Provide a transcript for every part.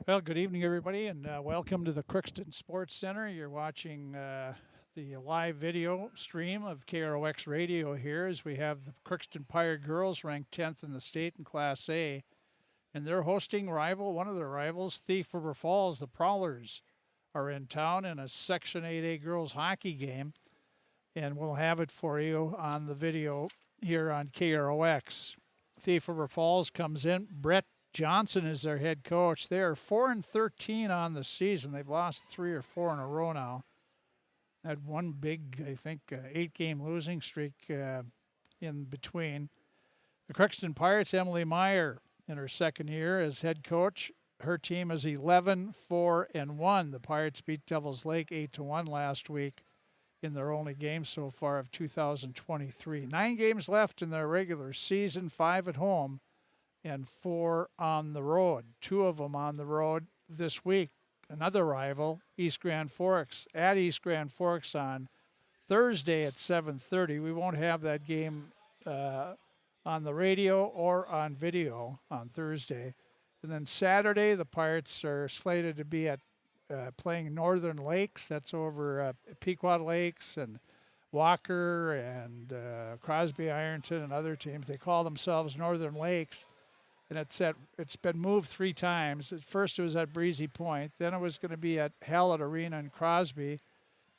Well, good evening, everybody, and welcome to the Crookston Sports Center. You're watching the live video stream of KROX Radio here as we have the Crookston Pirate girls ranked 10th in the state in Class A. And they're hosting one of their rivals, Thief River Falls. The Prowlers are in town in a Section 8A girls hockey game. And we'll have it for you on the video here on KROX. Thief River Falls comes in. Brett Johnson is their head coach. They are 4-13 on the season. They've lost 3 or 4 in a row now. Had one big, I think, 8-game losing streak in between. The Crookston Pirates, Emily Meyer, in her second year as head coach. Her team is 11-4-1. The Pirates beat Devils Lake 8-1 last week in their only game so far of 2023. 9 games left in their regular season, 5 at home and 4 on the road. 2 of them on the road this week. Another rival, East Grand Forks, at East Grand Forks on Thursday at 7:30. We won't have that game on the radio or on video on Thursday. And then Saturday, the Pirates are slated to be at playing Northern Lakes. That's over Pequot Lakes and Walker and Crosby Ironton and other teams. They call themselves Northern Lakes. And it's been moved 3 times. At first it was at Breezy Point. Then it was going to be at Hallett Arena in Crosby.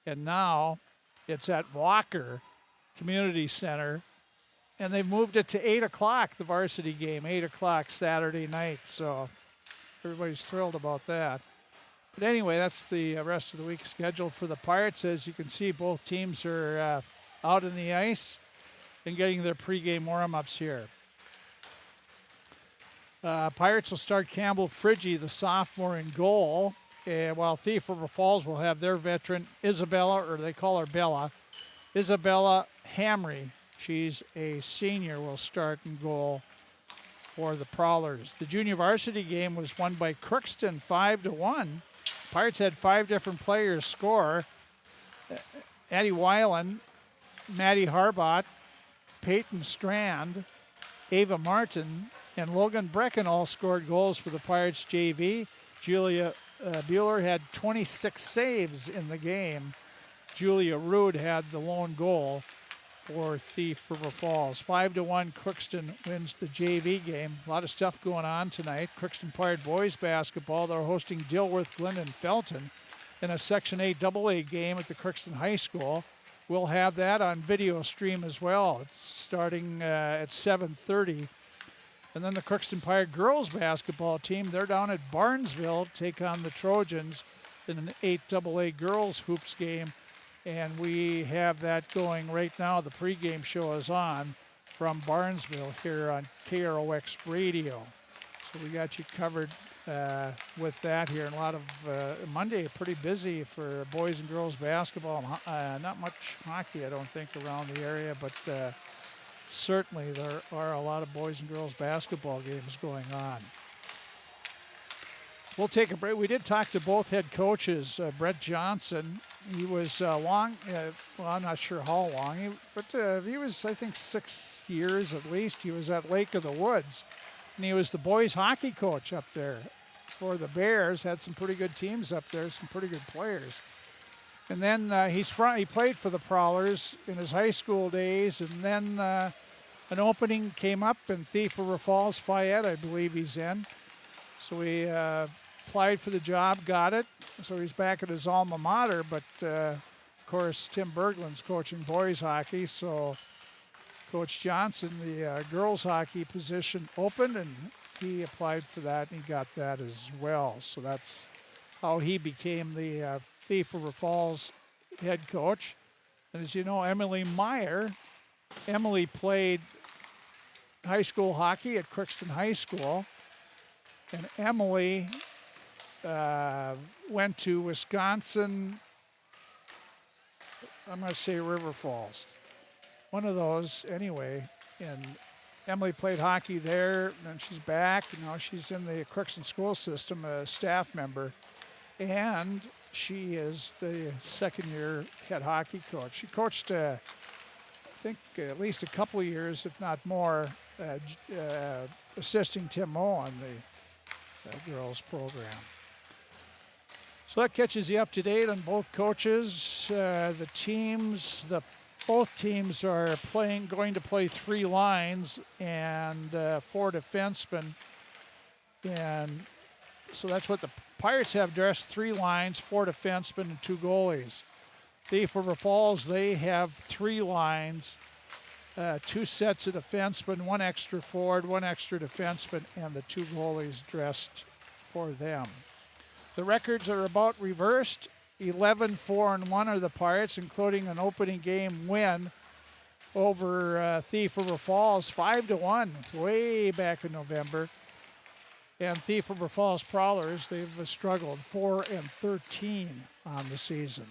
And now it's at Walker Community Center. And they've moved it to 8 o'clock, the varsity game, 8 o'clock Saturday night. So everybody's thrilled about that. But anyway, that's the rest of the week scheduled for the Pirates. As you can see, both teams are out in the ice and getting their pregame warm-ups here. Pirates will start Campbell Friggy, the sophomore, in goal, while Thief River Falls will have their veteran Isabella, or they call her Bella, Isabella Hamry. She's a senior, will start in goal for the Prowlers. The junior varsity game was won by Crookston 5-1. Pirates had 5 different players score. Addie Weiland, Maddie Harbot, Peyton Strand, Ava Martin, and Logan Brecken all scored goals for the Pirates JV. Julia Bueller had 26 saves in the game. Julia Rude had the lone goal for Thief River Falls. 5-1, Crookston wins the JV game. A lot of stuff going on tonight. Crookston Pirate boys basketball. They're hosting Dilworth, Glendon, Felton in a Section 8 AA game at the Crookston High School. We'll have that on video stream as well. It's starting at 7:30. And then the Crookston Pirate girls basketball team, they're down at Barnesville, take on the Trojans in an 8AA girls hoops game. And we have that going right now. The pregame show is on from Barnesville here on KROX Radio. So we got you covered with that here. And a lot of Monday, pretty busy for boys and girls basketball. Not much hockey, I don't think, around the area, but certainly there are a lot of boys and girls basketball games going on. We'll take a break. We did talk to both head coaches. Brett Johnson, he was long, well, I'm not sure how long, but he was, I think, 6 years at least. He was at Lake of the Woods, and he was the boys hockey coach up there for the Bears. Had some pretty good teams up there, some pretty good players. And then he played for the Prowlers in his high school days, and then an opening came up in Thief River Falls, Fayette, I believe he's in. So he applied for the job, got it. So he's back at his alma mater, but of course Tim Berglund's coaching boys hockey, so Coach Johnson, the girls hockey position opened, and he applied for that, and he got that as well. So that's how he became the Thief River Falls head coach. And as you know, Emily Meyer, Emily played high school hockey at Crookston High School, and Emily went to Wisconsin, I'm going to say River Falls, one of those anyway, and Emily played hockey there, and then she's back, and now she's in the Crookston school system, a staff member, and she is the second-year head hockey coach. She coached, I think, at least a couple of years, if not more, assisting Tim Moe on the girls program. So that catches you up to date on both coaches. Both teams are going to play 3 lines and 4 defensemen. And so that's what the Pirates have dressed: 3 lines, 4 defensemen, and 2 goalies. Thief River Falls, they have 3 lines, 2 sets of defensemen, 1 extra forward, 1 extra defenseman, and the 2 goalies dressed for them. The records are about reversed. 11-4-1 are the Pirates, including an opening game win over Thief River Falls, 5-1, way back in November. And Thief River Falls Prowlers, they've struggled, 4-13 on the season.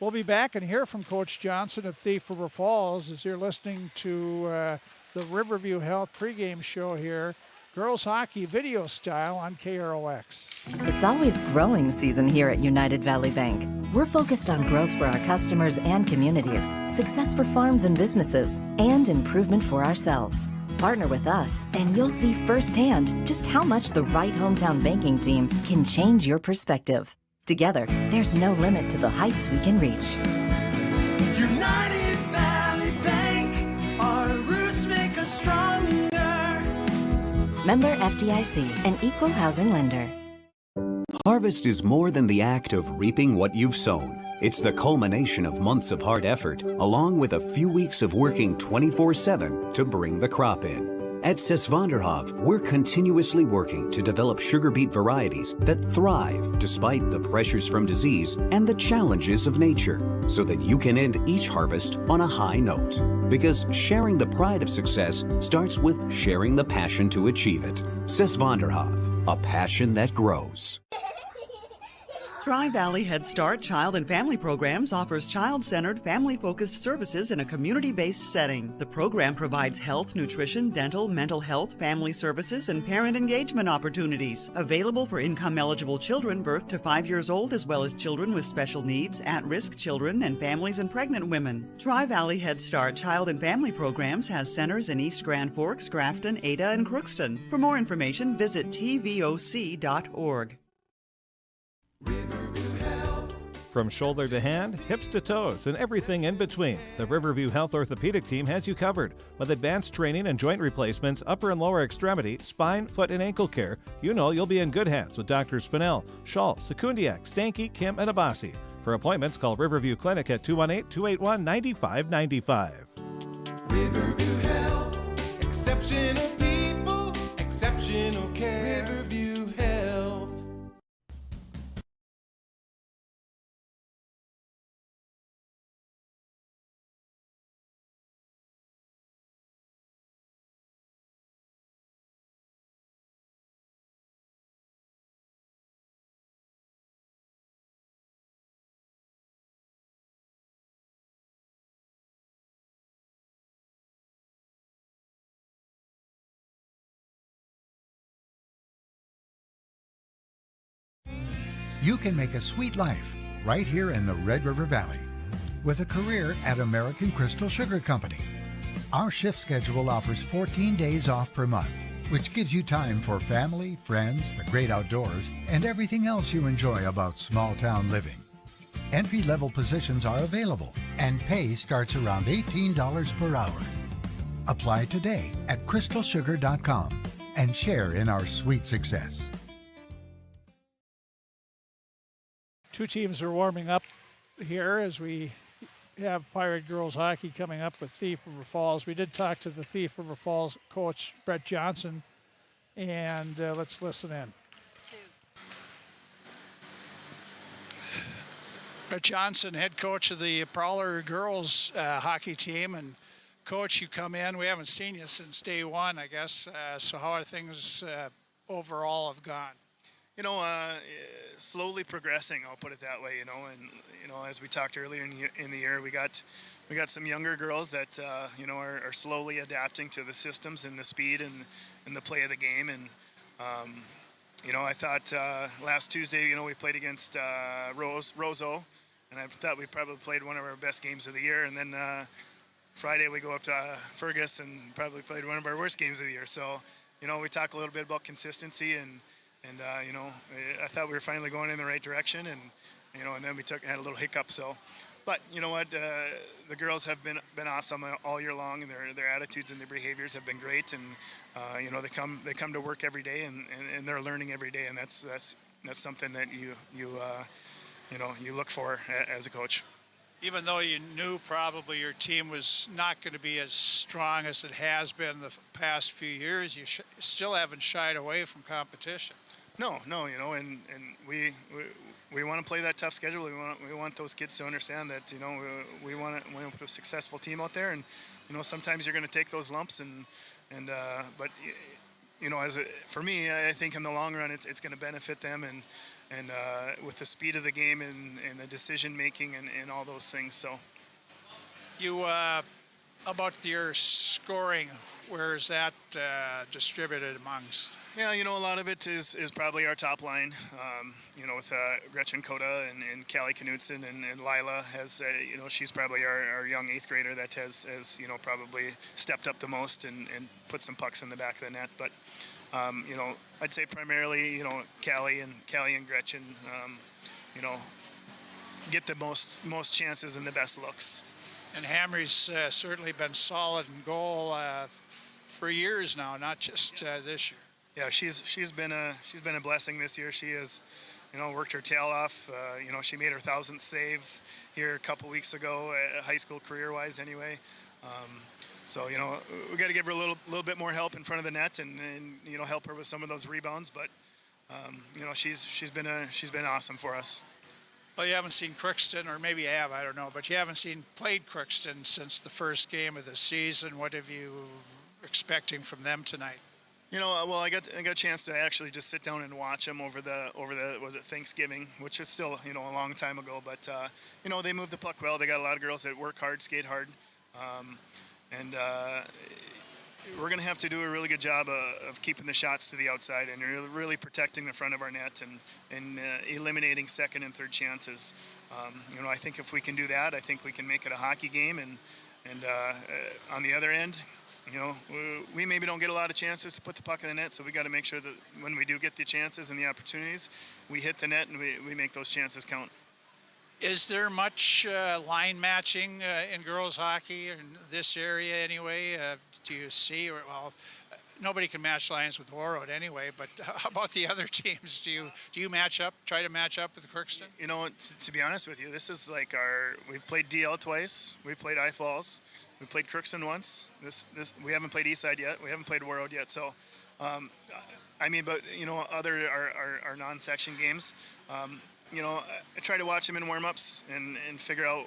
We'll be back and hear from Coach Johnson of Thief River Falls as you're listening to the Riverview Health pregame show here, girls hockey video style on KROX. It's always growing season here at United Valley Bank. We're focused on growth for our customers and communities, success for farms and businesses, and improvement for ourselves. Partner with us, and you'll see firsthand just how much the right hometown banking team can change your perspective. Together, there's no limit to the heights we can reach. United Valley Bank, our roots make us stronger. Member FDIC, an equal housing lender. Harvest is more than the act of reaping what you've sown. It's the culmination of months of hard effort, along with a few weeks of working 24/7 to bring the crop in. At Sesvanderhof, we're continuously working to develop sugar beet varieties that thrive despite the pressures from disease and the challenges of nature, so that you can end each harvest on a high note. Because sharing the pride of success starts with sharing the passion to achieve it. Sesvanderhof, a passion that grows. Tri-Valley Head Start Child and Family Programs offers child-centered, family-focused services in a community-based setting. The program provides health, nutrition, dental, mental health, family services, and parent engagement opportunities. Available for income-eligible children birth to 5 years old, as well as children with special needs, at-risk children, and families and pregnant women. Tri-Valley Head Start Child and Family Programs has centers in East Grand Forks, Grafton, Ada, and Crookston. For more information, visit tvoc.org. From shoulder to hand, hips to toes, and everything in between, the Riverview Health Orthopedic Team has you covered. With advanced training and joint replacements, upper and lower extremity, spine, foot, and ankle care, you know you'll be in good hands with Dr. Spinell, Schall, Sekundiak, Stanky, Kim, and Abasi. For appointments, call Riverview Clinic at 218-281-9595. Riverview Health, exceptional people, exceptional care. Riverview Health. You can make a sweet life right here in the Red River Valley with a career at American Crystal Sugar Company. Our shift schedule offers 14 days off per month, which gives you time for family, friends, the great outdoors, and everything else you enjoy about small-town living. Entry-level positions are available, and pay starts around $18 per hour. Apply today at crystalsugar.com and share in our sweet success. Two teams are warming up here as we have Pirate Girls Hockey coming up with Thief River Falls. We did talk to the Thief River Falls coach, Brett Johnson, and let's listen in. Brett Johnson, head coach of the Prowler Girls hockey team. And coach, you come in, we haven't seen you since day one, I guess. So how are things overall have gone? You know, slowly progressing, I'll put it that way, and, as we talked earlier in the year, we got some younger girls that, are slowly adapting to the systems and the speed and the play of the game. And, I thought last Tuesday, we played against Roseau, and I thought we probably played one of our best games of the year. And then Friday we go up to Fergus and probably played one of our worst games of the year. So, we talk a little bit about consistency and and I thought we were finally going in the right direction, and and then we had a little hiccup. So, but you know what, the girls have been awesome all year long, and their attitudes and their behaviors have been great, and they come to work every day, and they're learning every day, and that's something that you look for as a coach. Even though you knew probably your team was not going to be as strong as it has been the past few years, you still haven't shied away from competition. No, and we want to play that tough schedule. We want those kids to understand that we want to put a successful team out there, and sometimes you're going to take those lumps, but for me, I think in the long run it's going to benefit them, and with the speed of the game and the decision making and all those things. So, you about your scoring, where is that distributed amongst? Yeah, a lot of it is probably our top line. With Gretchen Coda and Callie Knutson and Lila has, she's probably our young 8th grader that has probably stepped up the most and put some pucks in the back of the net. But I'd say primarily, Callie and Gretchen, get the most chances and the best looks. And Hamry's certainly been solid in goal for years now, not just this year. Yeah, she's been a blessing this year. She has, worked her tail off. She made her 1,000th save here a couple weeks ago, high school career-wise anyway. So we got to give her a little bit more help in front of the net and help her with some of those rebounds. But she's been awesome for us. Well, you haven't seen Crookston, or maybe you have, I don't know, but you haven't played Crookston since the first game of the season. What have you expecting from them tonight? Well, I got a chance to actually just sit down and watch them over the was it Thanksgiving, which is still a long time ago. But they move the puck well. They got a lot of girls that work hard, skate hard, and we're going to have to do a really good job of keeping the shots to the outside and really protecting the front of our net and eliminating second and third chances. I think if we can do that, I think we can make it a hockey game. And on the other end, we maybe don't get a lot of chances to put the puck in the net, so we got to make sure that when we do get the chances and the opportunities, we hit the net and we make those chances count. Is there much line matching in girls hockey in this area anyway? Do you see, nobody can match lines with Warroad anyway, but how about the other teams? Do you try to match up with Crookston? To be honest with you, this is like we've played DL twice, we've played I Falls, we played Crookston once. We haven't played Eastside yet, we haven't played Warroad yet, so but other our non-section games, I try to watch them in warm-ups and figure out,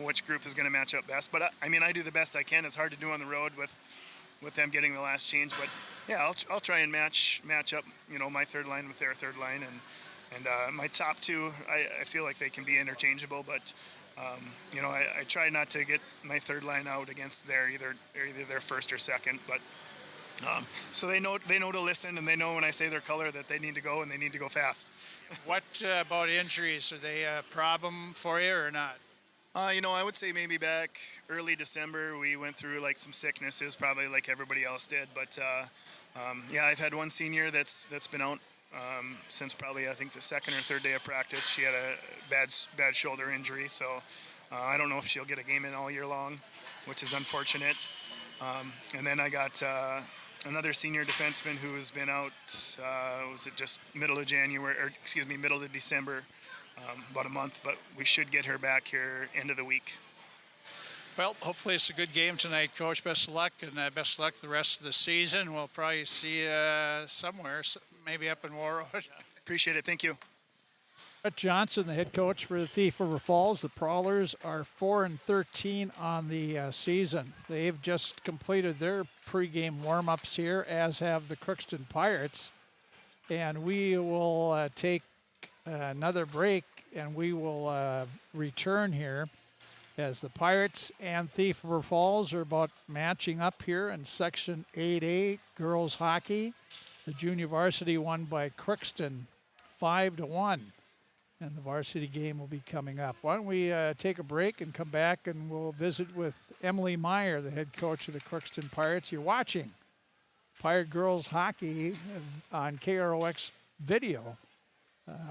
which group is going to match up best. But I do the best I can. It's hard to do on the road with them getting the last change. But yeah, I'll try and match up, my third line with their third line, and my top two. I feel like they can be interchangeable, but I try not to get my third line out against either their first or second, but. So they know to listen, and they know when I say their color that they need to go and they need to go fast. What about injuries? Are they a problem for you or not? I would say maybe back early December we went through like some sicknesses, probably like everybody else did. But I've had one senior that's been out since probably I think the second or third day of practice. She had a bad shoulder injury, so I don't know if she'll get a game in all year long, which is unfortunate. And then I got another senior defenseman who has been out, was it just middle of December, about a month, but we should get her back here end of the week. Well, hopefully it's a good game tonight, Coach. Best of luck, and best of luck the rest of the season. We'll probably see you somewhere, maybe up in Warroad. Appreciate it. Thank you. Brett Johnson, the head coach for the Thief River Falls. The Prowlers are 4-13 on the season. They've just completed their pregame warm-ups here, as have the Crookston Pirates. And we will take another break, and we will return here as the Pirates and Thief River Falls are about matching up here in Section 8A girls hockey. The junior varsity won by Crookston 5-1. And the varsity game will be coming up. Why don't we take a break and come back, and we'll visit with Emily Meyer, the head coach of the Crookston Pirates. You're watching Pirate Girls Hockey on KROX video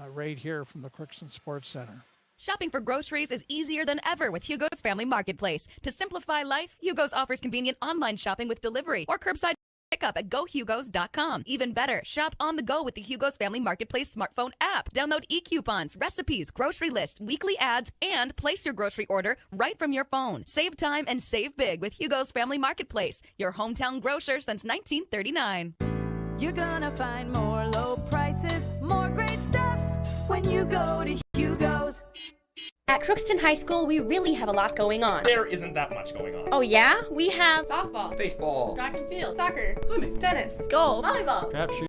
right here from the Crookston Sports Center. Shopping for groceries is easier than ever with Hugo's Family Marketplace. To simplify life, Hugo's offers convenient online shopping with delivery or curbside pickup at gohugos.com. Even better, shop on the go with the Hugo's Family Marketplace smartphone app. Download e-coupons, recipes, grocery lists, weekly ads, and place your grocery order right from your phone. Save time and save big with Hugo's Family Marketplace, your hometown grocer since 1939. You're gonna find more low prices, more great stuff when you go to Hugo's. At Crookston High School, we really have a lot going on. There isn't that much going on. Oh yeah? We have softball, baseball, track and field, soccer, swimming, tennis, golf, volleyball, crap shooting,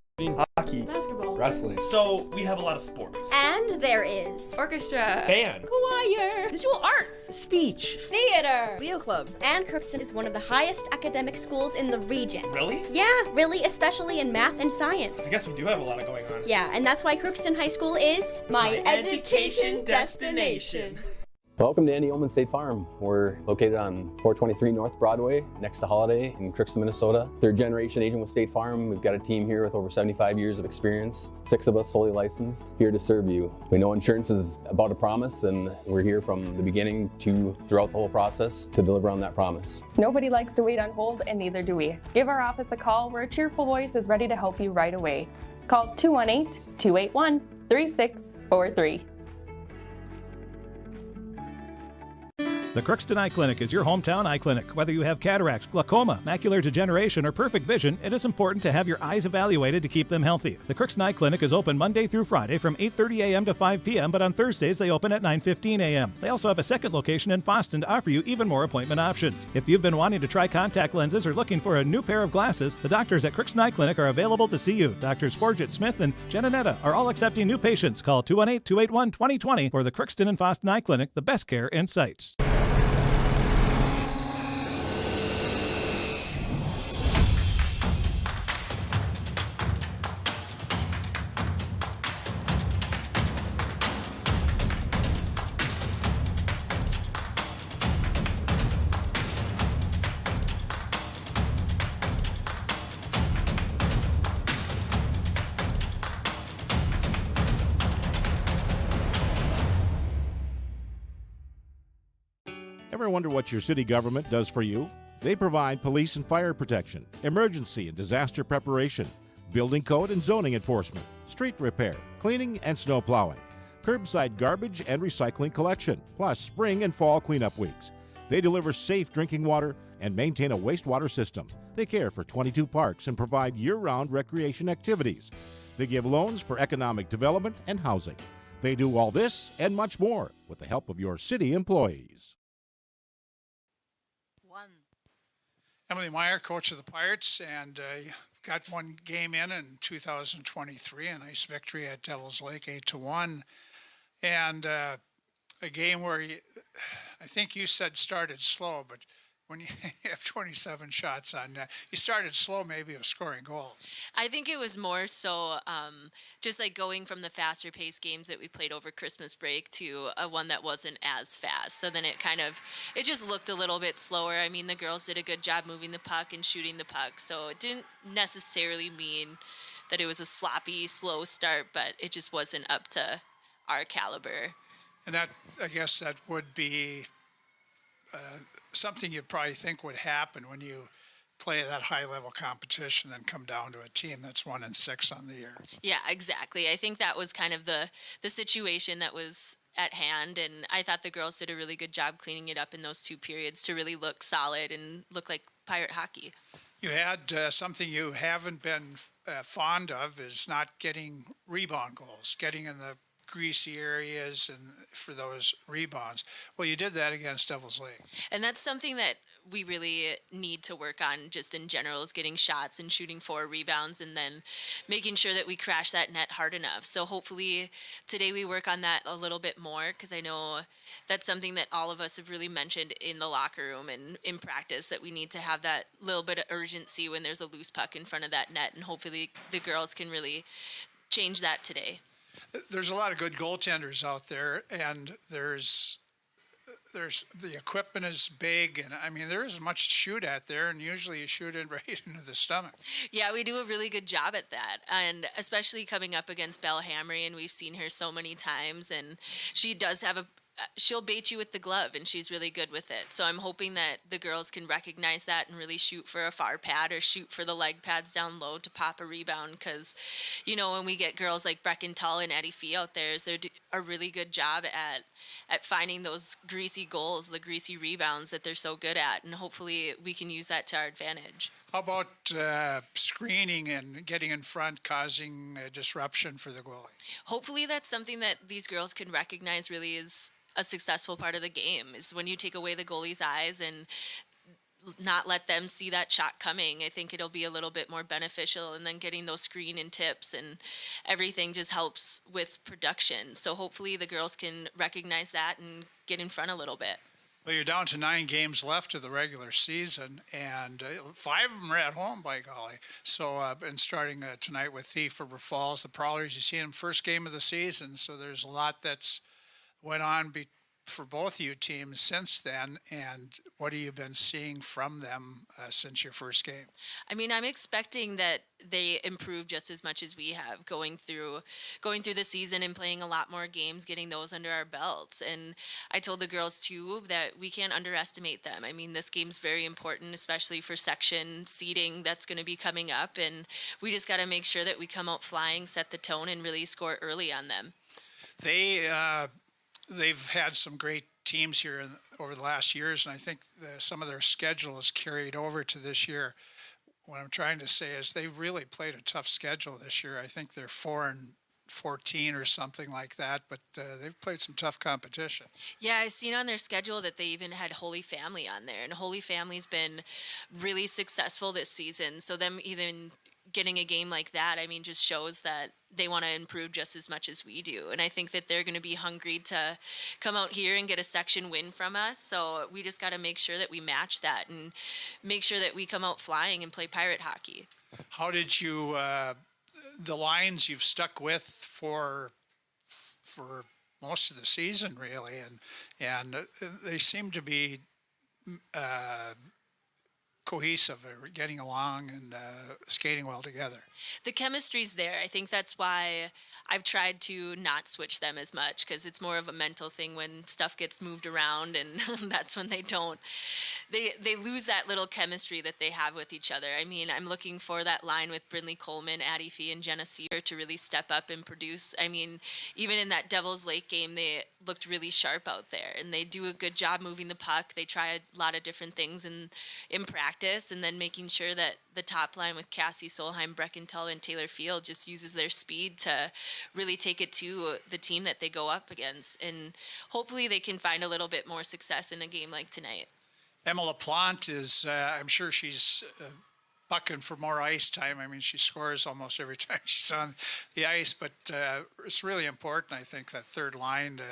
hockey, basketball, wrestling. So we have a lot of sports. And there is orchestra, band, choir, visual arts, speech, theater, Leo Club. And Crookston is one of the highest academic schools in the region. Really? Yeah, really, especially in math and science. I guess we do have a lot going on. Yeah, and that's why Crookston High School is my education destination. Welcome to Andy Oman State Farm. We're located on 423 North Broadway, next to Holiday in Crookston, Minnesota. Third generation agent with State Farm. We've got a team here with over 75 years of experience, 6 of us fully licensed, here to serve you. We know insurance is about a promise, and we're here from the beginning to throughout the whole process to deliver on that promise. Nobody likes to wait on hold, and neither do we. Give our office a call where a cheerful voice is ready to help you right away. Call 218-281-3643. The Crookston Eye Clinic is your hometown eye clinic. Whether you have cataracts, glaucoma, macular degeneration, or perfect vision, it is important to have your eyes evaluated to keep them healthy. The Crookston Eye Clinic is open Monday through Friday from 8:30 a.m. to 5 p.m., but on Thursdays they open at 9:15 a.m. They also have a second location in Boston to offer you even more appointment options. If you've been wanting to try contact lenses or looking for a new pair of glasses, the doctors at Crookston Eye Clinic are available to see you. Doctors Forget Smith and Jananetta are all accepting new patients. Call 218-281-2020 for the Crookston and Boston Eye Clinic, the best care in sight. Ever wonder what your city government does for you? They provide police and fire protection, emergency and disaster preparation, building code and zoning enforcement, street repair, cleaning and snow plowing, curbside garbage and recycling collection, plus spring and fall cleanup weeks. They deliver safe drinking water and maintain a wastewater system. They care for 22 parks and provide year-round recreation activities. They give loans for economic development and housing. They do all this and much more with the help of your city employees. Emily Meyer, coach of the Pirates, and got one game in 2023, a nice victory at Devil's Lake, 8-1, and a game where I think you said started slow, but when you have 27 shots on net, you started slow maybe of scoring goals. I think it was more so just like going from the faster paced games that we played over Christmas break to a one that wasn't as fast. So then it just looked a little bit slower. I mean, the girls did a good job moving the puck and shooting the puck. So it didn't necessarily mean that it was a sloppy, slow start, but it just wasn't up to our caliber. And that, I guess that would be something you'd probably think would happen when you play that high-level competition and come down to a team that's 1-6 on the year. Yeah, exactly. I think that was kind of the situation that was at hand, and I thought the girls did a really good job cleaning it up in those 2 periods to really look solid and look like Pirate hockey. You had something you haven't been fond of is not getting rebound goals, getting in the greasy areas and for those rebounds. Well, you did that against Devil's Lake. And that's something that we really need to work on just in general, is getting shots and shooting 4 rebounds and then making sure that we crash that net hard enough. So hopefully today we work on that a little bit more, because I know that's something that all of us have really mentioned in the locker room and in practice, that we need to have that little bit of urgency when there's a loose puck in front of that net, and hopefully the girls can really change that today. There's a lot of good goaltenders out there, and there's there's the equipment is big, and I mean there isn't much to shoot at there, and usually you shoot it right into the stomach. Yeah, we do a really good job at that, and especially coming up against Belle Hamry, and we've seen her so many times, and she does have she'll bait you with the glove, and she's really good with it. So I'm hoping that the girls can recognize that and really shoot for a far pad or shoot for the leg pads down low to pop a rebound. Because, when we get girls like Brecken Tull and Eddie Fee out there, they do a really good job at finding those greasy goals, the greasy rebounds that they're so good at, and hopefully we can use that to our advantage. How about screening and getting in front, causing a disruption for the goalie? Hopefully that's something that these girls can recognize really is a successful part of the game, is when you take away the goalie's eyes and not let them see that shot coming. I think it'll be a little bit more beneficial, and then getting those screen and tips and everything just helps with production. So hopefully the girls can recognize that and get in front a little bit. Well, you're down to 9 games left of the regular season, and 5 of them are at home, by golly. So, and starting tonight with Thief River Falls, the Prowlers, you see them first game of the season, so there's a lot that's went on for both of you teams since then, and what have you been seeing from them since your first game? I mean, I'm expecting that they improve just as much as we have going through the season and playing a lot more games, getting those under our belts. And I told the girls too that we can't underestimate them. I mean, this game's very important, especially for section seeding that's going to be coming up, and we just got to make sure that we come out flying, set the tone, and really score early on them. They've had some great teams here over the last years, and I think some of their schedule is carried over to this year. What I'm trying to say is they've really played a tough schedule this year. I think they're 4-14 or something like that, but they've played some tough competition. Yeah, I've seen on their schedule that they even had Holy Family on there, and Holy Family's been really successful this season. So them even getting a game like that, I mean, just shows that they want to improve just as much as we do. And I think that they're going to be hungry to come out here and get a section win from us. So we just got to make sure that we match that and make sure that we come out flying and play pirate hockey. How did you, the lines you've stuck with for most of the season, really, and they seem to be cohesive, getting along and skating well together. The chemistry's there. I think that's why I've tried to not switch them as much, because it's more of a mental thing when stuff gets moved around, and that's when they lose that little chemistry that they have with each other. I mean, I'm looking for that line with Brindley Coleman, Addie Fee, and Jenna Seaver to really step up and produce. I mean, even in that Devils Lake game, they looked really sharp out there, and they do a good job moving the puck. They try a lot of different things in practice, and then making sure that the top line with Cassie Solheim, Brecken Tull, and Taylor Field just uses their speed to really take it to the team that they go up against. And hopefully they can find a little bit more success in a game like tonight. Emma LaPlante is, I'm sure she's bucking for more ice time. I mean, she scores almost every time she's on the ice, but it's really important, I think, that third line to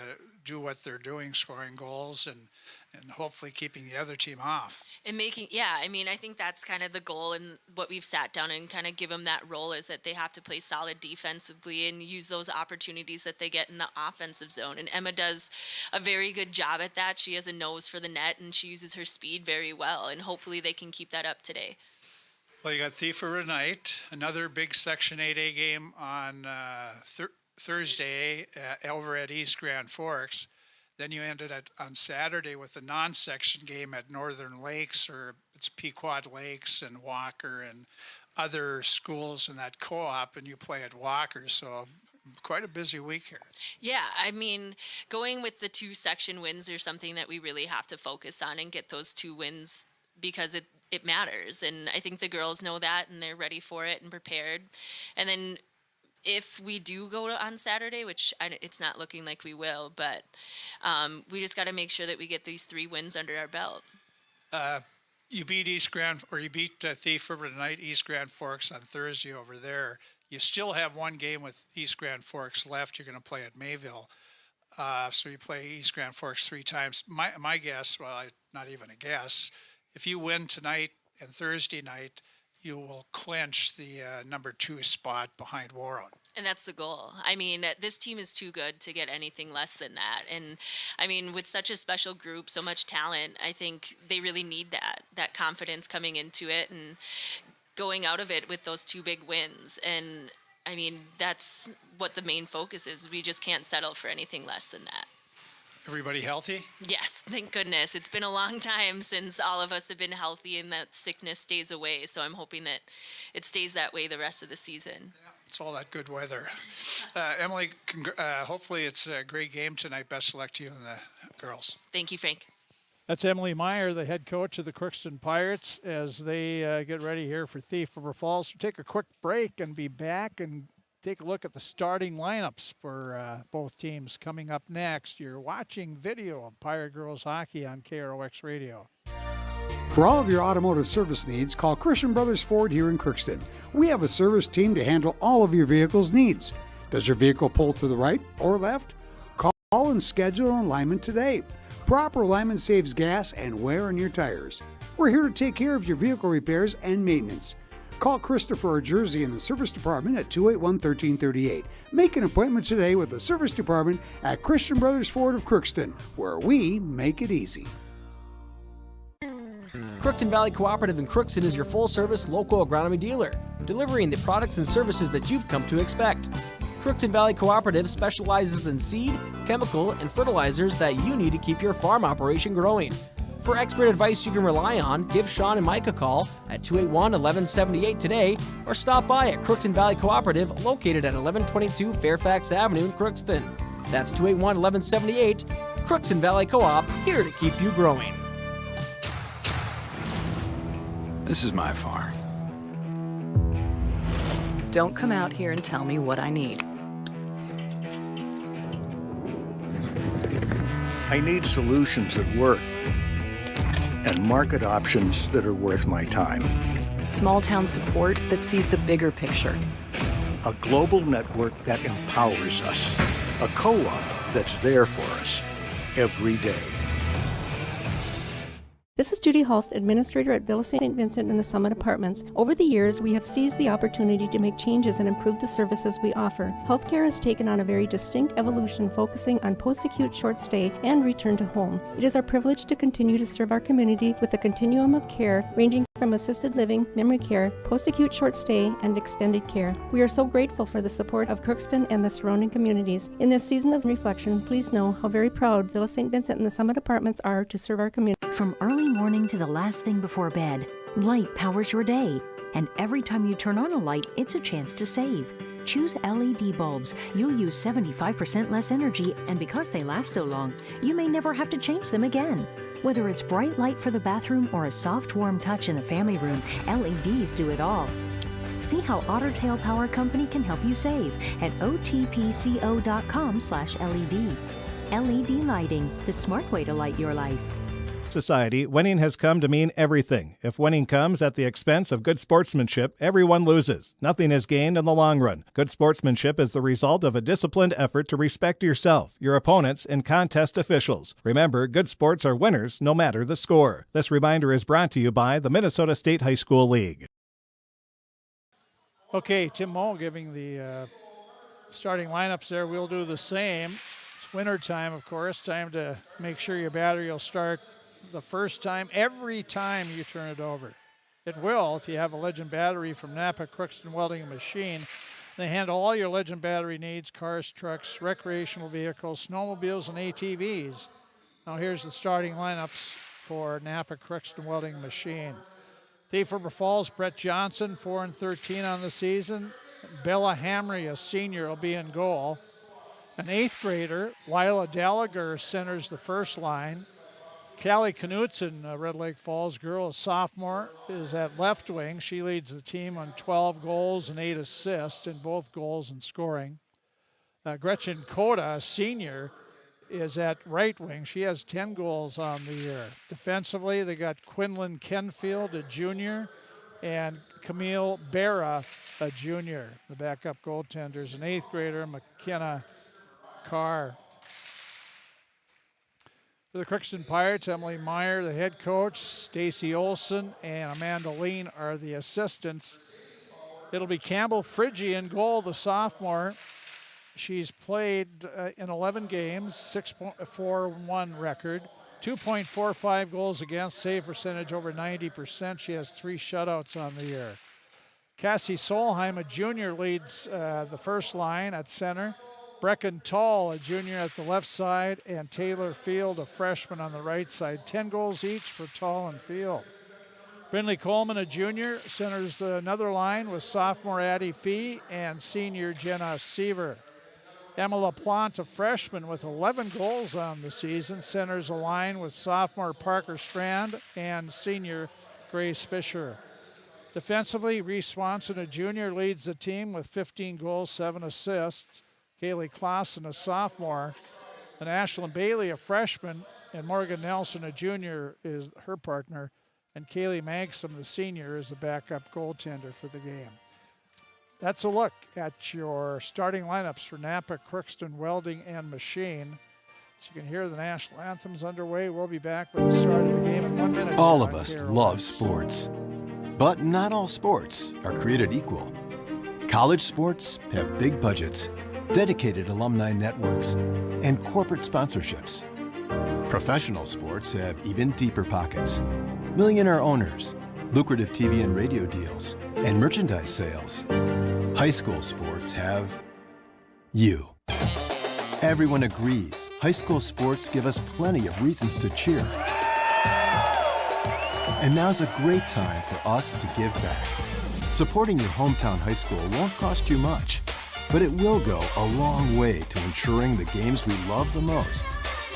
do what they're doing, scoring goals and hopefully keeping the other team off. And I mean, I think that's kind of the goal, and what we've sat down and kind of give them that role is that they have to play solid defensively and use those opportunities that they get in the offensive zone. And Emma does a very good job at that. She has a nose for the net, and she uses her speed very well, and hopefully they can keep that up today. Well, you got Thief River tonight, another big Section 8A game on Thursday over at East Grand Forks. Then you ended on Saturday with a non-section game at Northern Lakes, or it's Pequot Lakes and Walker and other schools in that co-op, and you play at Walker. So quite a busy week here. Yeah, I mean, going with the 2 section wins is something that we really have to focus on and get those 2 wins, because it matters. And I think the girls know that, and they're ready for it and prepared. And then if we do go on Saturday, which it's not looking like we will, but we just got to make sure that we get these 3 wins under our belt. You beat Thief River tonight, East Grand Forks on Thursday over there. You still have 1 game with East Grand Forks left. You're going to play at Mayville. So you play East Grand Forks 3 times. My guess, well, not even a guess, if you win tonight and Thursday night, you will clinch the number 2 spot behind Warroad. And that's the goal. I mean, this team is too good to get anything less than that. And I mean, with such a special group, so much talent, I think they really need that confidence coming into it and going out of it with those 2 big wins. And I mean, that's what the main focus is. We just can't settle for anything less than that. Everybody healthy? Yes, thank goodness. It's been a long time since all of us have been healthy and that sickness stays away. So I'm hoping that it stays that way the rest of the season. Yeah, it's all that good weather. Emily, hopefully it's a great game tonight. Best of luck to you and the girls. Thank you, Frank. That's Emily Meyer, the head coach of the Crookston Pirates, as they get ready here for Thief River Falls. We'll take a quick break and be back and take a look at the starting lineups for both teams coming up next. You're watching video of Pirate Girls Hockey on KROX Radio. For all of your automotive service needs, call Christian Brothers Ford here in Crookston. We have a service team to handle all of your vehicle's needs. Does your vehicle pull to the right or left? Call and schedule an alignment today. Proper alignment saves gas and wear on your tires. We're here to take care of your vehicle repairs and maintenance. Call Christopher or Jersey in the service department at 281-1338. Make an appointment today with the service department at Christian Brothers Ford of Crookston, where we make it easy. Crookston Valley Cooperative in Crookston is your full-service local agronomy dealer, delivering the products and services that you've come to expect. Crookston Valley Cooperative specializes in seed, chemical, and fertilizers that you need to keep your farm operation growing. For expert advice you can rely on, give Sean and Mike a call at 281-1178 today or stop by at Crookston Valley Cooperative located at 1122 Fairfax Avenue in Crookston. That's 281-1178. Crookston Valley Co-op, here to keep you growing. This is my farm. Don't come out here and tell me what I need. I need solutions that work and market options that are worth my time. Small town support that sees the bigger picture. A global network that empowers us. A co-op that's there for us every day. This is Judy Hulst, Administrator at Villa St. Vincent and the Summit Apartments. Over the years, we have seized the opportunity to make changes and improve the services we offer. Healthcare has taken on a very distinct evolution, focusing on post-acute short stay and return to home. It is our privilege to continue to serve our community with a continuum of care ranging from assisted living, memory care, post-acute short stay, and extended care. We are so grateful for the support of Crookston and the surrounding communities. In this season of reflection, please know how very proud Villa St. Vincent and the Summit Apartments are to serve our community. From early morning to the last thing before bed, light powers your day. And every time you turn on a light, it's a chance to save. Choose LED bulbs. You'll use 75% less energy, and because they last so long, you may never have to change them again. Whether it's bright light for the bathroom or a soft, warm touch in the family room, LEDs do it all. See how Otter Tail Power Company can help you save at otpco.com/LED. LED lighting, the smart way to light your life. Society, winning has come to mean everything. If winning comes at the expense of good sportsmanship, everyone loses. Nothing is gained in the long run. Good sportsmanship is the result of a disciplined effort to respect yourself, your opponents, and contest officials. Remember, good sports are winners no matter the score. This reminder is brought to you by the Minnesota State High School League. Okay, Tim Moe giving the starting lineups there. We'll do the same. It's winter time, of course. Time to make sure your battery will start the first time, every time you turn it over. It will if you have a Legend battery from Napa Crookston Welding and Machine. They handle all your Legend battery needs, cars, trucks, recreational vehicles, snowmobiles, and ATVs. Now here's the starting lineups for Napa Crookston Welding and Machine. Thief River Falls, Brett Johnson, 4-13 on the season. Bella Hamry, a senior, will be in goal. An 8th grader, Lila Gallagher, centers the first line. Callie Knutson, Red Lake Falls girl, a sophomore, is at left wing. She leads the team on 12 goals and 8 assists in both goals and scoring. Gretchen Koda, a senior, is at right wing. She has 10 goals on the year. Defensively, they got Quinlan Kenfield, a junior, and Camille Barra, a junior. The backup goaltenders, an 8th grader, McKenna Carr. For the Crookston Pirates, Emily Meyer, the head coach, Stacy Olson, and Amanda Lean are the assistants. It'll be Campbell Friggy in goal, the sophomore. She's played in 11 games, 6.41 record, 2.45 goals against, save percentage over 90%. She has 3 shutouts on the year. Cassie Solheim, a junior, leads the first line at center. Brecken Tall, a junior, at the left side, and Taylor Field, a freshman, on the right side. 10 goals each for Tall and Field. Brindley Coleman, a junior, centers another line with sophomore Addie Fee and senior Jenna Seaver. Emma LaPlante, a freshman with 11 goals on the season, centers a line with sophomore Parker Strand and senior Grace Fisher. Defensively, Reese Swanson, a junior, leads the team with 15 goals, 7 assists. Kaylee Clausen, a sophomore, and Ashlyn Bailey, a freshman, and Morgan Nelson, a junior, is her partner, and Kaylee Magsom, the senior, is the backup goaltender for the game. That's a look at your starting lineups for Napa, Crookston, Welding, and Machine. So you can hear the national anthems underway. We'll be back with the start of the game in 1 minute. All of us love sports, but not all sports are created equal. College sports have big budgets, dedicated alumni networks, and corporate sponsorships. Professional sports have even deeper pockets. Millionaire owners, lucrative TV and radio deals, and merchandise sales. High school sports have you. Everyone agrees high school sports give us plenty of reasons to cheer. And now's a great time for us to give back. Supporting your hometown high school won't cost you much, but it will go a long way to ensuring the games we love the most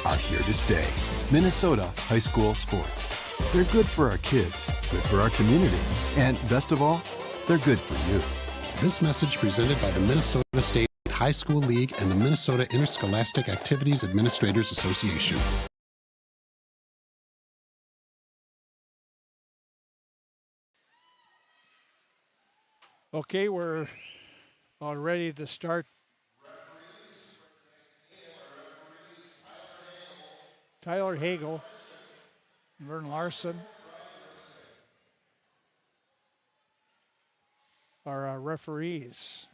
are here to stay. Minnesota high school sports. They're good for our kids, good for our community, and best of all, they're good for you. This message presented by the Minnesota State High School League and the Minnesota Interscholastic Activities Administrators Association. Okay, we're all ready to start. Tyler Hagel, Vern Larson are our referees.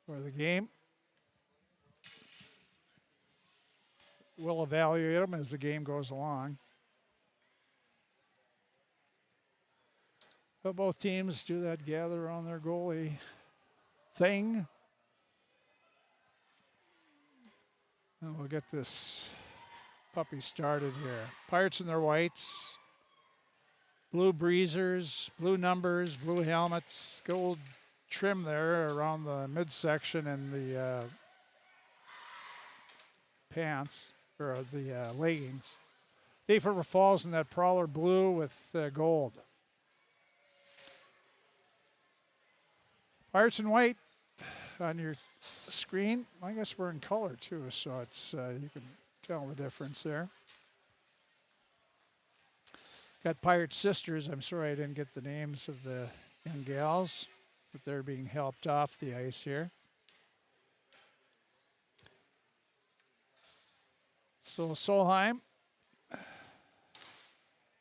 For the game. We'll evaluate them as the game goes along. But both teams do that gather around their goalie thing. And we'll get this puppy started here. Pirates in their whites. Blue breezers, blue numbers, blue helmets, gold trim there around the midsection and the pants, or the leggings. Thief River Falls in that Prowler blue with gold. Pirates in white on your screen. I guess we're in color too, so it's you can tell the difference there. Got Pirate Sisters. I'm sorry I didn't get the names of the young gals, but they're being helped off the ice here. So Solheim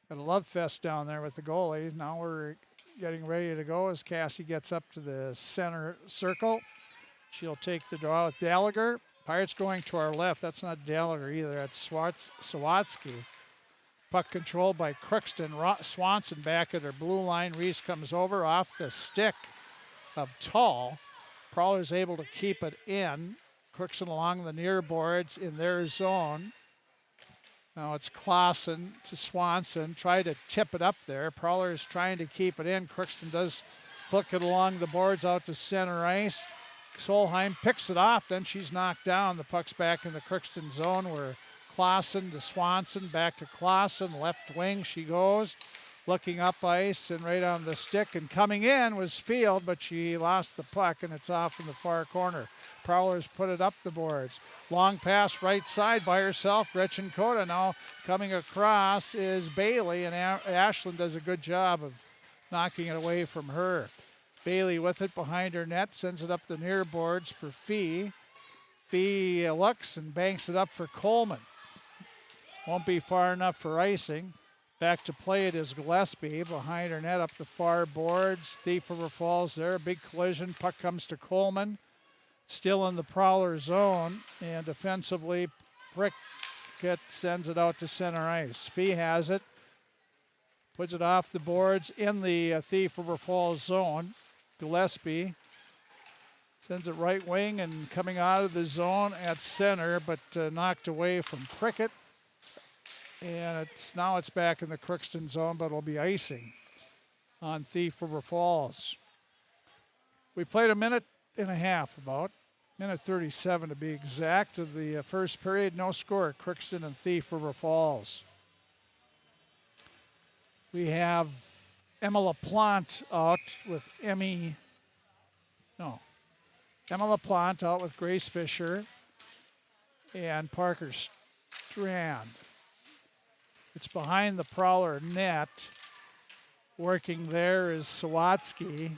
got a love fest down there with the goalies. Now we're getting ready to go as Cassie gets up to the center circle. She'll take the draw with Gallagher. Pirates going to our left. That's not Gallagher either. That's Sawatsky. Puck controlled by Crookston. Swanson back at her blue line. Reese comes over off the stick of Tall. Prowler's able to keep it in. Crookston along the near boards in their zone. Now it's Clausen to Swanson. Try to tip it up there. Prowler's trying to keep it in. Crookston does flick it along the boards out to center ice. Solheim picks it off. Then she's knocked down. The puck's back in the Crookston zone where Clausen to Swanson. Back to Clausen. Left wing she goes. Looking up ice and right on the stick. And coming in was Field, but she lost the puck and it's off in the far corner. Prowler's put it up the boards. Long pass right side by herself. Gretchen Coda now coming across is Bailey, and Ashlyn does a good job of knocking it away from her. Bailey with it behind her net, sends it up the near boards for Fee. Fee looks and banks it up for Coleman. Won't be far enough for icing. Back to play it is Gillespie behind her net up the far boards. Thief River Falls there. Big collision. Puck comes to Coleman. Still in the Prowler zone. And defensively, Prickett sends it out to center ice. Fee has it. Puts it off the boards in the Thief River Falls zone. Gillespie sends it right wing and coming out of the zone at center, but knocked away from Prickett. And now it's back in the Crookston zone, but it'll be icing on Thief River Falls. We played a minute and a half, about minute 37 to be exact, of the first period. No score at Crookston and Thief River Falls. We have Emma LaPlante out with Emma LaPlante out with Grace Fisher and Parker Strand. It's behind the Prowler net. Working there is Sawatsky.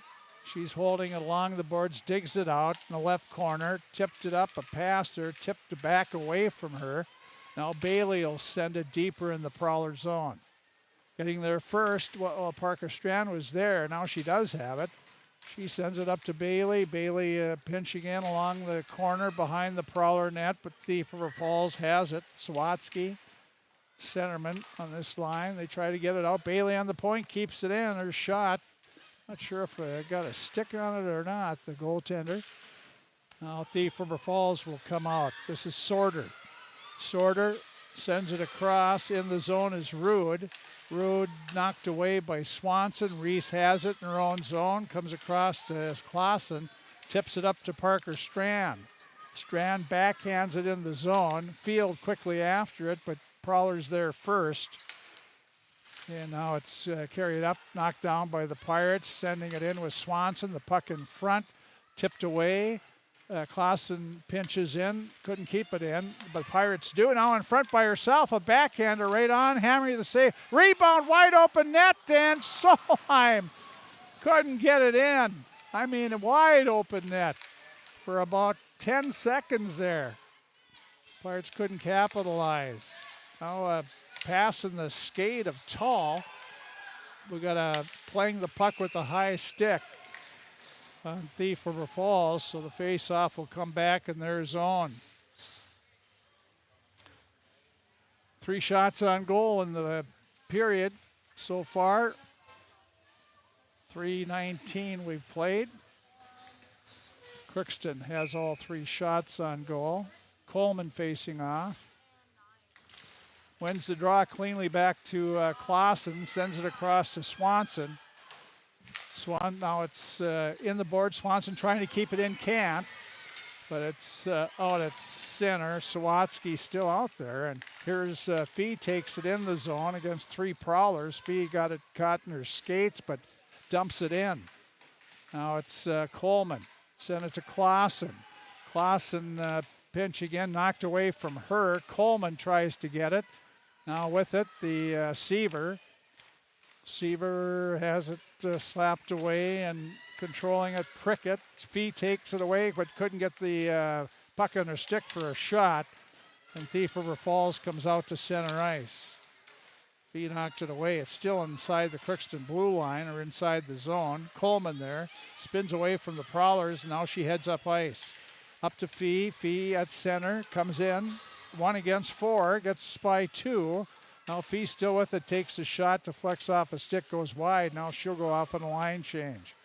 She's holding it along the boards, digs it out in the left corner, tipped it up, a pass there, tipped it back away from her. Now Bailey will send it deeper in the Prowler zone. Getting there first, Parker Strand was there. Now she does have it. She sends it up to Bailey. Bailey pinching in along the corner behind the Prowler net, but Thief River Falls has it. Sawatsky, centerman on this line. They try to get it out. Bailey on the point, keeps it in. Her shot. Not sure if got a stick on it or not, the goaltender. Now Thief River Falls will come out. This is Sorter. Sorter sends it across. In the zone is Rude. Rude knocked away by Swanson. Reese has it in her own zone. Comes across to Clausen. Tips it up to Parker Strand. Strand backhands it in the zone. Field quickly after it, but Prowler's there first. And now it's carried up, knocked down by the Pirates. Sending it in with Swanson. The puck in front. Tipped away. Clausen pinches in, couldn't keep it in, but Pirates do. Now in front by herself, a backhander right on, hammering the save. Rebound, wide open net, and Solheim couldn't get it in. I mean, a wide open net for about 10 seconds there. Pirates couldn't capitalize. Now a pass in the skate of Tall. We got playing the puck with the high stick on Thief River Falls, so the face-off will come back in their zone. 3 shots on goal in the period so far. 3:19 we've played. Crookston has all 3 shots on goal. Coleman facing off. Wins the draw cleanly back to Clausen, sends it across to Swanson. Now it's in the board. Swanson trying to keep it in, can't. But it's out at center. Sawatsky still out there. And here's Fee takes it in the zone against 3 Prowlers. Fee got it caught in her skates, but dumps it in. Now it's Coleman. Send it to Clausen. Clausen pinch again, knocked away from her. Coleman tries to get it. Now with it, the Seaver. Seaver has it slapped away and controlling it. Prickett. Fee takes it away, but couldn't get the puck on her stick for a shot. And Thief River Falls comes out to center ice. Fee knocked it away. It's still inside the Crookston blue line or inside the zone. Coleman there. Spins away from the Prowlers. Now she heads up ice. Up to Fee. Fee at center. Comes in. 1 against 4. Gets by 2. Now Fee still with it, takes a shot, deflects off a stick, goes wide. Now she'll go off on a line change.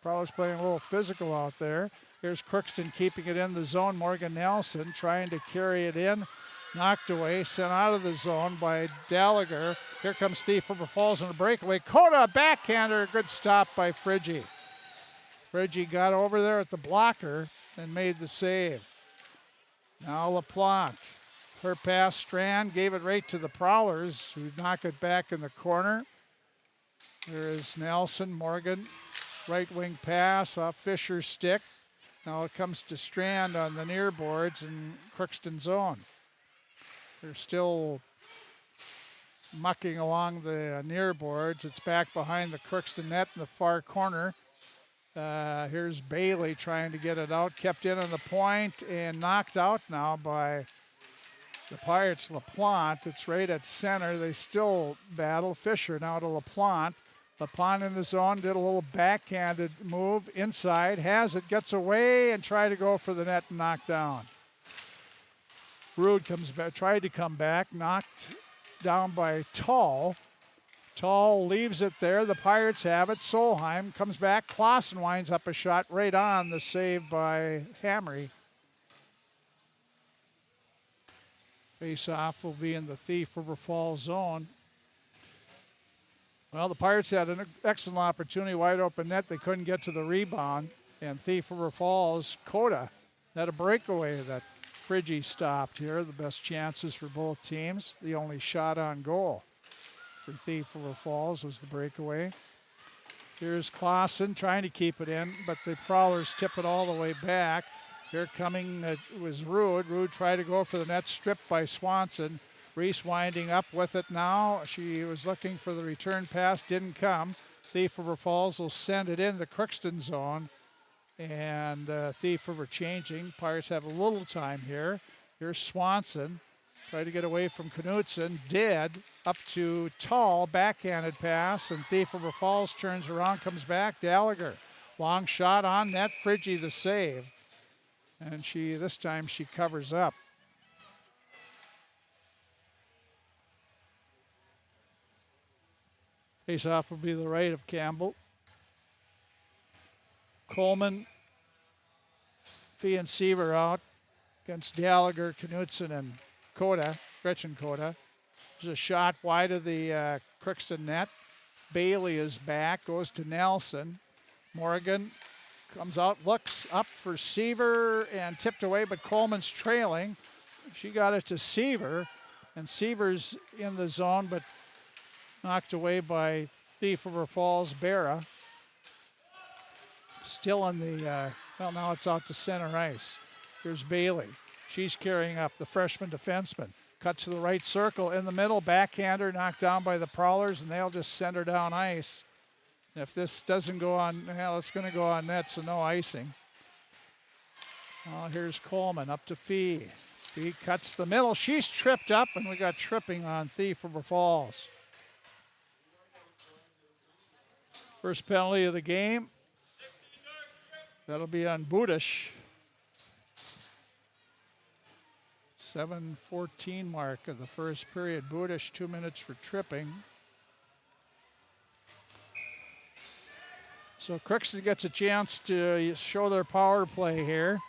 Prowler's playing a little physical out there. Here's Crookston keeping it in the zone. Morgan Nelson trying to carry it in. Knocked away, sent out of the zone by Gallagher. Here comes Thief River Falls on a breakaway. Coda, backhander, good stop by Friggy. Friggy got over there at the blocker and made the save. Now LaPlante. Her pass, Strand gave it right to the Prowlers, who knock it back in the corner. There is Nelson, Morgan, right wing pass off Fisher's stick. Now it comes to Strand on the near boards in Crookston zone. They're still mucking along the near boards. It's back behind the Crookston net in the far corner. Here's Bailey trying to get it out, kept in on the point and knocked out now by the Pirates. LaPlante, it's right at center. They still battle. Fisher now to LaPlante. LaPlante in the zone, did a little backhanded move inside, has it, gets away and tried to go for the net and knocked down. Rude comes back, tried to come back, knocked down by Tall. Tall leaves it there. The Pirates have it. Solheim comes back. Clausen winds up a shot right on the save by Hamry. Face-off will be in the Thief River Falls zone. Well, the Pirates had an excellent opportunity, wide open net. They couldn't get to the rebound. And Thief River Falls, Coda had a breakaway that Friggy stopped here. The best chances for both teams. The only shot on goal for Thief River Falls was the breakaway. Here's Clausen trying to keep it in, but the Prowlers tip it all the way back. Here coming was Rude. Rude tried to go for the net, stripped by Swanson. Reese winding up with it now. She was looking for the return pass, didn't come. Thief River Falls will send it in the Crookston zone. And Thief River changing. Pirates have a little time here. Here's Swanson. Tried to get away from Knutson. Did. Up to Tall. Backhanded pass. And Thief River Falls turns around, comes back. Gallagher. Long shot on net. Friggy the save. And this time she covers up. Face-off will be the right of Campbell. Coleman, Fee and Seaver out against Gallagher, Knutson, and Gretchen Coda. There's a shot wide of the Crookston net. Bailey is back, goes to Nelson. Morgan comes out, looks up for Seaver and tipped away, but Coleman's trailing. She got it to Seaver, and Seaver's in the zone, but knocked away by Thief River Falls Barra. Still in the, well, now it's out to center ice. Here's Bailey. She's carrying up the freshman defenseman. Cuts to the right circle in the middle. Backhander knocked down by the Prowlers, and they'll just send her down ice. If this doesn't go on, well, it's going to go on net, so no icing. Here's Coleman up to Fee. Fee cuts the middle. She's tripped up, and we got tripping on Thief River Falls. First penalty of the game. That'll be on Budish. 7:14 mark of the first period. Budish, 2 minutes for tripping. So Crookston gets a chance to show their power play here.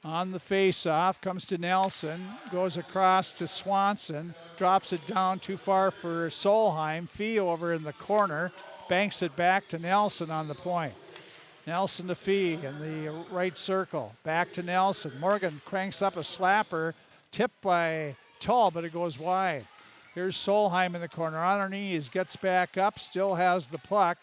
On the face-off, comes to Nelson, goes across to Swanson, drops it down too far for Solheim. Fee over in the corner, banks it back to Nelson on the point. Nelson to Fee in the right circle, back to Nelson. Morgan cranks up a slapper, tipped by Tall, but it goes wide. Here's Solheim in the corner, on her knees, gets back up, still has the puck.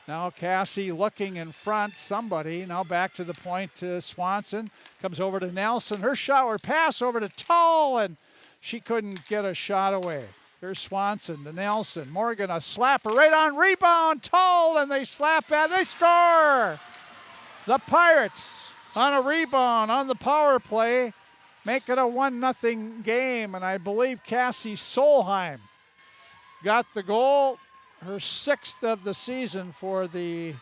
Now Cassie looking in front, somebody. Now back to the point to Swanson. Comes over to Nelson. Her shot, pass over to Tall, and she couldn't get a shot away. Here's Swanson to Nelson. Morgan, a slapper right on rebound. Tall, and they slap at, they score! The Pirates on a rebound on the power play make it a 1-0 game, and I believe Cassie Solheim got the goal. Her 6th of the season for the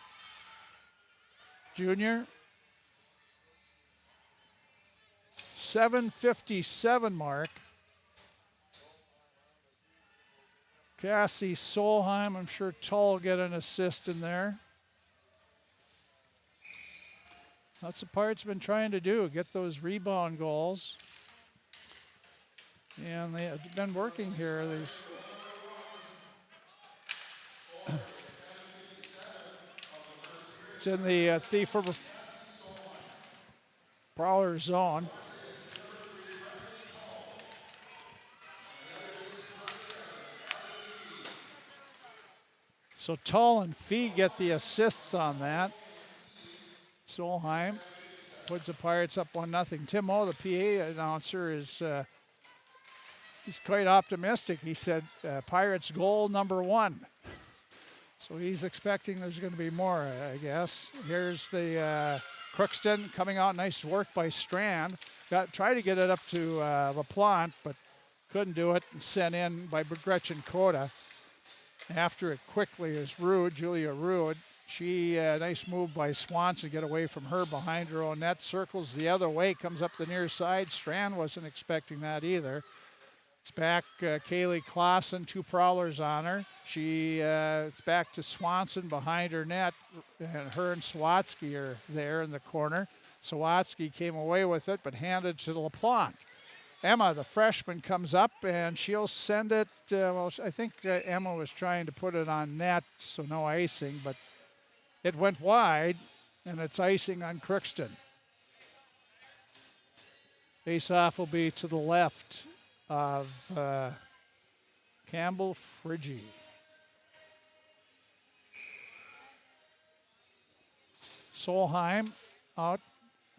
junior. 7:57 mark. Cassie Solheim, I'm sure Tull will get an assist in there. That's the Pirates been trying to do, get those rebound goals. And they have been working here. It's in the Thief River Prowler zone. So Tull and Fee get the assists on that. Solheim puts the Pirates up 1-0. Tim O, the PA announcer, is he's quite optimistic. He said Pirates goal number 1. So he's expecting there's going to be more, I guess. Here's the Crookston coming out. Nice work by Strand. Tried to get it up to LaPlante, but couldn't do it, and sent in by Gretchen Coda. After it quickly is Julia Rude. She, nice move by Swanson, get away from her behind her own net. Circles the other way, comes up the near side. Strand wasn't expecting that either. It's back Kaylee Clausen, 2 prowlers on her. It's back to Swanson behind her net, and her and Sawatsky are there in the corner. Sawatsky came away with it, but handed to LaPlante. Emma, the freshman, comes up, and she'll send it. I think Emma was trying to put it on net, so no icing, but it went wide, and it's icing on Crookston. Face-off will be to the left of Campbell Friggy. Solheim out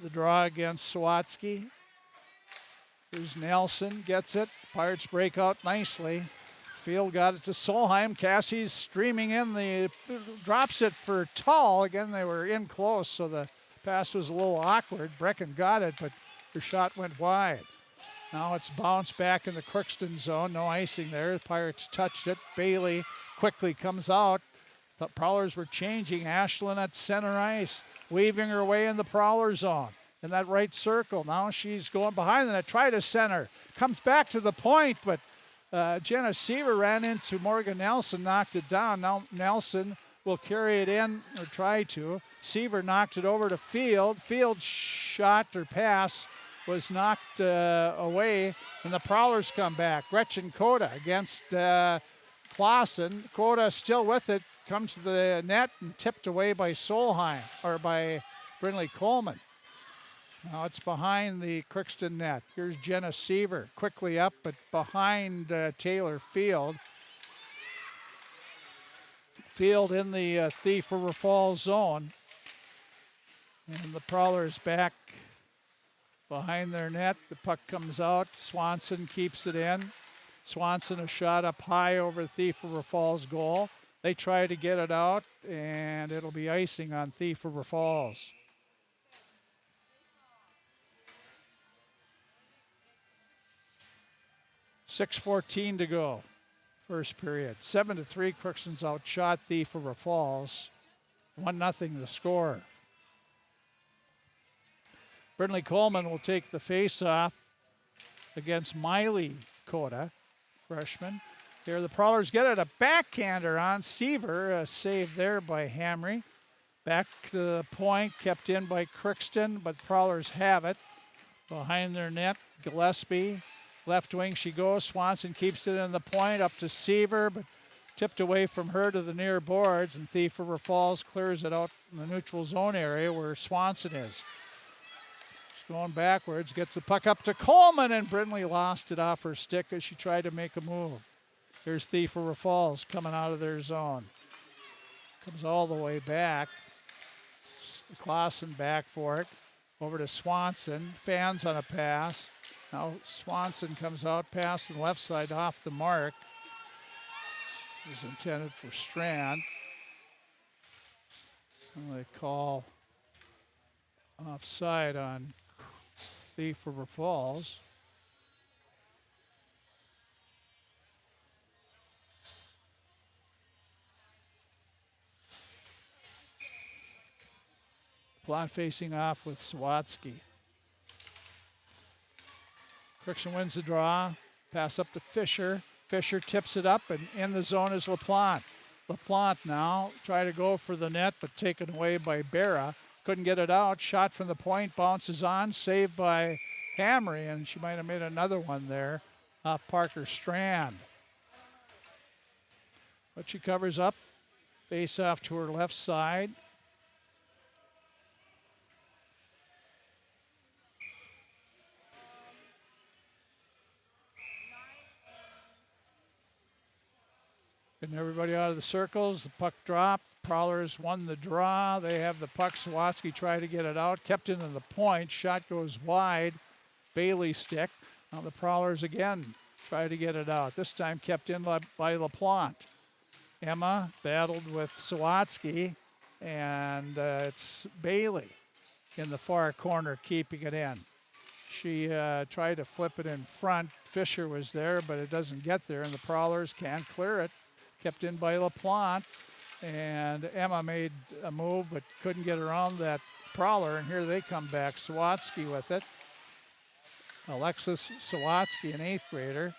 the draw against Sawatsky. Here's Nelson, gets it. Pirates break out nicely. Field got it to Solheim. Cassie's streaming in. Drops it for Tull. Again, they were in close, so the pass was a little awkward. Brecken got it, but her shot went wide. Now it's bounced back in the Crookston zone. No icing there. The Pirates touched it. Bailey quickly comes out. The Prowlers were changing. Ashlyn at center ice, weaving her way in the Prowler zone in that right circle. Now she's going behind the net. Try to center. Comes back to the point, but Jenna Seaver ran into Morgan Nelson, knocked it down. Now Nelson will carry it in, or try to. Seaver knocked it over to Field. Field shot or pass was knocked away, and the Prowlers come back. Gretchen Coda against Clausen. Coda still with it, comes to the net and tipped away by Solheim, or by Brindley Coleman. Now it's behind the Crookston net. Here's Jenna Seaver quickly up, but behind Taylor Field. Field in the Thief River Falls zone. And the Prowlers back behind their net. The puck comes out. Swanson keeps it in. Swanson, a shot up high over Thief River Falls goal. They try to get it out, and it'll be icing on Thief River Falls. .6:14 to go, first period. 7-3, Crookston's outshot Thief River Falls. 1-0 the score. Brindley Coleman will take the face-off against Miley Coda, freshman. Here the Prowlers get it, a backhander on Seaver, a save there by Hamry. Back to the point, kept in by Crookston, but Prowlers have it. Behind their net, Gillespie, left wing she goes. Swanson keeps it in the point, up to Seaver, but tipped away from her to the near boards, and Thief River Falls clears it out in the neutral zone area where Swanson is. Going backwards, gets the puck up to Coleman, and Brindley lost it off her stick as she tried to make a move. Here's Thief River Falls coming out of their zone. Comes all the way back. Clausen back for it. Over to Swanson. Fans on a pass. Now Swanson comes out, pass on the left side off the mark. It was intended for Strand. And they call offside on Thief River Falls. Plot facing off with Sawatsky. Crookston wins the draw. Pass up to Fisher. Fisher tips it up, and in the zone is LaPlante. LaPlante now try to go for the net, but taken away by Berra. Couldn't get it out. Shot from the point, bounces on, saved by Hamry, and she might have made another one there off Parker Strand. But she covers up. Face off to her left side. Getting everybody out of the circles. The puck dropped. Prowlers won the draw. They have the puck. Sawatsky tried to get it out. Kept it in the point. Shot goes wide. Bailey stick. Now the Prowlers again try to get it out. This time kept in by LaPlante. Emma battled with Sawatsky, and it's Bailey in the far corner keeping it in. She tried to flip it in front. Fisher was there, but it doesn't get there, and the Prowlers can't clear it. Kept in by LaPlante, and Emma made a move but couldn't get around that Prowler, and here they come back. Sawatsky with it. Alexis Sawatsky, an 8th grader.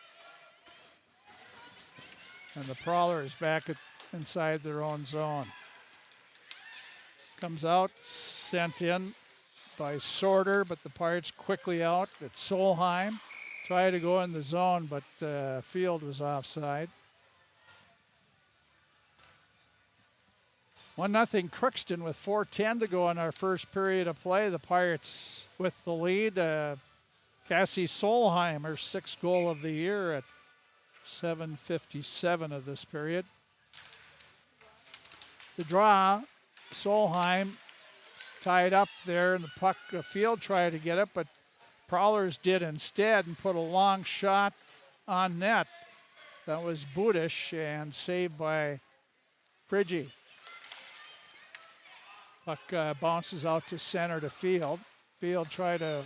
And the Prowler is back inside their own zone. Comes out, sent in by Sorter, but the Pirates quickly out. It's Solheim. Tried to go in the zone, but Field was offside. 1-0 Crookston with 4:10 to go in our first period of play. The Pirates with the lead. Cassie Solheim, her 6th goal of the year at 7:57 of this period. The draw, Solheim tied up there, and the puck, Field tried to get it, but Prowlers did instead and put a long shot on net. That was Budish and saved by Friggy. Puck bounces out to center to Field. Field tried to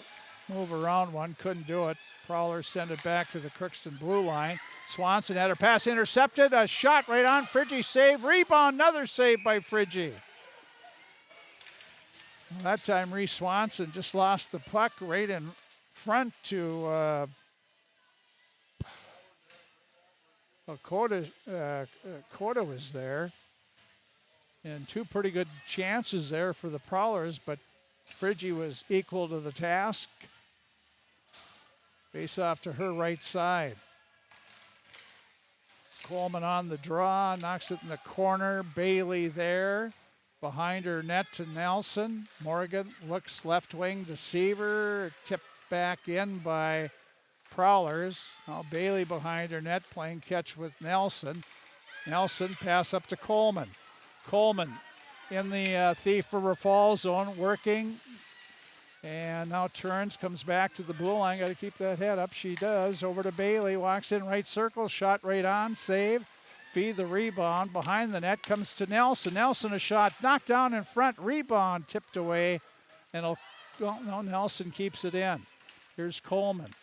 move around one, couldn't do it. Prowlers send it back to the Crookston blue line. Swanson had her pass intercepted. A shot right on Friggy, save, rebound, another save by Friggy. Well, that time Reese Swanson just lost the puck right in front to Coda was there. And 2 pretty good chances there for the Prowlers, but Friggy was equal to the task. Face off to her right side. Coleman on the draw, knocks it in the corner. Bailey there. Behind her net to Nelson. Morgan looks left wing to Seaver. Tipped back in by Prowlers. Now Bailey behind her net playing catch with Nelson. Nelson pass up to Coleman. Coleman in the Thief River Falls zone working. And now turns, comes back to the blue line. Got to keep that head up. She does. Over to Bailey. Walks in right circle. Shot right on. Save. Feed the rebound. Behind the net comes to Nelson. Nelson a shot. Knocked down in front. Rebound tipped away. And Nelson keeps it in. Here's Coleman.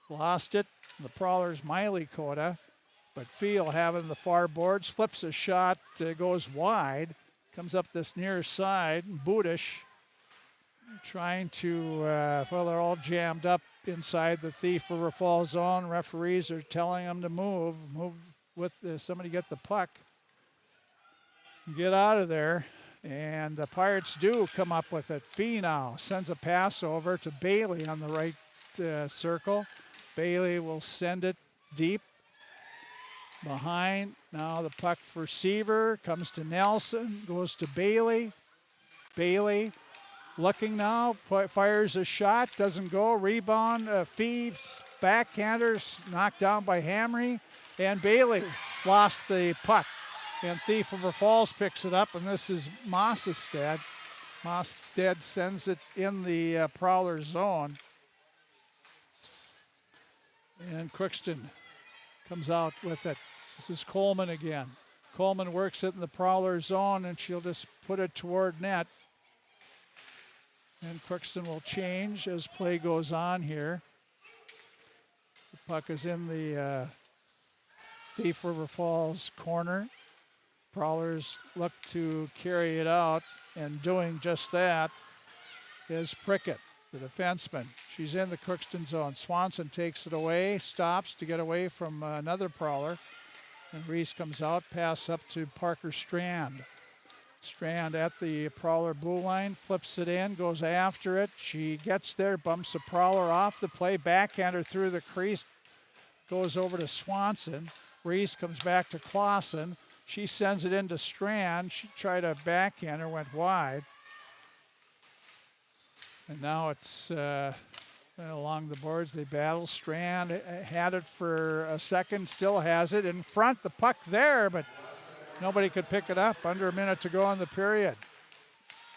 Lost it. The Prowlers Miley Coda. But Field having the far boards. Flips a shot. Goes wide. Comes up this near side. Budish trying to, well, they're all jammed up inside the Thief River Falls zone. Referees are telling them to move. Move with somebody get the puck. Get out of there. And the Pirates do come up with it. Fee now sends a pass over to Bailey on the right circle. Bailey will send it deep. Behind, now the puck for Seaver, comes to Nelson, goes to Bailey. Bailey looking now, fires a shot, doesn't go, rebound, Phoebes, backhanders, knocked down by Hamry, and Bailey lost the puck. And Thief River Falls picks it up, and this is Mossestead. Mossestead sends it in the Prowler zone. And Crookston comes out with it. This is Coleman again. Coleman works it in the Prowler zone, and she'll just put it toward net. And Crookston will change as play goes on here. The puck is in the Thief River Falls corner. Prowlers look to carry it out, and doing just that is Prickett, the defenseman. She's in the Crookston zone. Swanson takes it away, stops to get away from another Prowler. And Reese comes out, pass up to Parker Strand. Strand at the Prowler blue line, flips it in, goes after it. She gets there, bumps the Prowler off the play, backhander through the crease, goes over to Swanson. Reese comes back to Clausen. She sends it into Strand. She tried a backhander, went wide. And now it's along the boards, they battle. Strand had it for a second, still has it in front. The puck there, but nobody could pick it up. Under a minute to go in the period.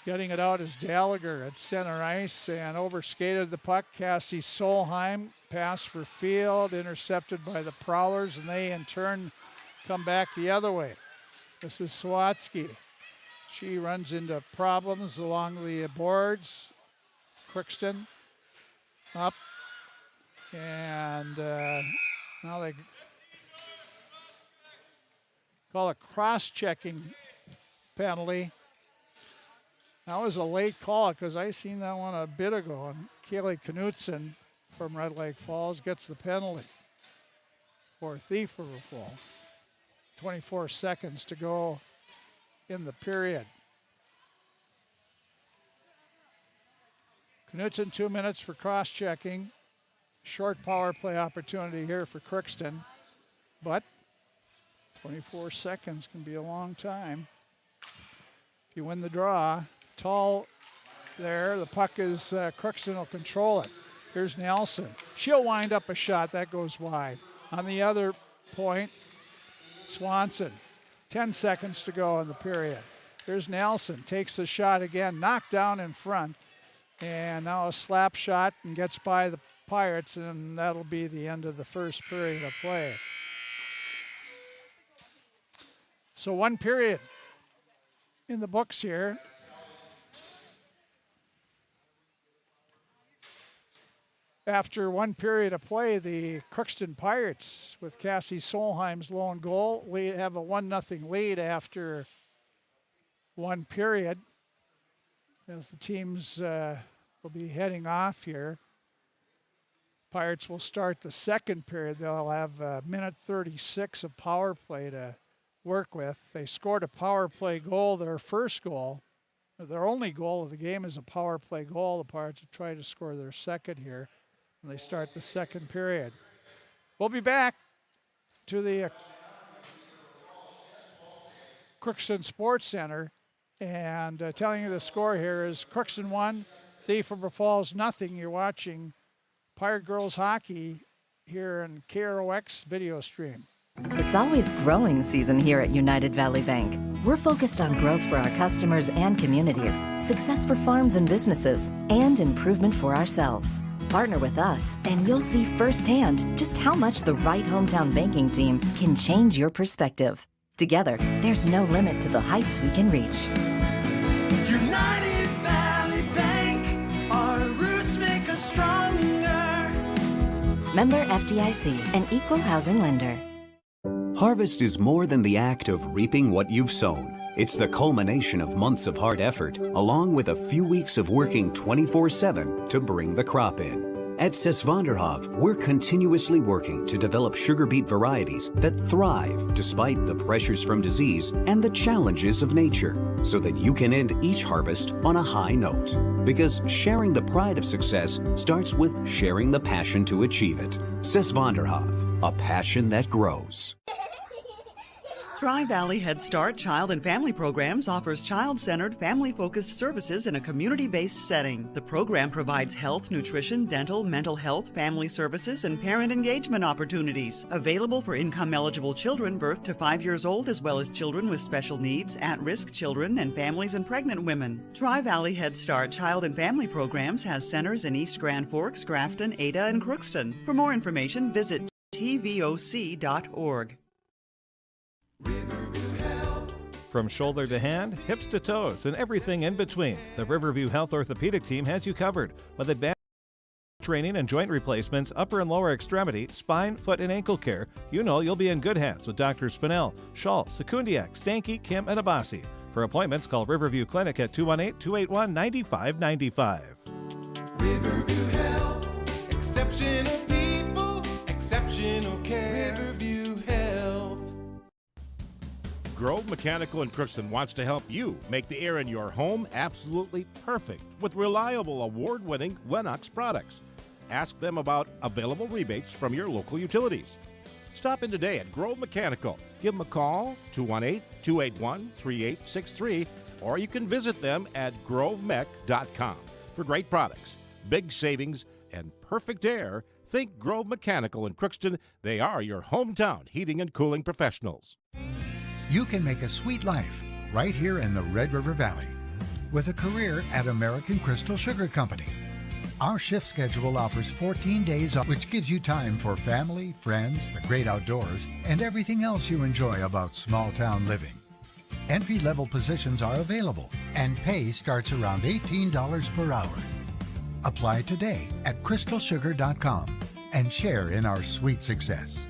Getting it out is Gallagher at center ice and overskated the puck. Cassie Solheim pass for Field, intercepted by the Prowlers, and they in turn come back the other way. This is Sawatsky. She runs into problems along the boards. Crookston up. And now they call a cross-checking penalty. That was a late call because I seen that one a bit ago. And Kaylee Knutson from Red Lake Falls gets the penalty for thief fall. 24 seconds to go in the period. Knutson 2 minutes for cross-checking. Short power play opportunity here for Crookston, but 24 seconds can be a long time. If you win the draw, Tall there, the puck is, Crookston will control it. Here's Nelson. She'll wind up a shot, that goes wide. On the other point, Swanson, 10 seconds to go in the period. Here's Nelson, takes the shot again, knocked down in front, and now a slap shot and gets by the Pirates, and that'll be the end of the first period of play. So 1 period in the books here. After 1 period of play, the Crookston Pirates, with Cassie Solheim's lone goal, we have a 1-0 lead after 1 period. As the teams will be heading off here. Pirates will start the second period. They'll have a minute 36 of power play to work with. They scored a power play goal, their first goal. Their only goal of the game is a power play goal. The Pirates will try to score their second here when they start the second period. We'll be back to the Crookston Sports Center, and telling you the score here is Crookston 1, Thief River Falls 0. You're watching Pirate Girls Hockey here in KROX video stream. It's always growing season here at United Valley Bank. We're focused on growth for our customers and communities, success for farms and businesses, and improvement for ourselves. Partner with us, and you'll see firsthand just how much the right hometown banking team can change your perspective. Together, there's no limit to the heights we can reach. United Valley Bank, our roots make us stronger. Member FDIC, an equal housing lender. Harvest is more than the act of reaping what you've sown. It's the culmination of months of hard effort, along with a few weeks of working 24/7 to bring the crop in. At Sesvanderhof, we're continuously working to develop sugar beet varieties that thrive despite the pressures from disease and the challenges of nature, so that you can end each harvest on a high note. Because sharing the pride of success starts with sharing the passion to achieve it. Sesvanderhof, a passion that grows. Tri-Valley Head Start Child and Family Programs offers child-centered, family-focused services in a community-based setting. The program provides health, nutrition, dental, mental health, family services, and parent engagement opportunities. Available for income-eligible children birth to 5 years old, as well as children with special needs, at-risk children, and families and pregnant women. Tri-Valley Head Start Child and Family Programs has centers in East Grand Forks, Grafton, Ada, and Crookston. For more information, visit tvoc.org. From shoulder to hand, hips to toes, and everything in between, the Riverview Health Orthopedic Team has you covered with advanced training and joint replacements, upper and lower extremity, spine, foot, and ankle care. You know you'll be in good hands with Drs. Spinell, Schall, Sekundiak, Stanky, Kim, and Abasi. For appointments, call Riverview Clinic at 218-281-9595. Riverview Health, exceptional people, exceptional care. Riverview Health. Grove Mechanical in Crookston wants to help you make the air in your home absolutely perfect with reliable, award-winning Lennox products. Ask them about available rebates from your local utilities. Stop in today at Grove Mechanical. Give them a call, 218-281-3863, or you can visit them at grovemech.com. For great products, big savings, and perfect air, think Grove Mechanical in Crookston. They are your hometown heating and cooling professionals. You can make a sweet life right here in the Red River Valley with a career at American Crystal Sugar Company. Our shift schedule offers 14 days off, which gives you time for family, friends, the great outdoors, and everything else you enjoy about small town living. Entry-level positions are available, and pay starts around $18 per hour. Apply today at crystalsugar.com and share in our sweet success.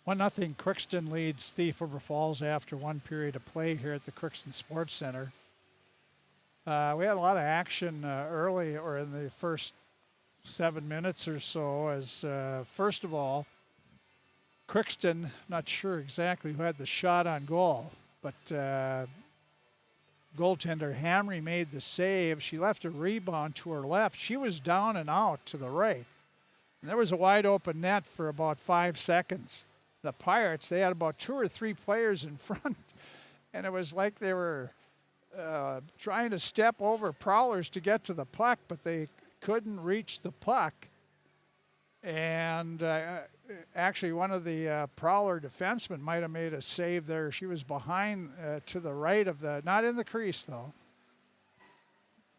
One nothing. Crookston leads Thief River Falls after one period of play here at the Crookston Sports Center. We had a lot of action early, or in the first 7 minutes or so, as first of all, Crookston, not sure exactly who had the shot on goal, but goaltender Hamry made the save. She left a rebound to her left. She was down and out to the right. And there was a wide open net for about 5 seconds. The Pirates, they had about 2 or 3 players in front, and it was like they were trying to step over prowlers to get to the puck, but they couldn't reach the puck. And actually, one of the prowler defensemen might have made a save there. She was behind to the right of the, not in the crease though,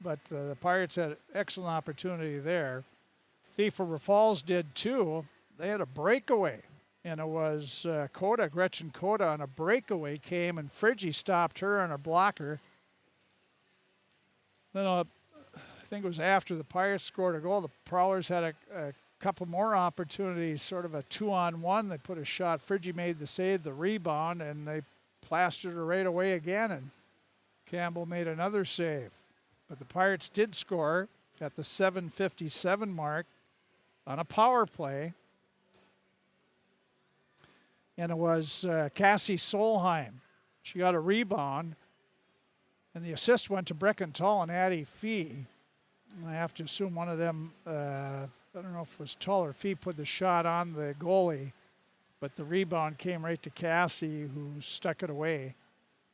but the Pirates had excellent opportunity there. Thief River Falls did too. They had a breakaway, and it was Gretchen Coda on a breakaway came, and Friggy stopped her on a blocker. Then I think it was after the Pirates scored a goal, the Prowlers had a couple more opportunities, sort of a 2-on-1. They put a shot. Friggy made the save, the rebound, and they plastered her right away again, and Campbell made another save. But the Pirates did score at the 7:57 mark on a power play. And it was Cassie Solheim. She got a rebound, and the assist went to Brecken Tull and Addie Fee. And I have to assume one of them, I don't know if it was Tull or Fee, put the shot on the goalie, but the rebound came right to Cassie, who stuck it away.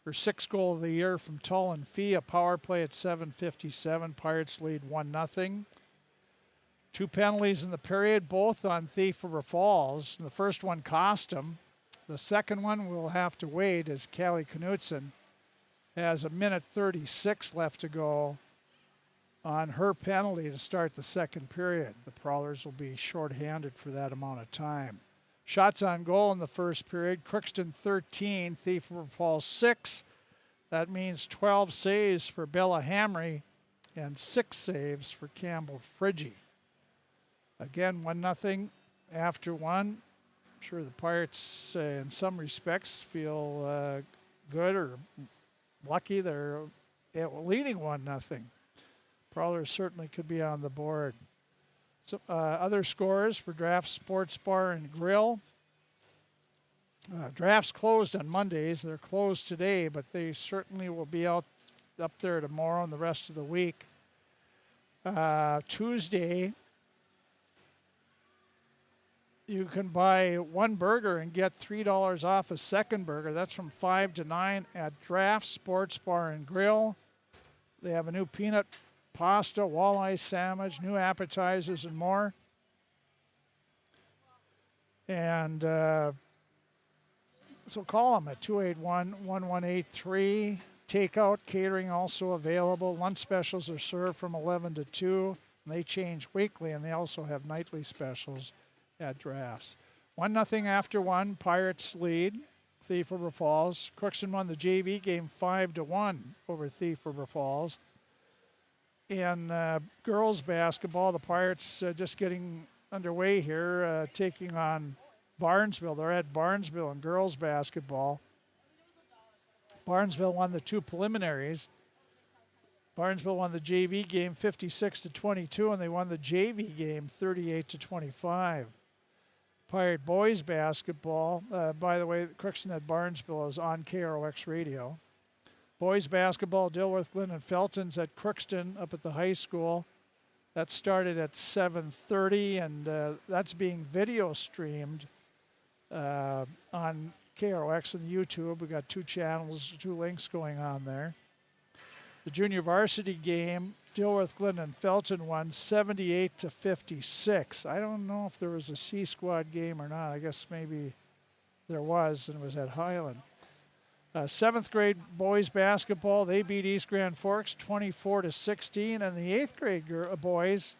Her 6th goal of the year from Tull and Fee, a power play at 7:57. Pirates lead 1-0. 2 penalties in the period, both on Thief River Falls. The first one cost them. The second one will have to wait, as Callie Knutson has 1:36 left to go on her penalty to start the second period. The Prowlers will be shorthanded for that amount of time. Shots on goal in the first period, Crookston 13, Thief River Falls 6. That means 12 saves for Bella Hamry and 6 saves for Campbell Friggy. Again, 1-0 after one. I'm sure the Pirates, in some respects, feel good or lucky they're leading 1-0. Prowlers certainly could be on the board. So, other scores for Draft Sports Bar and Grill. Drafts closed on Mondays. They're closed today, but they certainly will be out up there tomorrow and the rest of the week. Tuesday, you can buy 1 burger and get $3 off a second burger. That's from 5 to 9 at Draft Sports Bar and Grill. They have a new peanut pasta, walleye sandwich, new appetizers, and more. And so call them at 281-1183. Takeout, catering also available. Lunch specials are served from 11 to 2. And they change weekly, and they also have nightly specials at Drafts. 1-0 after one. Pirates lead Thief River Falls. Crookston won the JV game 5-1 over Thief River Falls. In girls basketball, the Pirates just getting underway here, taking on Barnesville. They're at Barnesville in girls basketball. Barnesville won the 2 preliminaries. Barnesville won the JV game 56-22, and they won the JV game 38-25. Pirate boys basketball, by the way, Crookston at Barnesville is on KROX radio. Boys basketball, Dilworth, Glen, and Felton's at Crookston up at the high school. That started at 7:30, and that's being video streamed on KROX and YouTube. We got 2 channels, 2 links going on there. The junior varsity game, Dilworth, Glen, and Felton won 78-56. I don't know if there was a C squad game or not. I guess maybe there was, and it was at Highland. 7th grade boys basketball, they beat East Grand Forks 24-16, and the 8th grade boys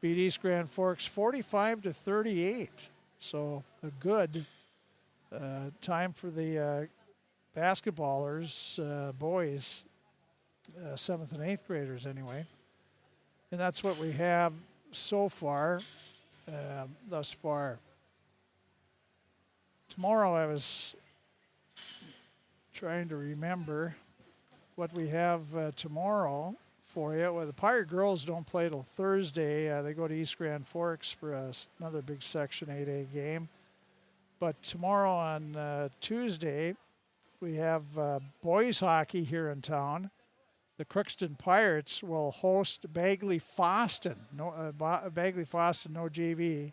beat East Grand Forks 45-38. So a good time for the basketballers, boys, 7th and 8th graders anyway. And that's what we have so far, thus far. Tomorrow I was trying to remember what we have tomorrow for you. Well, the Pirate girls don't play till Thursday. They go to East Grand Forks for another big Section 8A game. But tomorrow on Tuesday, we have boys hockey here in town. The Crookston Pirates will host Bagley Foston. Bagley Foston, no JV.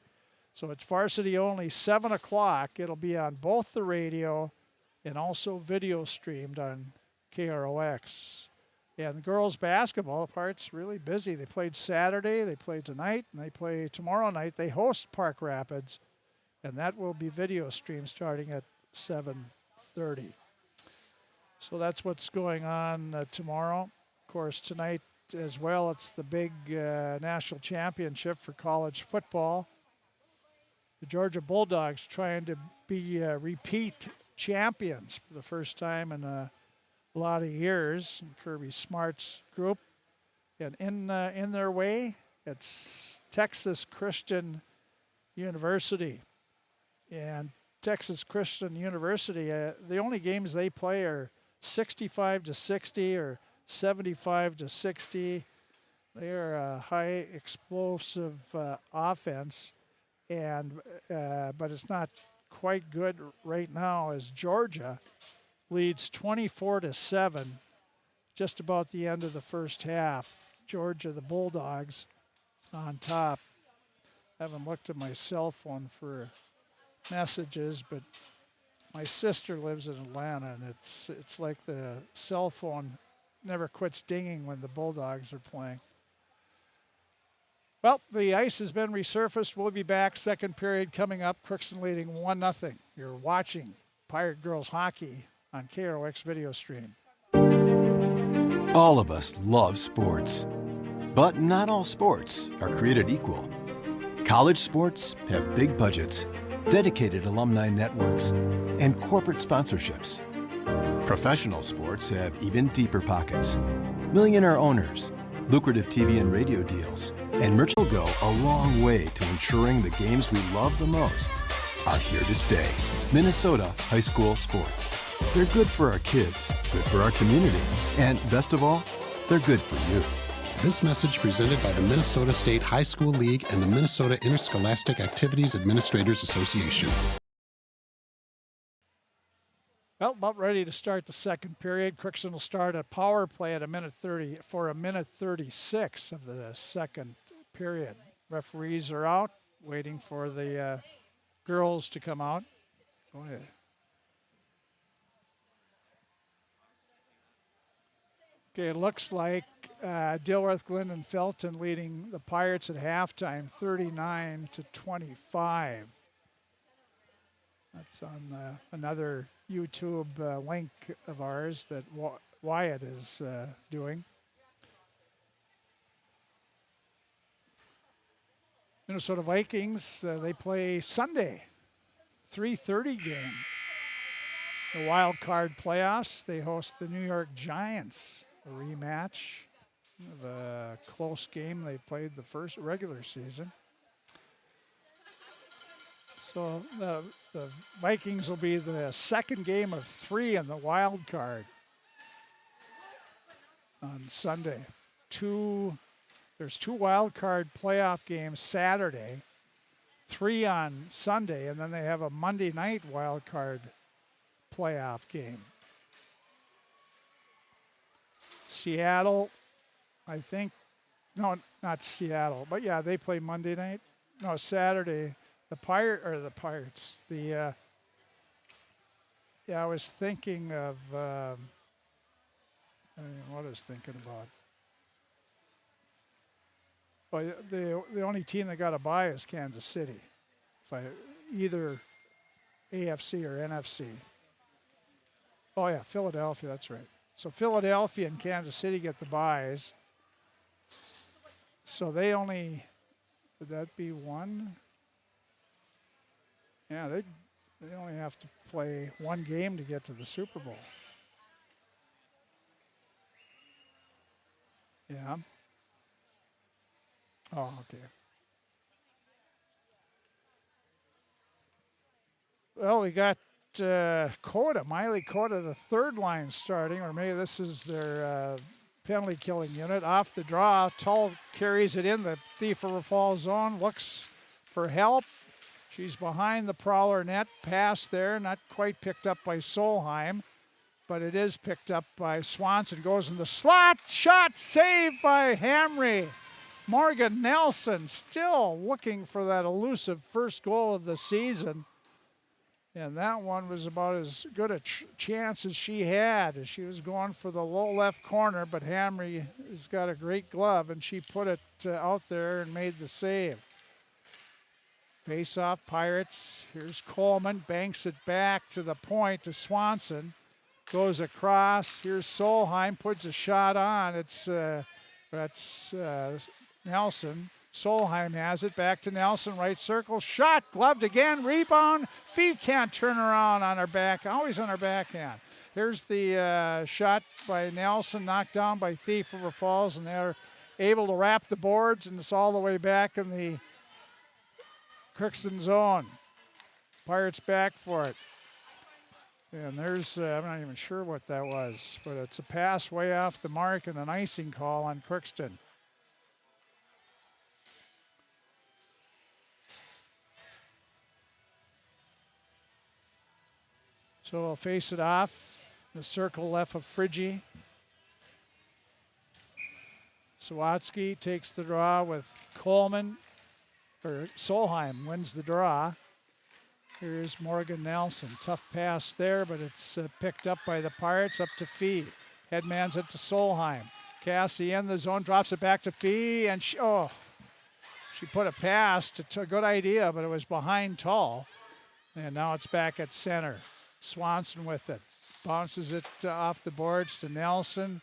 So it's varsity only, 7 o'clock. It'll be on both the radio and also video streamed on KROX. And the girls basketball, the Pirates really busy. They played Saturday, they played tonight, and they play tomorrow night. They host Park Rapids, and that will be video streamed starting at 7:30. So that's what's going on tomorrow. Of course, tonight as well, it's the big national championship for college football. The Georgia Bulldogs trying to be repeat champions for the first time in a lot of years. Kirby Smart's group, and in their way, it's Texas Christian University. And Texas Christian University, the only games they play are 65-60 or 75-60. They are a high explosive offense, and but it's not quite good right now as Georgia leads 24-7, just about the end of the first half. Georgia, the Bulldogs, on top. I haven't looked at my cell phone for messages, but my sister lives in Atlanta, and it's like the cell phone never quits dinging when the Bulldogs are playing. Well, the ice has been resurfaced. We'll be back. Second period coming up. Crookston leading 1-0. You're watching Pirate Girls Hockey on KROX video stream. All of us love sports, but not all sports are created equal. College sports have big budgets, dedicated alumni networks, and corporate sponsorships. Professional sports have even deeper pockets, millionaire owners, lucrative TV and radio deals, and merch will go a long way to ensuring the games we love the most are here to stay. Minnesota high school sports. They're good for our kids, good for our community, and best of all, they're good for you. This message presented by the Minnesota State High School League and the Minnesota Interscholastic Activities Administrators Association. Well, about ready to start the second period. Crookston will start a power play at a minute 36 of the second period. Referees are out, waiting for the girls to come out. Go ahead. Okay, it looks like Dilworth, Glenn, and Felton leading the Pirates at halftime, 39-25. That's on another YouTube link of ours that Wyatt is doing. Minnesota Vikings, they play Sunday, 3:30 game. The wild card playoffs, they host the New York Giants, a rematch of a close game they played the first regular season. So the Vikings will be the second game of 3 in the wild card on Sunday. There's 2 wild card playoff games Saturday, 3 on Sunday, and then they have a Monday night wild card playoff game. Seattle, I think, no, not Seattle, but yeah, they play Monday night. No, Saturday. The Pirates. I was thinking of, what I was thinking about. Well, the only team that got a bye is Kansas City. Either AFC or NFC. Oh yeah, Philadelphia, that's right. So Philadelphia and Kansas City get the byes. So they only Would that be one? Yeah, they only have to play one game to get to the Super Bowl. Yeah. Oh, okay. Well, we got Coda, Miley Coda, the third line starting, or maybe this is their penalty killing unit. Off the draw, Tull carries it in the Thief River Falls zone, looks for help. She's behind the Prowler net, pass there, not quite picked up by Solheim, but it is picked up by Swanson, goes in the slot, shot saved by Hamry. Morgan Nelson still looking for that elusive first goal of the season. And that one was about as good a chance as she had, as she was going for the low left corner, but Hamry has got a great glove, and she put it out there and made the save. Face-off Pirates. Here's Coleman, banks it back to the point to Swanson. Goes across. Here's Solheim, puts a shot on. That's Nelson. Solheim has it, back to Nelson, right circle, shot, gloved again, rebound. Fee can't turn around on her back, always on her backhand. Here's the shot by Nelson, knocked down by Thief River Falls, and they're able to wrap the boards, and it's all the way back in the Crookston zone. Pirates back for it. And there's, I'm not even sure what that was, but it's a pass way off the mark and an icing call on Crookston. So we'll face it off. The circle left of Friggy. Sawatsky takes the draw with Coleman, or Solheim wins the draw. Here's Morgan Nelson. Tough pass there, but it's picked up by the Pirates, up to Fee. Headmans it to Solheim. Cassie in the zone, drops it back to Fee, and she put a pass to a good idea, but it was behind Tull. And now it's back at center. Swanson with it. Bounces it off the boards to Nelson.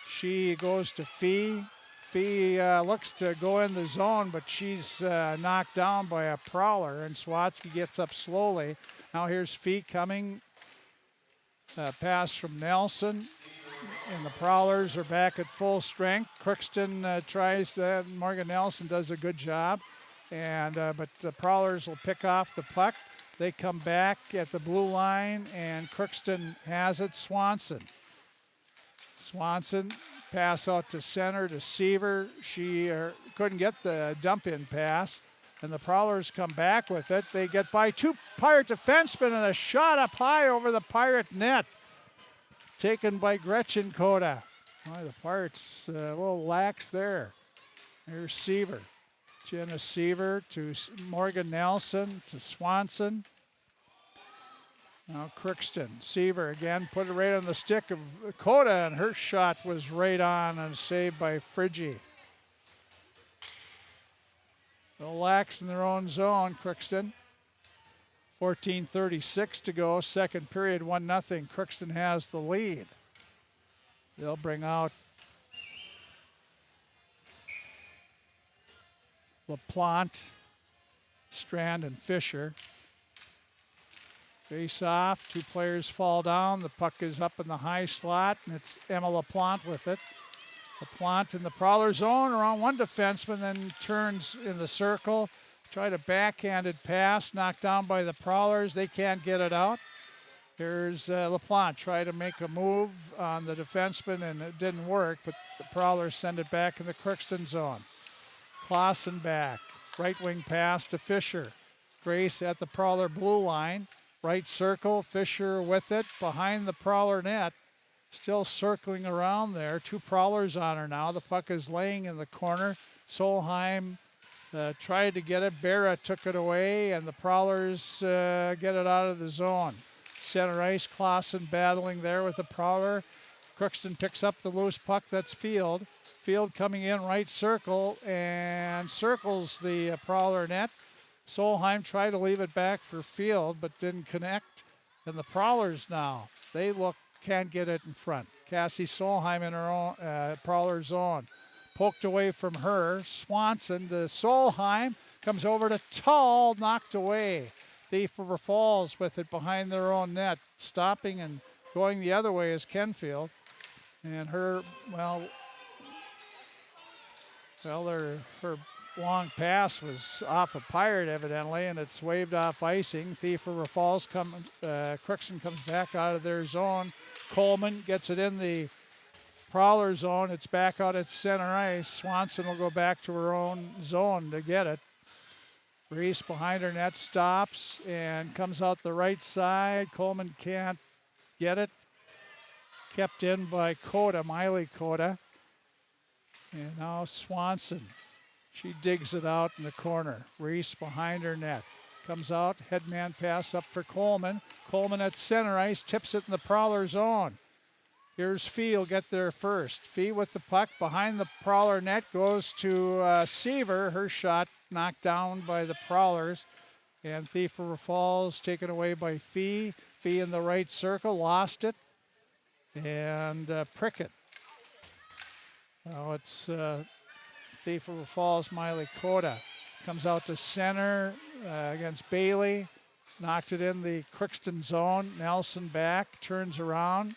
She goes to Fee. Fee looks to go in the zone, but she's knocked down by a Prowler, and Swatsky gets up slowly. Now here's Fee coming. Pass from Nelson, and the Prowlers are back at full strength. Crookston tries that. Morgan Nelson does a good job, and but the Prowlers will pick off the puck. They come back at the blue line, and Crookston has it. Swanson, pass out to center to Seaver. She couldn't get the dump-in pass, and the Prowlers come back with it. They get by two Pirate defensemen, and a shot up high over the Pirate net, taken by Gretchen Coda. Boy, the Pirates a little lax there. Here's Seaver. Jenna Seaver to Morgan Nelson to Swanson. Now Crookston. Seaver again, put it right on the stick of Coda, and her shot was right on and saved by Friggy. They'll lax in their own zone, Crookston. 14:36 to go, second period, 1-0. Crookston has the lead. They'll bring out LaPlante, Strand, and Fisher. Face off, two players fall down. The puck is up in the high slot, and it's Emma LaPlante with it. LaPlante in the Prowler zone around one defenseman, then turns in the circle. Tried a backhanded pass, knocked down by the Prowlers. They can't get it out. Here's LaPlante, try to make a move on the defenseman, and it didn't work, but the Prowlers send it back in the Crookston zone. Clausen back, right wing pass to Fisher. Grace at the Prowler blue line, right circle, Fisher with it, behind the Prowler net, still circling around there. Two Prowlers on her now. The puck is laying in the corner. Solheim tried to get it. Berra took it away, and the Prowlers get it out of the zone. Center ice, Clausen battling there with the Prowler. Crookston picks up the loose puck. That's Field. Field coming in right circle and circles the Prowler net. Solheim tried to leave it back for Field, but didn't connect. And the Prowlers now, they can't get it in front. Cassie Solheim in her own Prowler zone. poked away from her. Swanson to Solheim, comes over to Tull, knocked away. Thief River Falls with it behind their own net, stopping and going the other way is Kenfield. And her long pass was off a Pirate evidently, and it's waved off icing. Thief River Falls Crookston comes back out of their zone. Coleman gets it in the Prowler zone. It's back out at center ice. Swanson will go back to her own zone to get it. Reese behind her net stops and comes out the right side. Coleman can't get it. Kept in by Coda, Miley Coda. And now Swanson. She digs it out in the corner. Reese behind her net. Comes out, headman pass up for Coleman. Coleman at center ice, tips it in the Prowler zone. Here's Fee, will get there first. Fee with the puck behind the Prowler net, goes to Seaver. Her shot knocked down by the Prowlers. And Thief River Falls taken away by Fee. Fee in the right circle, lost it. And Prickett. Now it's Thief River Falls, Miley Coda. Comes out to center against Bailey. Knocked it in the Crookston zone. Nelson back, turns around.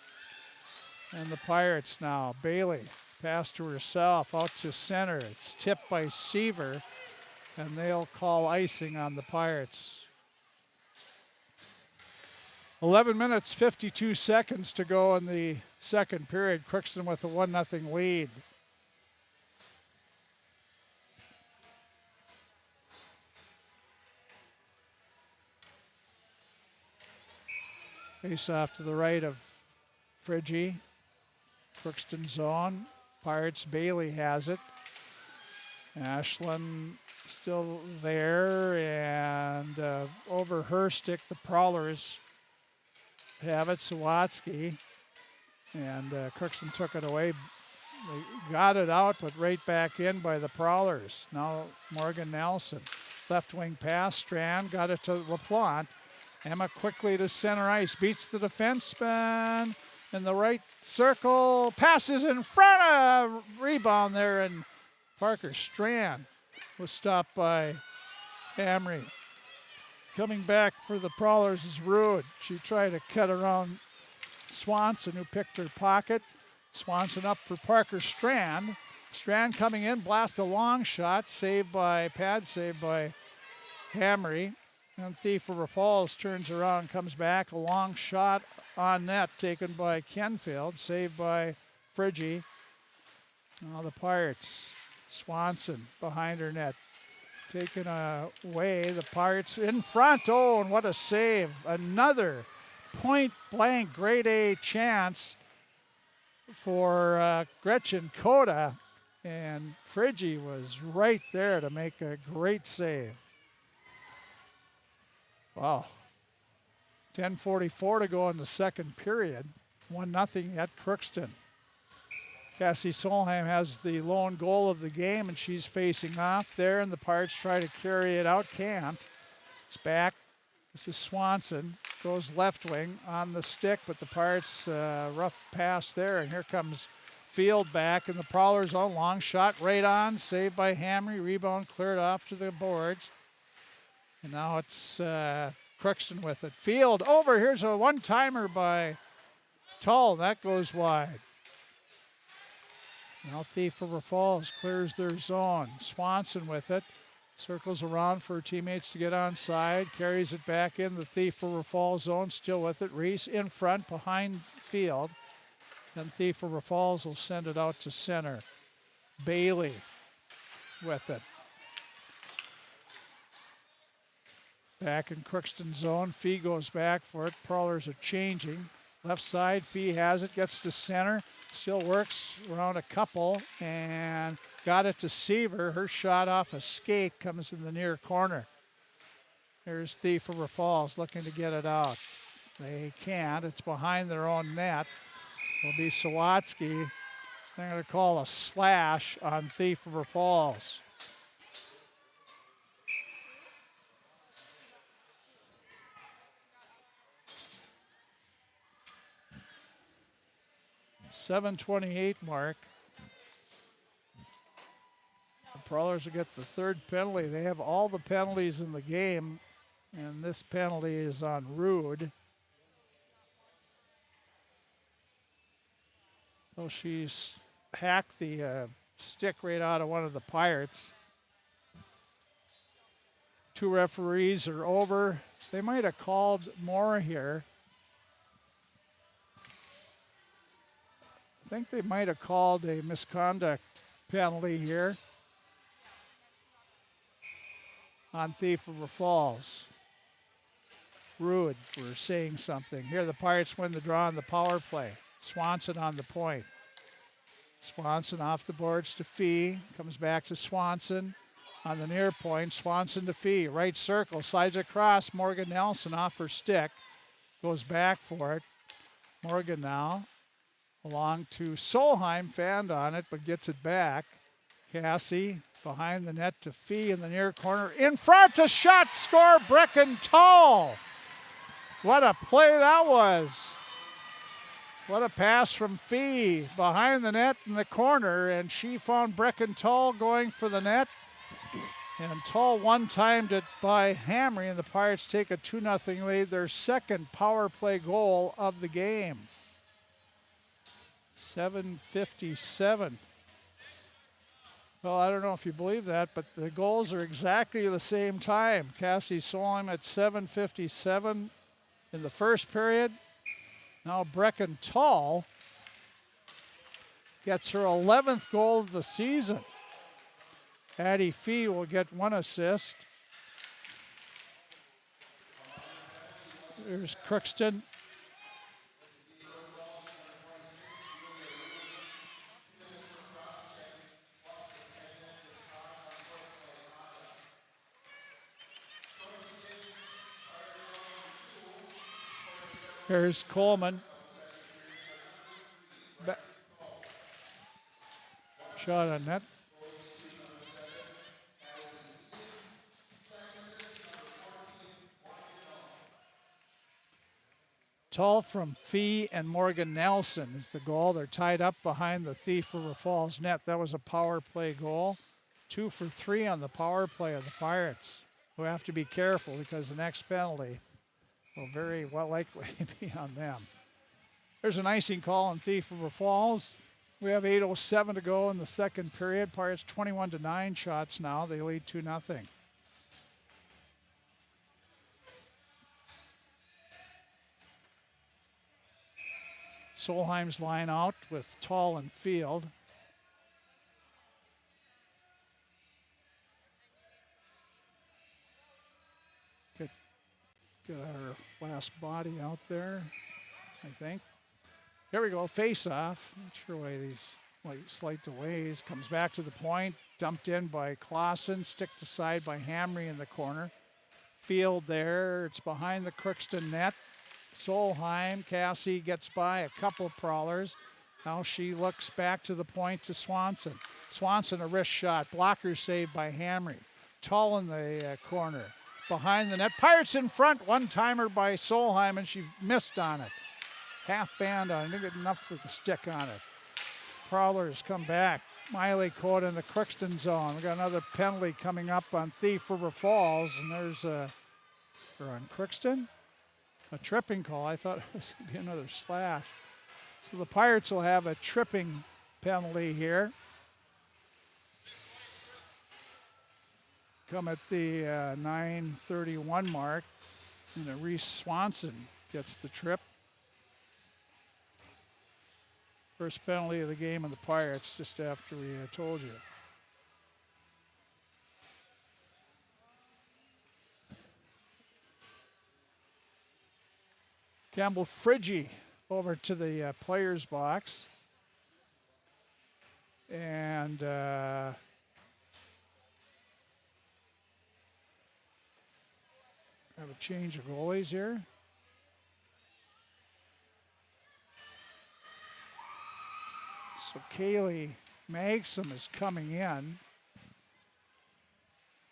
And the Pirates now. Bailey, pass to herself, out to center. It's tipped by Seaver, and they'll call icing on the Pirates. 11 minutes, 52 seconds to go in the second period. Crookston with a 1-0 lead. Face off to the right of Friggy. Crookston zone. Pirates, Bailey has it. Ashland still there, and over her stick, the Prowlers have it. Sawatsky, and Crookston took it away. They got it out, but right back in by the Prowlers. Now Morgan Nelson. Left wing pass, Strand got it to LaPlante. Emma quickly to center ice, beats the defenseman in the right circle, passes in front of, rebound there, and Parker Strand was stopped by Hamry. Coming back for the Prowlers is Rude. She tried to cut around Swanson, who picked her pocket. Swanson up for Parker Strand. Strand coming in, blast a long shot, saved by Hamry. And Thief River Falls turns around, comes back, a long shot on net taken by Kenfield, saved by Friggy. Now the Pirates, Swanson behind her net, taken away. The Pirates in front. Oh, and what a save. Another point-blank grade A chance for Gretchen Coda. And Friggy was right there to make a great save. Wow. 10:44 to go in the second period. 1-0 at Crookston. Cassie Solheim has the lone goal of the game, and she's facing off there, and the Pirates try to carry it out. Can't. It's back. This is Swanson. Goes left wing on the stick, but the Pirates rough pass there, and here comes Field back in the Prowlers on. Long shot right on, saved by Hamry. Rebound cleared off to the boards. And now it's Crookston with it. Field over. Here's a one-timer by Tull. That goes wide. Now Thief River Falls clears their zone. Swanson with it. Circles around for her teammates to get onside. Carries it back in the Thief River Falls zone. Still with it. Reese in front behind Field. Then Thief River Falls will send it out to center. Bailey with it. Back in Crookston zone. Fee goes back for it. Prowlers are changing. Left side, Fee has it, gets to center. Still works around a couple and got it to Seaver. Her shot off a skate comes in the near corner. There's Thief River Falls looking to get it out. They can't. It's behind their own net. Will be Sawatsky. They're going to call a slash on Thief River Falls. .728 mark. Prowlers will get the third penalty. They have all the penalties in the game, and this penalty is on Rude. So she's hacked the stick right out of one of the Pirates. Two referees are over. They might have called more here. I think they might have called a misconduct penalty here on Thief River Falls. Rude for saying something. Here the Pirates win the draw on the power play. Swanson on the point. Swanson off the boards to Fee. Comes back to Swanson on the near point. Swanson to Fee. Right circle. Slides across. Morgan Nelson off her stick. Goes back for it. Morgan now. Along to Solheim. Fanned on it, but gets it back. Cassie behind the net to Fee in the near corner. In front, a shot, score, Brecken Tall. What a play that was. What a pass from Fee behind the net in the corner, and she found Brecken Tall going for the net. And Tall one-timed it by Hamry, and the Pirates take a 2-0 lead, their second power play goal of the game. 7:57. Well, I don't know if you believe that, but the goals are exactly the same time. Cassie Solheim at 7:57 in the first period. Now Brecken Tall gets her 11th goal of the season. Addie Fee will get one assist. There's Crookston. Here's Coleman. Shot on net. Tall from Fee and Morgan Nelson is the goal. They're tied up behind the Thief River Falls net. That was a power play goal. 2 for 3 on the power play of the Pirates, who have to be careful because the next penalty will very well likely be on them. There's an icing call on Thief River Falls. We have 8:07 to go in the second period. Pirates 21-9 shots now. They lead 2-0. Solheim's line out with Tall and Field. Get our last body out there, I think. Here we go, face off. Not sure why these slight delays. Comes back to the point, dumped in by Clausen, sticked aside by Hamry in the corner. Field there, it's behind the Crookston net. Solheim, Cassie gets by a couple Prowlers. Now she looks back to the point to Swanson. Swanson a wrist shot, blocker saved by Hamry. Tall in the corner. Behind the net, Pirates in front, one-timer by Solheim, and she missed on it. Half band on it, didn't get enough for the stick on it. Prowlers come back. Miley caught in the Crookston zone. We got another penalty coming up on Thief River Falls, and there's or on Crookston, a tripping call. I thought it was going to be another slash. So the Pirates will have a tripping penalty here. Come at the 9:31 mark, and Reese Swanson gets the trip. First penalty of the game of the Pirates, just after we told you. Campbell Friggy over to the players box. And have a change of goalies here. So Kaylee Magsom is coming in.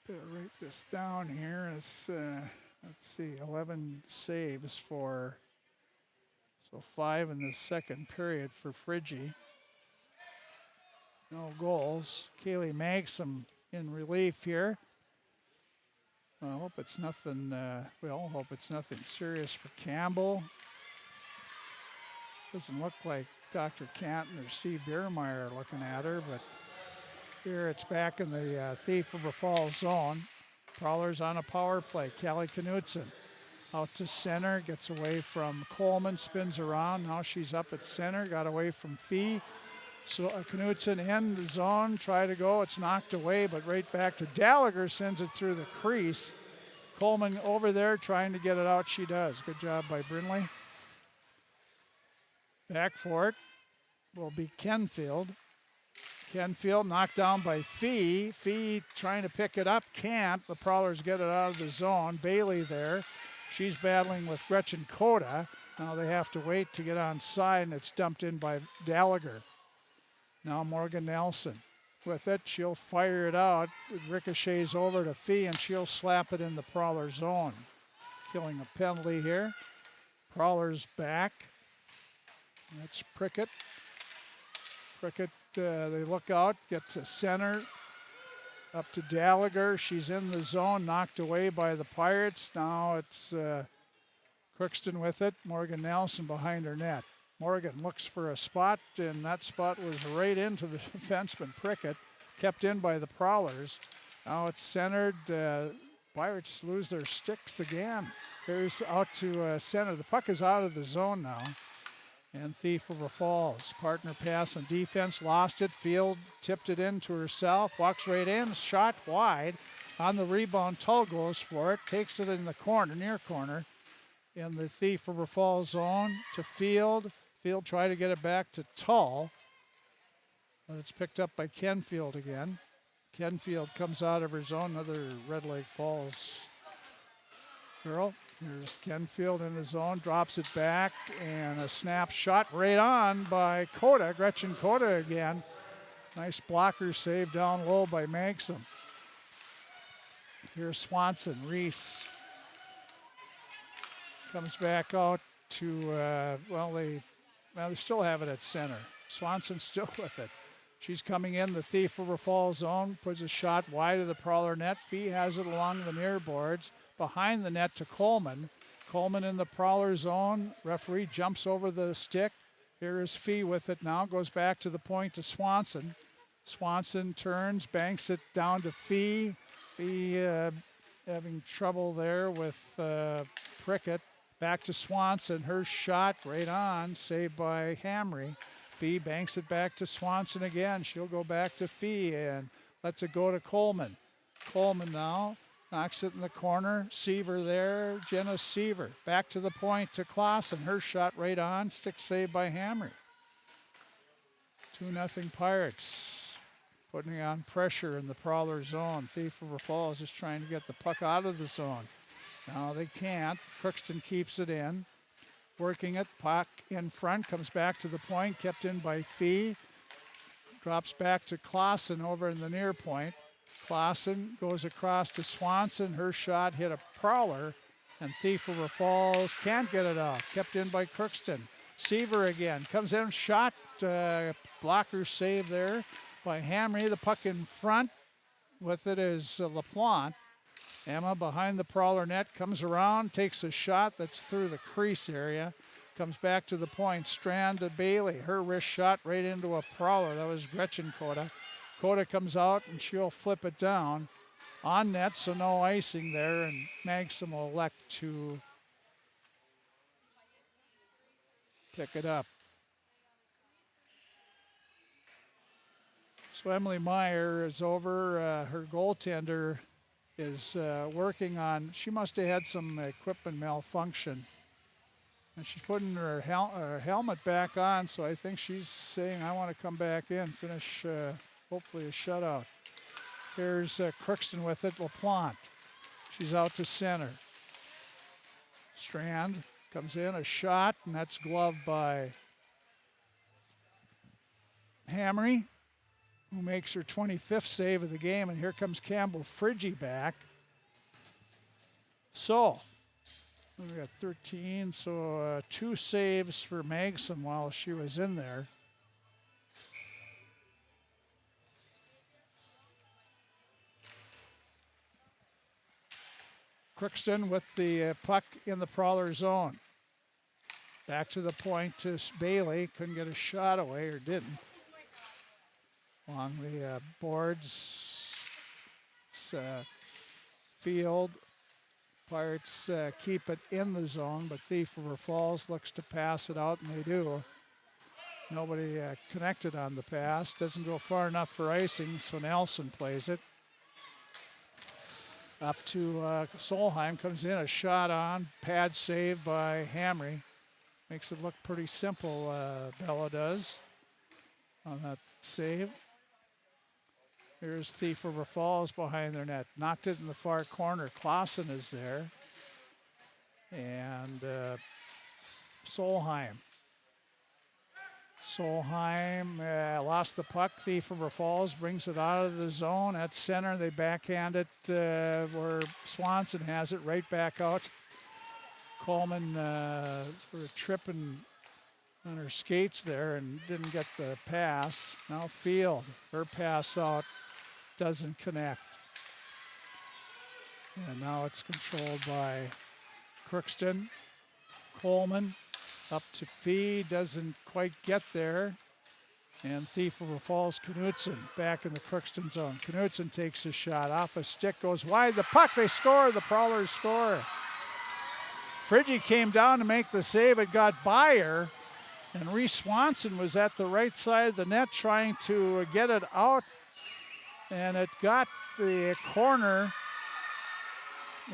Better write this down here. As let's see, 11 saves for, so 5 in the second period for Friggy. No goals. Kaylee Magsom in relief here. I hope it's nothing, hope it's nothing serious for Campbell. Doesn't look like Dr. Canton or Steve Biermeyer are looking at her, but here it's back in the Thief River Falls zone. Prowlers on a power play. Callie Knudsen out to center, gets away from Coleman, spins around. Now she's up at center, got away from Fee. So Knudsen in the zone, try to go. It's knocked away, but right back to Gallagher, sends it through the crease. Coleman over there trying to get it out. She does. Good job by Brinley. Back for it will be Kenfield. Kenfield knocked down by Fee. Fee trying to pick it up, can't. The Prowlers get it out of the zone. Bailey there. She's battling with Gretchen Koda. Now they have to wait to get on side, and it's dumped in by Gallagher. Now Morgan Nelson with it. She'll fire it out. It ricochets over to Fee, and she'll slap it in the Prowler zone. Killing a penalty here. Prowlers back. That's Prickett. Prickett, they look out, gets a center. Up to Gallagher. She's in the zone, knocked away by the Pirates. Now it's Crookston with it. Morgan Nelson behind her net. Morgan looks for a spot, and that spot was right into the defenseman Prickett, kept in by the Prowlers. Now it's centered. Pirates lose their sticks again. Here's out to center. The puck is out of the zone now. And Thief River Falls. Partner pass on defense, lost it. Field tipped it in to herself, walks right in, shot wide. On the rebound, Tull goes for it, takes it in the corner, near corner, in the Thief River Falls zone to Field. Field tried to get it back to Tull, but it's picked up by Kenfield again. Kenfield comes out of her zone, another Red Lake Falls girl. Here's Kenfield in the zone, drops it back, and a snap shot right on by Koda, Gretchen Koda again. Nice blocker save down low by Magsom. Here's Swanson, Reese comes back out to, they still have it at center. Swanson still with it. She's coming in the Thief River Falls zone, puts a shot wide of the Prowler net. Fee has it along the near boards. Behind the net to Coleman. Coleman in the Prowler zone. Referee jumps over the stick. Here is Fee with it now. Goes back to the point to Swanson. Swanson turns, banks it down to Fee. Fee having trouble there with Prickett. Back to Swanson. Her shot right on. Saved by Hamry. Fee banks it back to Swanson again. She'll go back to Fee and lets it go to Coleman. Coleman now. Knocks it in the corner. Seaver there. Jenna Seaver. Back to the point to Clausen. Her shot right on. Stick saved by Hamry. 2-0 Pirates. Putting on pressure in the Prowler zone. Thief River Falls is trying to get the puck out of the zone. Now they can't. Crookston keeps it in. Working it. Puck in front. Comes back to the point. Kept in by Fee. Drops back to Clausen over in the near point. Clausen goes across to Swanson. Her shot hit a Prowler, and Thief River Falls can't get it out. Kept in by Crookston. Seaver again. Comes in, shot. Blocker save there by Hamry. The puck in front. With it is LaPlante. Emma behind the Prowler net. Comes around, takes a shot that's through the crease area. Comes back to the point. Strand to Bailey. Her wrist shot right into a Prowler. That was Gretchen Koda. Koda comes out and she'll flip it down on net, so no icing there, and Magsom will elect to pick it up. So Emily Meyer is over. Her goaltender is working on, she must have had some equipment malfunction. And she's putting her helmet back on, so I think she's saying, I want to come back in, finish hopefully a shutout. Here's Crookston with it, LaPlante. She's out to center. Strand comes in, a shot, and that's gloved by Hamry, who makes her 25th save of the game, and here comes Campbell Friggy back. So, we got 13, so 2 saves for Magsom while she was in there. Crookston with the puck in the Prowler zone. Back to the point to Bailey. Couldn't get a shot away, or didn't. Along the boards. It's field. Pirates keep it in the zone, but Thief River Falls looks to pass it out, and they do. Nobody connected on the pass. Doesn't go far enough for icing, so Nelson plays it. Up to Solheim, comes in, a shot on, pad save by Hamry. Makes it look pretty simple, Bella does, on that save. Here's Thief River Falls behind their net. Knocked it in the far corner. Clausen is there. And Solheim. Solheim lost the puck. Thief River Falls brings it out of the zone at center. They backhand it where Swanson has it right back out. Coleman sort of tripping on her skates there and didn't get the pass. Now Field, her pass out doesn't connect. And now it's controlled by Crookston. Coleman up to Fee, doesn't quite get there. And Thief River Falls, Knutson back in the Crookston zone. Knutson takes a shot off a stick, goes wide. The puck, they score. The Prowlers score. Friggy came down to make the save. It got Meyer. And Reese Swanson was at the right side of the net trying to get it out. And it got the corner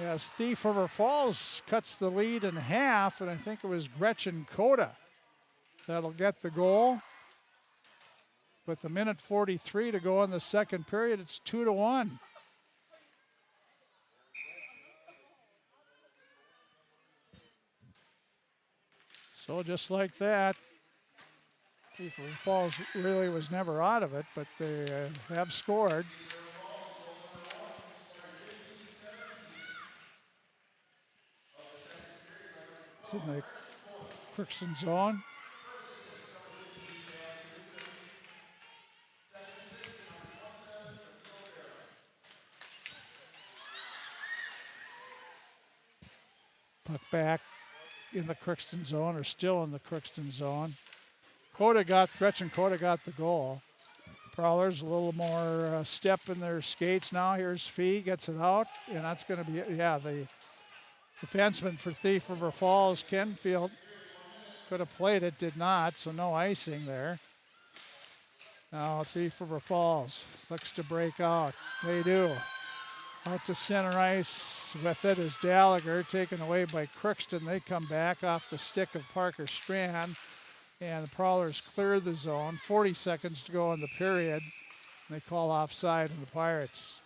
as Thief River Falls cuts the lead in half. And I think it was Gretchen Coda that'll get the goal. With a minute 43 to go in the second period, it's 2-1. So just like that, Thief River Falls really was never out of it, but they have scored. It's in the Crookston zone. Puck back in the Crookston zone, or still in the Crookston zone. Gretchen Coda got the goal. Prowlers a little more step in their skates now. Here's Fee, gets it out, and that's going to be, the defenseman for Thief River Falls, Kenfield, could have played it, did not, so no icing there. Now Thief River Falls looks to break out. They do. Out to center ice with it is Gallagher, taken away by Crookston. They come back off the stick of Parker Strand, and the Prowlers clear the zone. 40 seconds to go in the period. They call offside on the Pirates.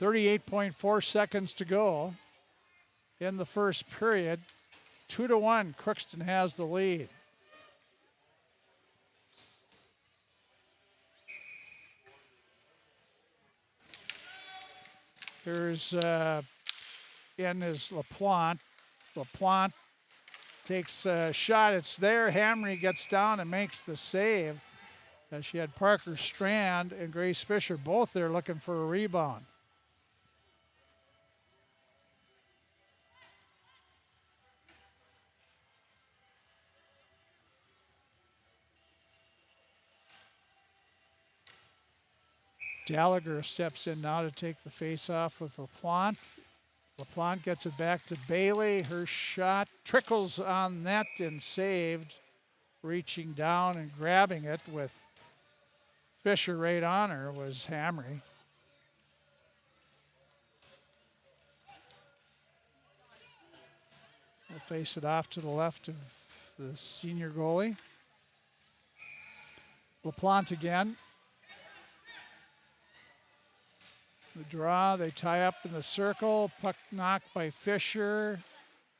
38.4 seconds to go in the first period. 2-1, Crookston has the lead. Here's in is LaPlante. LaPlante takes a shot. It's there. Hamry gets down and makes the save. She had Parker Strand and Grace Fisher both there looking for a rebound. Gallagher steps in now to take the face-off with LaPlante. LaPlante gets it back to Bailey. Her shot trickles on net and saved. Reaching down and grabbing it with Fisher right on her was Hamry. We'll face it off to the left of the senior goalie. LaPlante again. The draw, they tie up in the circle. Puck knocked by Fisher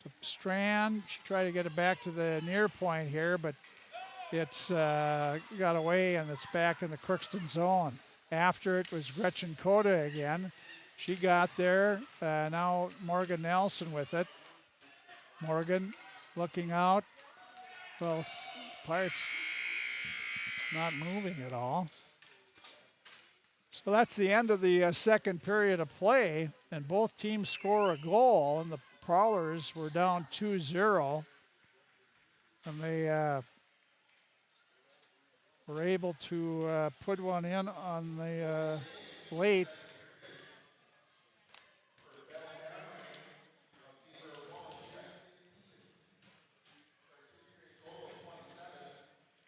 to Strand. She tried to get it back to the near point here, but it's got away and it's back in the Crookston zone. After it was Gretchen Coda again. She got there. Now Morgan Nelson with it. Morgan looking out. Well, Pirates not moving at all. So that's the end of the second period of play, and both teams score a goal, and the Prowlers were down 2-0, and they were able to put one in on the late.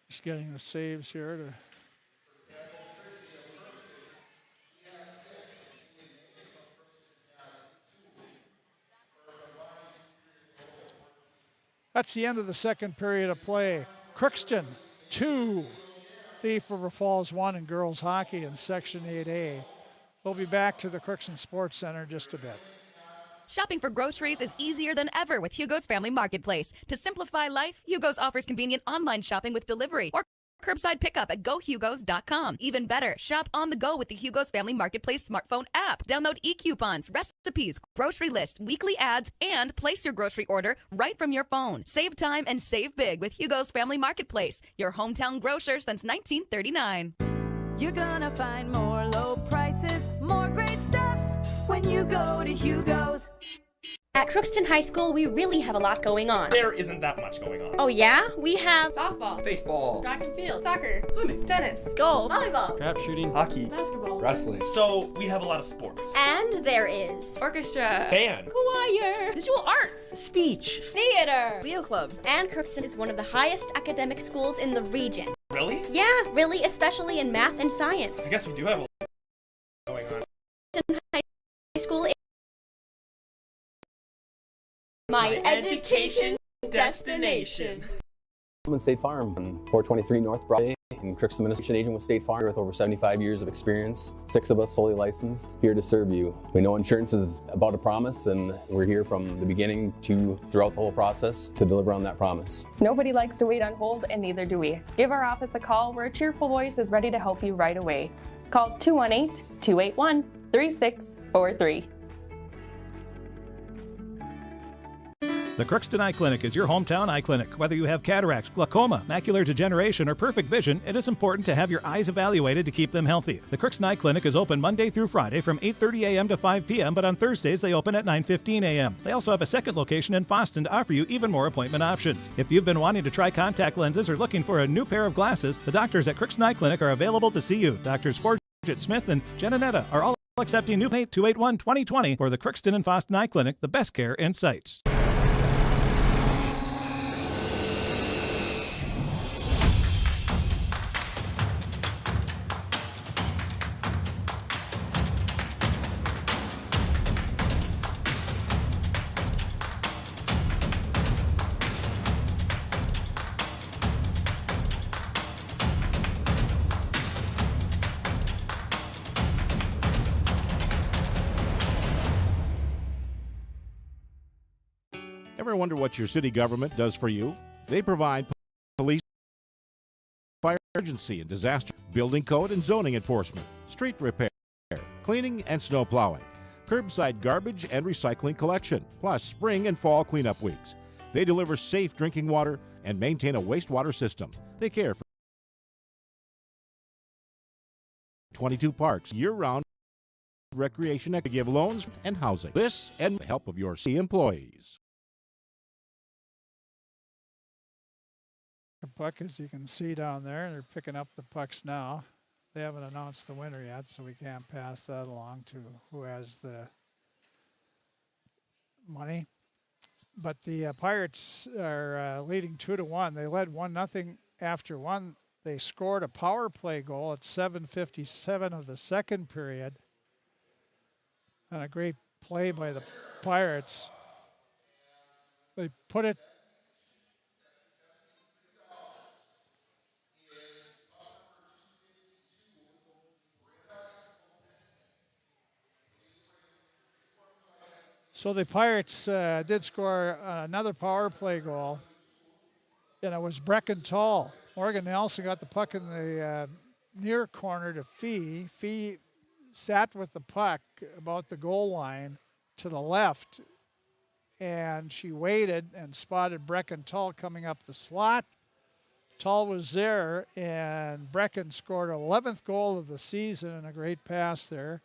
Just getting the saves here to. That's the end of the second period of play. Crookston 2, Thief River Falls 1 in girls hockey in Section 8A. We'll be back to the Crookston Sports Center in just a bit. Shopping for groceries is easier than ever with Hugo's Family Marketplace. To simplify life, Hugo's offers convenient online shopping with delivery or curbside pickup at gohugos.com. Even better, shop on the go with the Hugo's Family Marketplace smartphone app. Download e-coupons, recipes, grocery lists, weekly ads, and place your grocery order right from your phone. Save time and save big with Hugo's Family Marketplace, your hometown grocer since 1939. You're gonna find more low prices, more great stuff when you go to Hugo's. At Crookston High School, we really have a lot going on. There isn't that much going on. Oh yeah? We have softball, baseball, track and field, soccer, swimming, tennis, golf, volleyball, crap shooting, hockey, basketball, wrestling. So we have a lot of sports. And there is orchestra, band, choir, visual arts, speech, theater, Leo Club. And Crookston is one of the highest academic schools in the region. Really? Yeah, really, especially in math and science. I guess we do have a lot going on. Crookston High School is my education destination. State Farm on 423 North Broadway in Crookston, Minnesota. Agent with State Farm with over 75 years of experience. 6 of us fully licensed, here to serve you. We know insurance is about a promise, and we're here from the beginning to throughout the whole process to deliver on that promise. Nobody likes to wait on hold, and neither do we. Give our office a call where a cheerful voice is ready to help you right away. Call 218-281-3643. The Crookston Eye Clinic is your hometown eye clinic. Whether you have cataracts, glaucoma, macular degeneration, or perfect vision, it is important to have your eyes evaluated to keep them healthy. The Crookston Eye Clinic is open Monday through Friday from 8:30 a.m. to 5 p.m., but on Thursdays they open at 9:15 a.m. They also have a second location in Boston to offer you even more appointment options. If you've been wanting to try contact lenses or looking for a new pair of glasses, the doctors at Crookston Eye Clinic are available to see you. Doctors Forget Smith and Jananetta are all accepting new 281-2020 for the Crookston and Boston Eye Clinic, the best care in sight. Ever wonder what your city government does for you? They provide police, fire, emergency and disaster, building code and zoning enforcement, street repair, cleaning and snow plowing, curbside garbage and recycling collection, plus spring and fall cleanup weeks. They deliver safe drinking water and maintain a wastewater system. They care for 22 parks year-round recreation to give loans and housing. This and the help of your city employees. The puck, as you can see down there, they're picking up the pucks now. They haven't announced the winner yet, so we can't pass that along to who has the money. But the Pirates are leading 2-1. They led 1-0 after one. They scored a power play goal at 7:57 of the second period. And a great play by the Pirates. They put it So the Pirates did score another power play goal, and it was Breckenthal. Morgan Nelson got the puck in the near corner to Fee. Fee sat with the puck about the goal line to the left, and she waited and spotted Breckenthal coming up the slot, Tull was there, and Brecken scored her 11th goal of the season, and a great pass there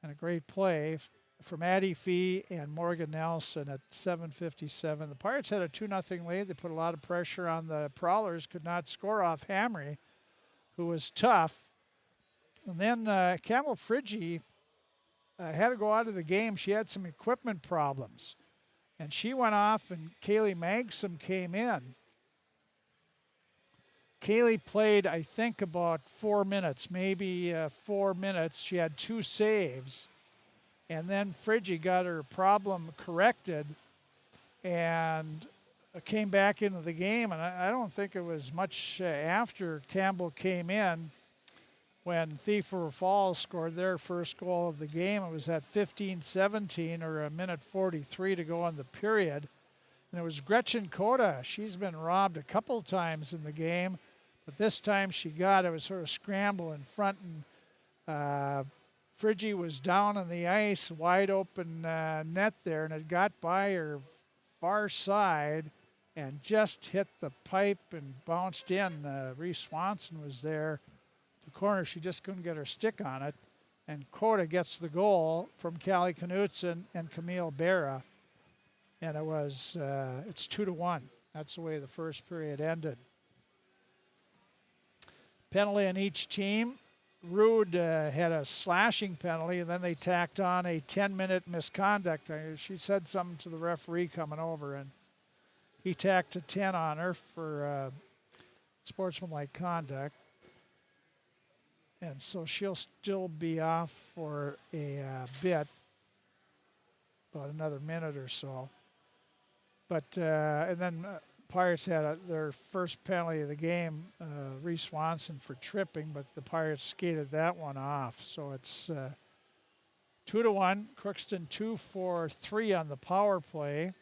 and a great play from Addie Fee and Morgan Nelson at 7:57. The Pirates had a 2-0 lead. They put a lot of pressure on the Prowlers, could not score off Hamry, who was tough. And then Campbell Frigge had to go out of the game. She had some equipment problems, and she went off, and Kaylee Magsom came in. Kaylee played, I think, about 4 minutes, maybe 4 minutes. She had 2 saves. And then Frigge got her problem corrected and came back into the game. And I don't think it was much after Campbell came in when Thief River Falls scored their first goal of the game. It was at 15-17, or a minute 43 to go in the period. And it was Gretchen Coda. She's been robbed a couple times in the game, but this time she got it. It was sort of scramble in front, and Frigge was down on the ice, wide open net there, and it got by her far side and just hit the pipe and bounced in. Reese Swanson was there. The corner, she just couldn't get her stick on it. And Coda gets the goal from Callie Knutson and Camille Berra. And it was, it's 2-1. That's the way the first period ended. Penalty on each team. Rude had a slashing penalty, and then they tacked on a 10-minute misconduct. She said something to the referee coming over, and he tacked a 10 on her for sportsmanlike conduct. And so she'll still be off for a bit, about another minute or so. But, and then Pirates had their first penalty of the game, Reese Swanson for tripping, but the Pirates skated that one off. So it's 2-1. Crookston 2 for 3 on the power play.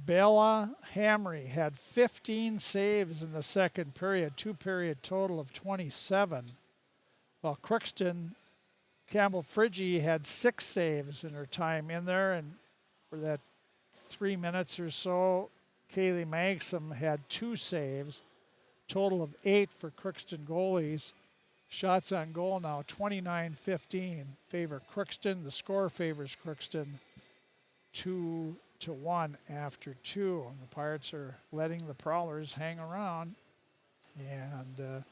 Bella Hamry had 15 saves in the second period, 2-period total of 27. While Crookston, Campbell Frigge had 6 saves in her time in there, and for that 3 minutes or so, Kaylee Magsom had 2 saves, total of 8 for Crookston goalies. Shots on goal now 29-15 favor Crookston. The score favors Crookston 2-1 after 2. And the Pirates are letting the Prowlers hang around. And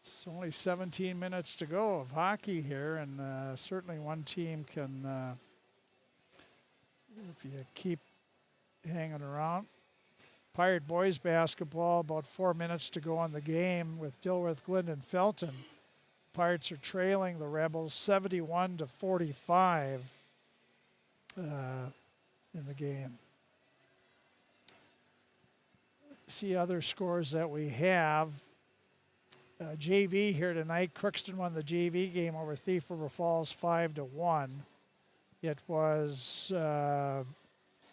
it's only 17 minutes to go of hockey here, and certainly one team can, if you keep hanging around. Pirate boys basketball, about 4 minutes to go on the game with Dilworth, Glendon, Felton. Pirates are trailing the Rebels 71-45 in the game. See other scores that we have. JV here tonight. Crookston won the JV game over Thief River Falls 5-1. It was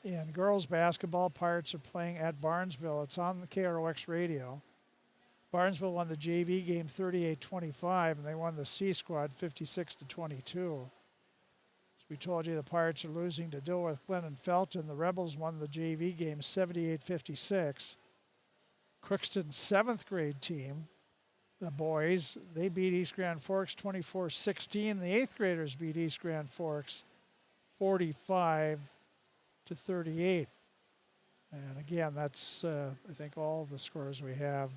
in girls basketball. Pirates are playing at Barnesville. It's on the KROX radio. Barnesville won the JV game 38-25, and they won the C squad 56-22. As we told you, the Pirates are losing to Dilworth, Glenn, Felton. The Rebels won the JV game 78-56. Crookston's 7th grade team, the boys, they beat East Grand Forks 24-16. The 8th graders beat East Grand Forks 45-38. And again, that's, I think, all the scores we have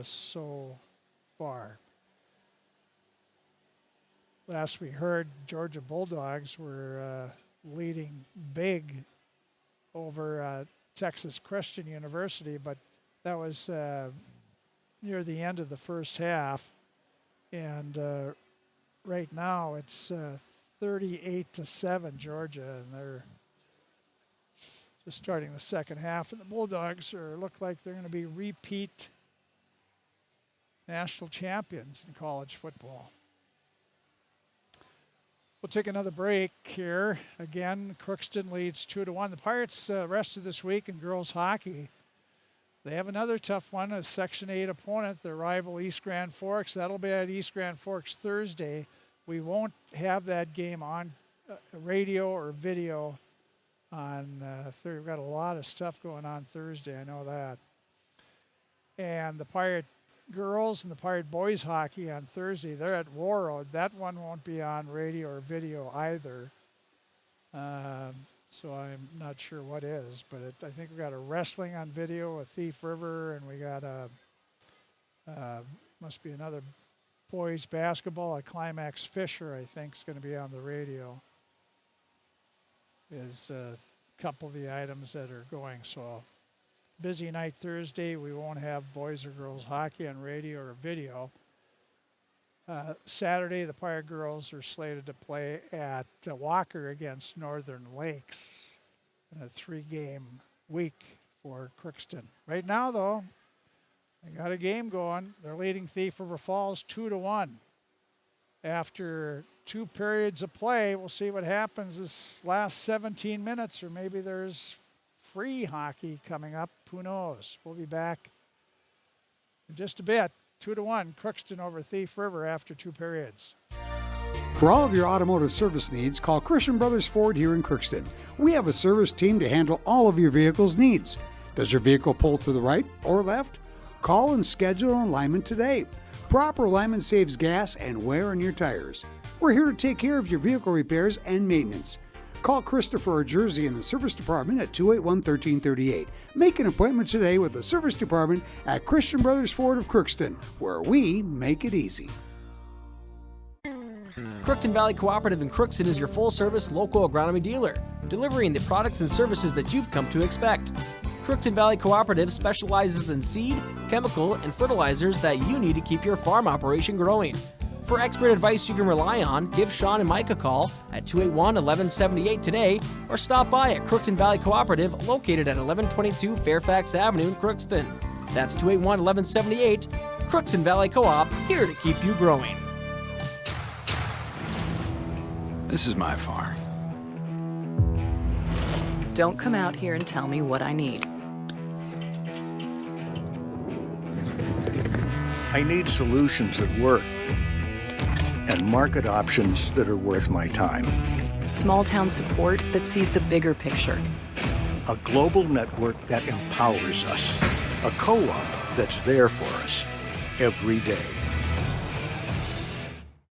so far. Last we heard, Georgia Bulldogs were leading big over Texas Christian University, but that was near the end of the first half. And right now it's 38-7 Georgia, and they're just starting the second half. And the Bulldogs look like they're going to be repeat national champions in college football. We'll take another break here. Again, Crookston leads 2-1. The Pirates rested this week in girls hockey. They have another tough one, a Section 8 opponent, their rival East Grand Forks. That'll be at East Grand Forks Thursday. We won't have that game on radio or video on we've got a lot of stuff going on Thursday, I know that. And the Pirate girls and the Pirate boys hockey on Thursday, they're at Warroad. That one won't be on radio or video either. So I'm not sure what is, but I think we got a wrestling on video with Thief River, and we got must be another boys basketball at Climax Fisher, I think, is going to be on the radio. Is a couple of the items that are going. So busy night Thursday. We won't have boys or girls hockey on radio or video. Saturday, the Pirate girls are slated to play at Walker against Northern Lakes in a 3-game week for Crookston. Right now, though, they got a game going. They're leading Thief River Falls 2-1. After 2 periods of play, we'll see what happens this last 17 minutes, or maybe there's free hockey coming up. Who knows? We'll be back in just a bit. 2-1, Crookston over Thief River after 2 periods. For all of your automotive service needs, call Christian Brothers Ford here in Crookston. We have a service team to handle all of your vehicle's needs. Does your vehicle pull to the right or left? Call and schedule an alignment today. Proper alignment saves gas and wear on your tires. We're here to take care of your vehicle repairs and maintenance. Call Christopher or Jersey in the service department at 281-1338. Make an appointment today with the service department at Christian Brothers Ford of Crookston, where we make it easy. Crookston Valley Cooperative in Crookston is your full-service local agronomy dealer, delivering the products and services that you've come to expect. Crookston Valley Cooperative specializes in seed, chemical, and fertilizers that you need to keep your farm operation growing. For expert advice you can rely on, give Sean and Mike a call at 281-1178 today, or stop by at Crookston Valley Cooperative located at 1122 Fairfax Avenue in Crookston. That's 281-1178. Crookston Valley Co-op, here to keep you growing. This is my farm. Don't come out here and tell me what I need. I need solutions that work and market options that are worth my time. Small town support that sees the bigger picture. A global network that empowers us. A co-op that's there for us every day.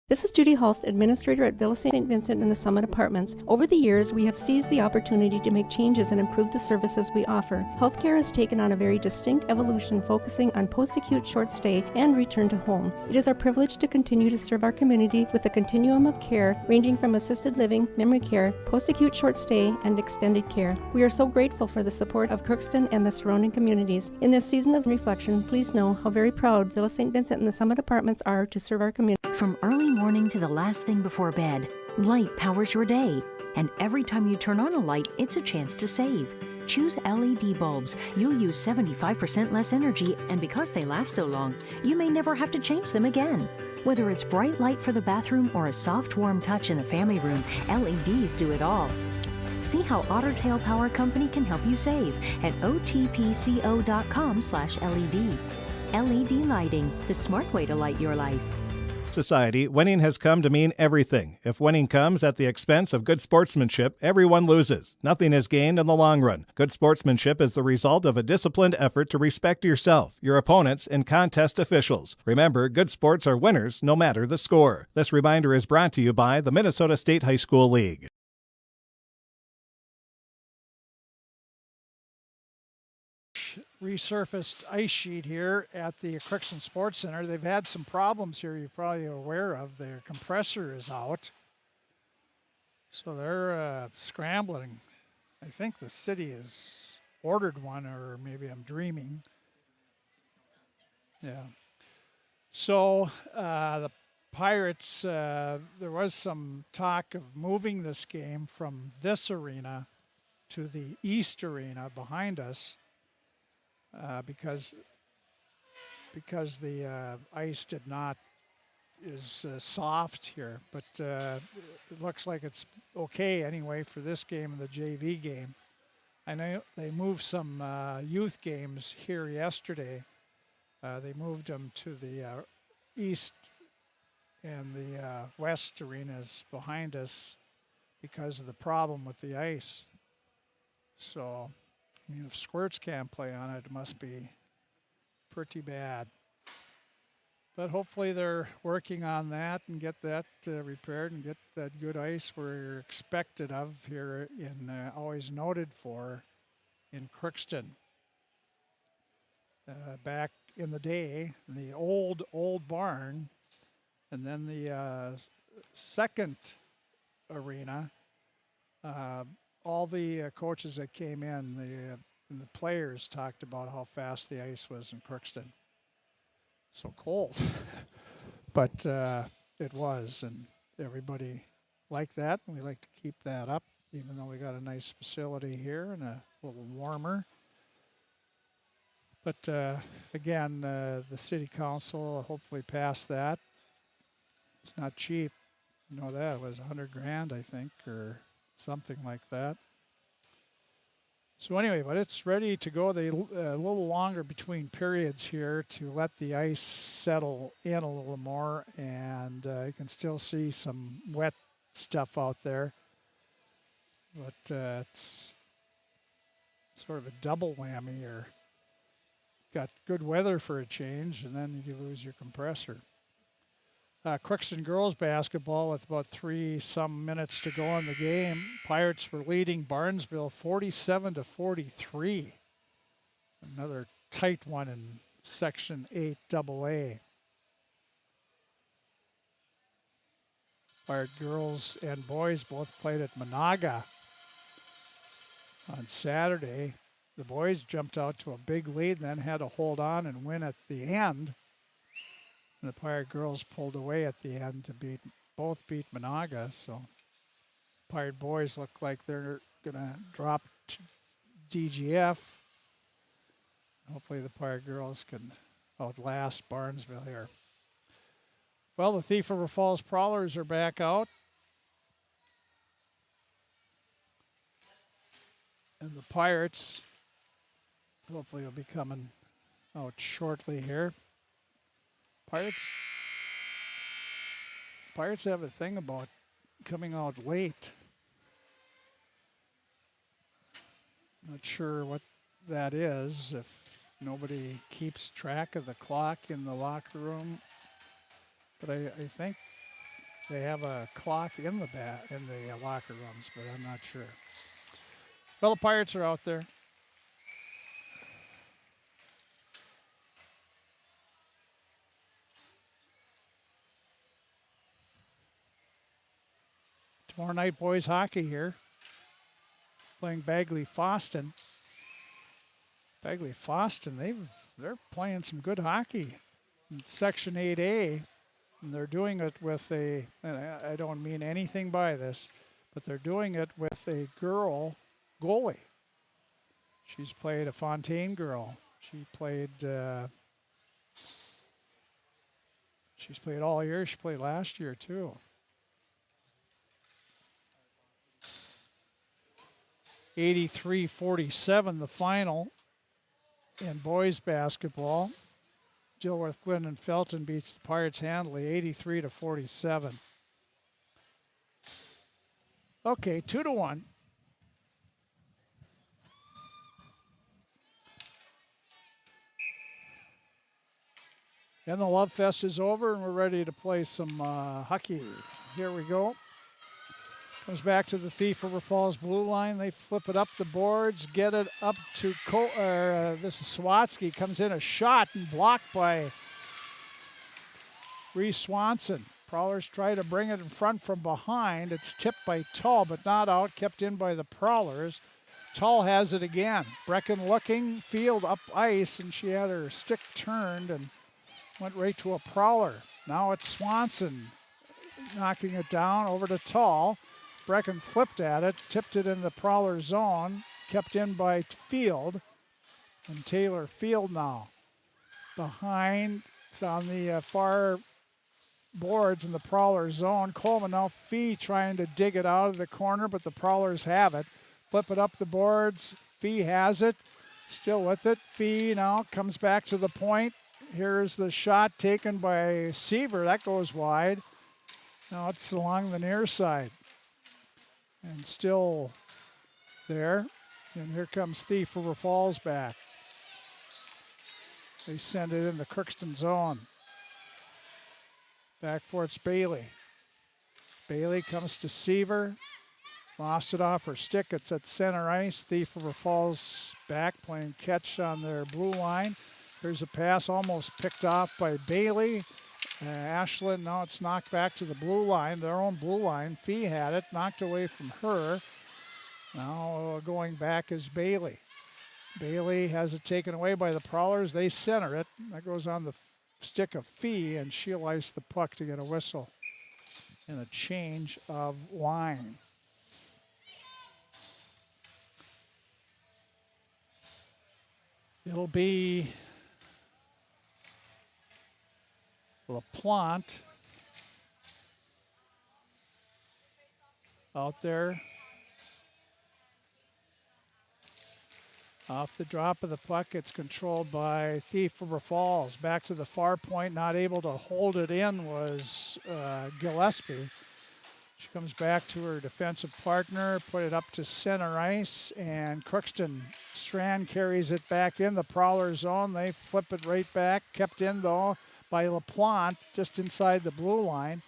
This is Judy Hulst, Administrator at Villa St. Vincent in the Summit Apartments. Over the years, we have seized the opportunity to make changes and improve the services we offer. Healthcare has taken on a very distinct evolution, focusing on post-acute short stay and return to home. It is our privilege to continue to serve our community with a continuum of care ranging from assisted living, memory care, post-acute short stay, and extended care. We are so grateful for the support of Crookston and the surrounding communities. In this season of reflection, please know how very proud Villa St. Vincent and the Summit Apartments are to serve our community. From early morning to the last thing before bed, light powers your day. And every time you turn on a light, it's a chance to save. Choose LED bulbs. You'll use 75% less energy, and because they last so long, you may never have to change them again. Whether it's bright light for the bathroom or a soft, warm touch in the family room, LEDs do it all. See how Otter Tail Power Company can help you save at otpco.com/LED. LED lighting, the smart way to light your life. Society, winning has come to mean everything. If winning comes at the expense of good sportsmanship, everyone loses. Nothing is gained in the long run. Good sportsmanship is the result of a disciplined effort to respect yourself, your opponents, and contest officials. Remember, good sports are winners no matter the score. This reminder is brought to you by the Minnesota State High School League. Resurfaced ice sheet here at the Crookston Sports Center. They've had some problems here you're probably aware of. Their compressor is out. So they're scrambling. I think the city has ordered one, or maybe I'm dreaming. Yeah. So the Pirates, there was some talk of moving this game from this arena to the East Arena behind us. Because the ice is soft here, but it looks like it's okay anyway for this game and the JV game. I know they moved some youth games here yesterday. They moved them to the East and the West arenas behind us because of the problem with the ice. So, I mean, if squirts can't play on it, it must be pretty bad. But hopefully they're working on that and get that repaired and get that good ice we're expected of here in, always noted for, in Crookston. Back in the day, the old barn, and then the second arena, all the coaches that came in, and the players talked about how fast the ice was in Crookston. So cold, but it was, and everybody liked that, and we like to keep that up, even though we got a nice facility here and a little warmer. But again, the city council hopefully passed that. It's not cheap. You know that, it was $100,000, I think, or something like that. So anyway, but it's ready to go. They a little longer between periods here to let the ice settle in a little more, and you can still see some wet stuff out there. But it's sort of a double whammy here. Got good weather for a change, and then you lose your compressor. Crookston girls basketball with about 3-some minutes to go in the game. Pirates were leading Barnesville 47-43. Another tight one in Section 8 AA. Pirate girls and boys both played at Monaga on Saturday. The boys jumped out to a big lead and then had to hold on and win at the end. And the Pirate girls pulled away at the end to beat Monaga. So Pirate boys look like they're going to drop to DGF. Hopefully the Pirate girls can outlast Barnesville here. Well, the Thief River Falls Prowlers are back out. And the Pirates hopefully will be coming out shortly here. Pirates have a thing about coming out late. Not sure what that is, if nobody keeps track of the clock in the locker room. But I think they have a clock in the locker rooms, but I'm not sure. Well, the Pirates are out there. Tomorrow night, boys hockey here. Playing Bagley Foston. Bagley Foston, they're playing some good hockey in Section 8A. And they're doing it with and I don't mean anything by this, but they're doing it with a girl goalie. She's played a Fontaine girl. She's played all year. She played last year too. (83-47) the final in boys basketball. Dilworth, Glenn, and Felton beats the Pirates handily, 83-47. Okay, 2-1. And the Love Fest is over, and we're ready to play some hockey. Here we go. Comes back to the Thief River Falls blue line. They flip it up the boards, get it up to this is Swatsky. Comes in a shot and blocked by Reese Swanson. Prowlers try to bring it in front from behind. It's tipped by Tull, but not out. Kept in by the Prowlers. Tull has it again. Brecken looking, field up ice, and she had her stick turned and went right to a Prowler. Now it's Swanson knocking it down over to Tull. Brecken flipped at it, tipped it in the Prowler zone, kept in by Field, and Taylor Field now. Behind, it's on the far boards in the Prowler zone. Coleman now Fee trying to dig it out of the corner, but the Prowlers have it. Flip it up the boards. Fee has it, still with it. Fee now comes back to the point. Here's the shot taken by Seaver. That goes wide. Now it's along the near side. And still there. And here comes Thief River Falls back. They send it in the Crookston zone. Back for it's Bailey. Bailey comes to Seaver. Lost it off her stick. It's at center ice. Thief River Falls back playing catch on their blue line. Here's a pass almost picked off by Bailey. Ashland, now it's knocked back to the blue line, their own blue line. Fee had it, knocked away from her. Now going back is Bailey. Bailey has it taken away by the Prowlers. They center it. That goes on the stick of Fee, and she'll ice the puck to get a whistle and a change of line. It'll be LaPlante out there. Off the drop of the puck, it's controlled by Thief River Falls. Back to the far point, not able to hold it in was Gillespie. She comes back to her defensive partner, put it up to center ice, and Crookston Strand carries it back in the Prowler zone. They flip it right back, kept in though by LaPlante just inside the blue line.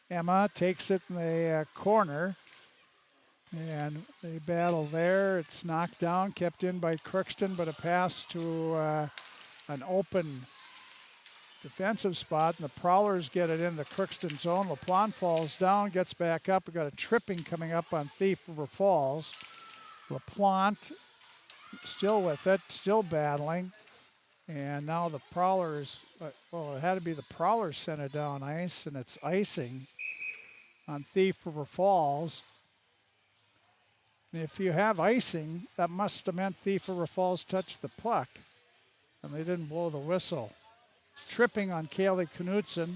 Emma takes it in the corner. And they battle there. It's knocked down, kept in by Crookston, but a pass to an open defensive spot. And the Prowlers get it in the Crookston zone. LaPlante falls down, gets back up. We've got a tripping coming up on Thief River Falls. LaPlante still with it, still battling. And now the Prowlers, well, it had to be the Prowlers sent it down ice, and it's icing on Thief River Falls. If you have icing, that must have meant Thief River Falls touched the puck, and they didn't blow the whistle. Tripping on Kaylee Knutson.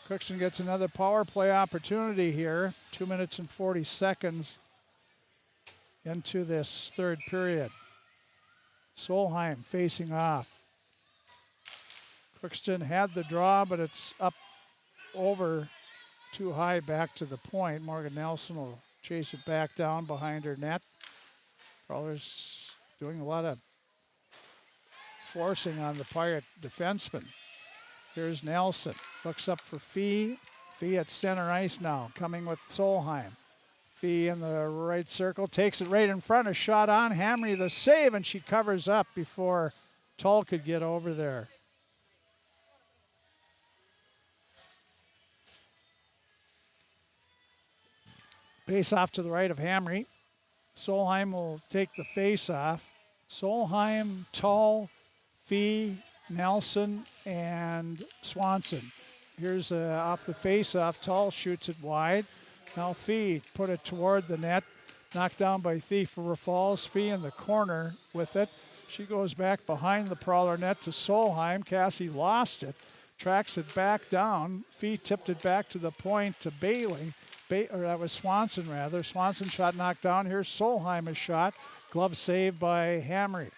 Crookston gets another power play opportunity here. 2 minutes and 40 seconds into this third period. Solheim facing off. Crookston had the draw, but it's up over too high back to the point. Morgan Nelson will chase it back down behind her net. Prowlers doing a lot of forcing on the Pirate defenseman. Here's Nelson. Looks up for Fee. Fee at center ice now, coming with Solheim. Fee in the right circle, takes it right in front. A shot on. Hamry the save, and she covers up before Tull could get over there. Face off to the right of Hamry. Solheim will take the face off. Solheim, Tull, Fee, Nelson, and Swanson. Here's off the face off. Tull shoots it wide. Now Fee put it toward the net. Knocked down by Thief River Falls. Fee in the corner with it. She goes back behind the Prowler net to Solheim. Cassie lost it. Tracks it back down. Fee tipped it back to the point to Bailey. Or that was Swanson rather. Swanson shot knocked down. Here's Solheim's shot. Glove saved by Hamry.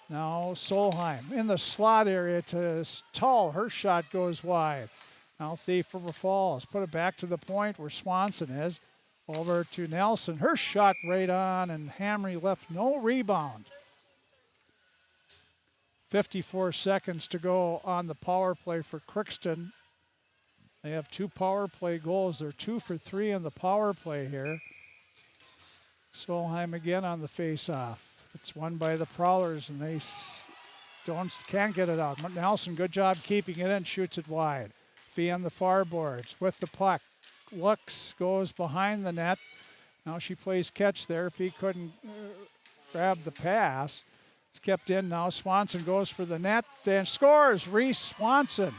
Now Solheim in the slot area to Tull. Her shot goes wide. Now Thief River Falls. Put it back to the point where Swanson is. Over to Nelson. Her shot right on, and Hamry left no rebound. 54 seconds to go on the power play for Crookston. They have 2 power play goals. They're 2 for 3 in the power play here. Solheim again on the face-off. It's won by the Prowlers, and they can't get it out. Nelson, good job keeping it in, shoots it wide. Fee on the far boards with the puck. Looks, goes behind the net. Now she plays catch there. Fee couldn't grab the pass. It's kept in now. Swanson goes for the net, then scores. Reese Swanson.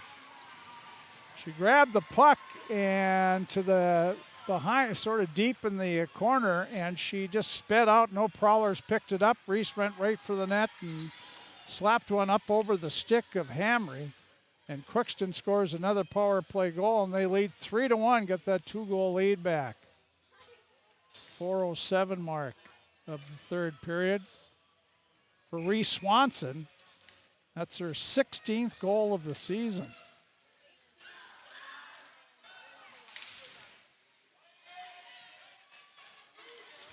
She grabbed the puck and to the behind, sort of deep in the corner, and she just sped out. No Prowlers picked it up. Reese went right for the net and slapped one up over the stick of Hamry. And Crookston scores another power play goal, and they lead 3-1, get that 2-goal lead back. 4:07 mark of the third period. For Reese Swanson, that's her 16th goal of the season.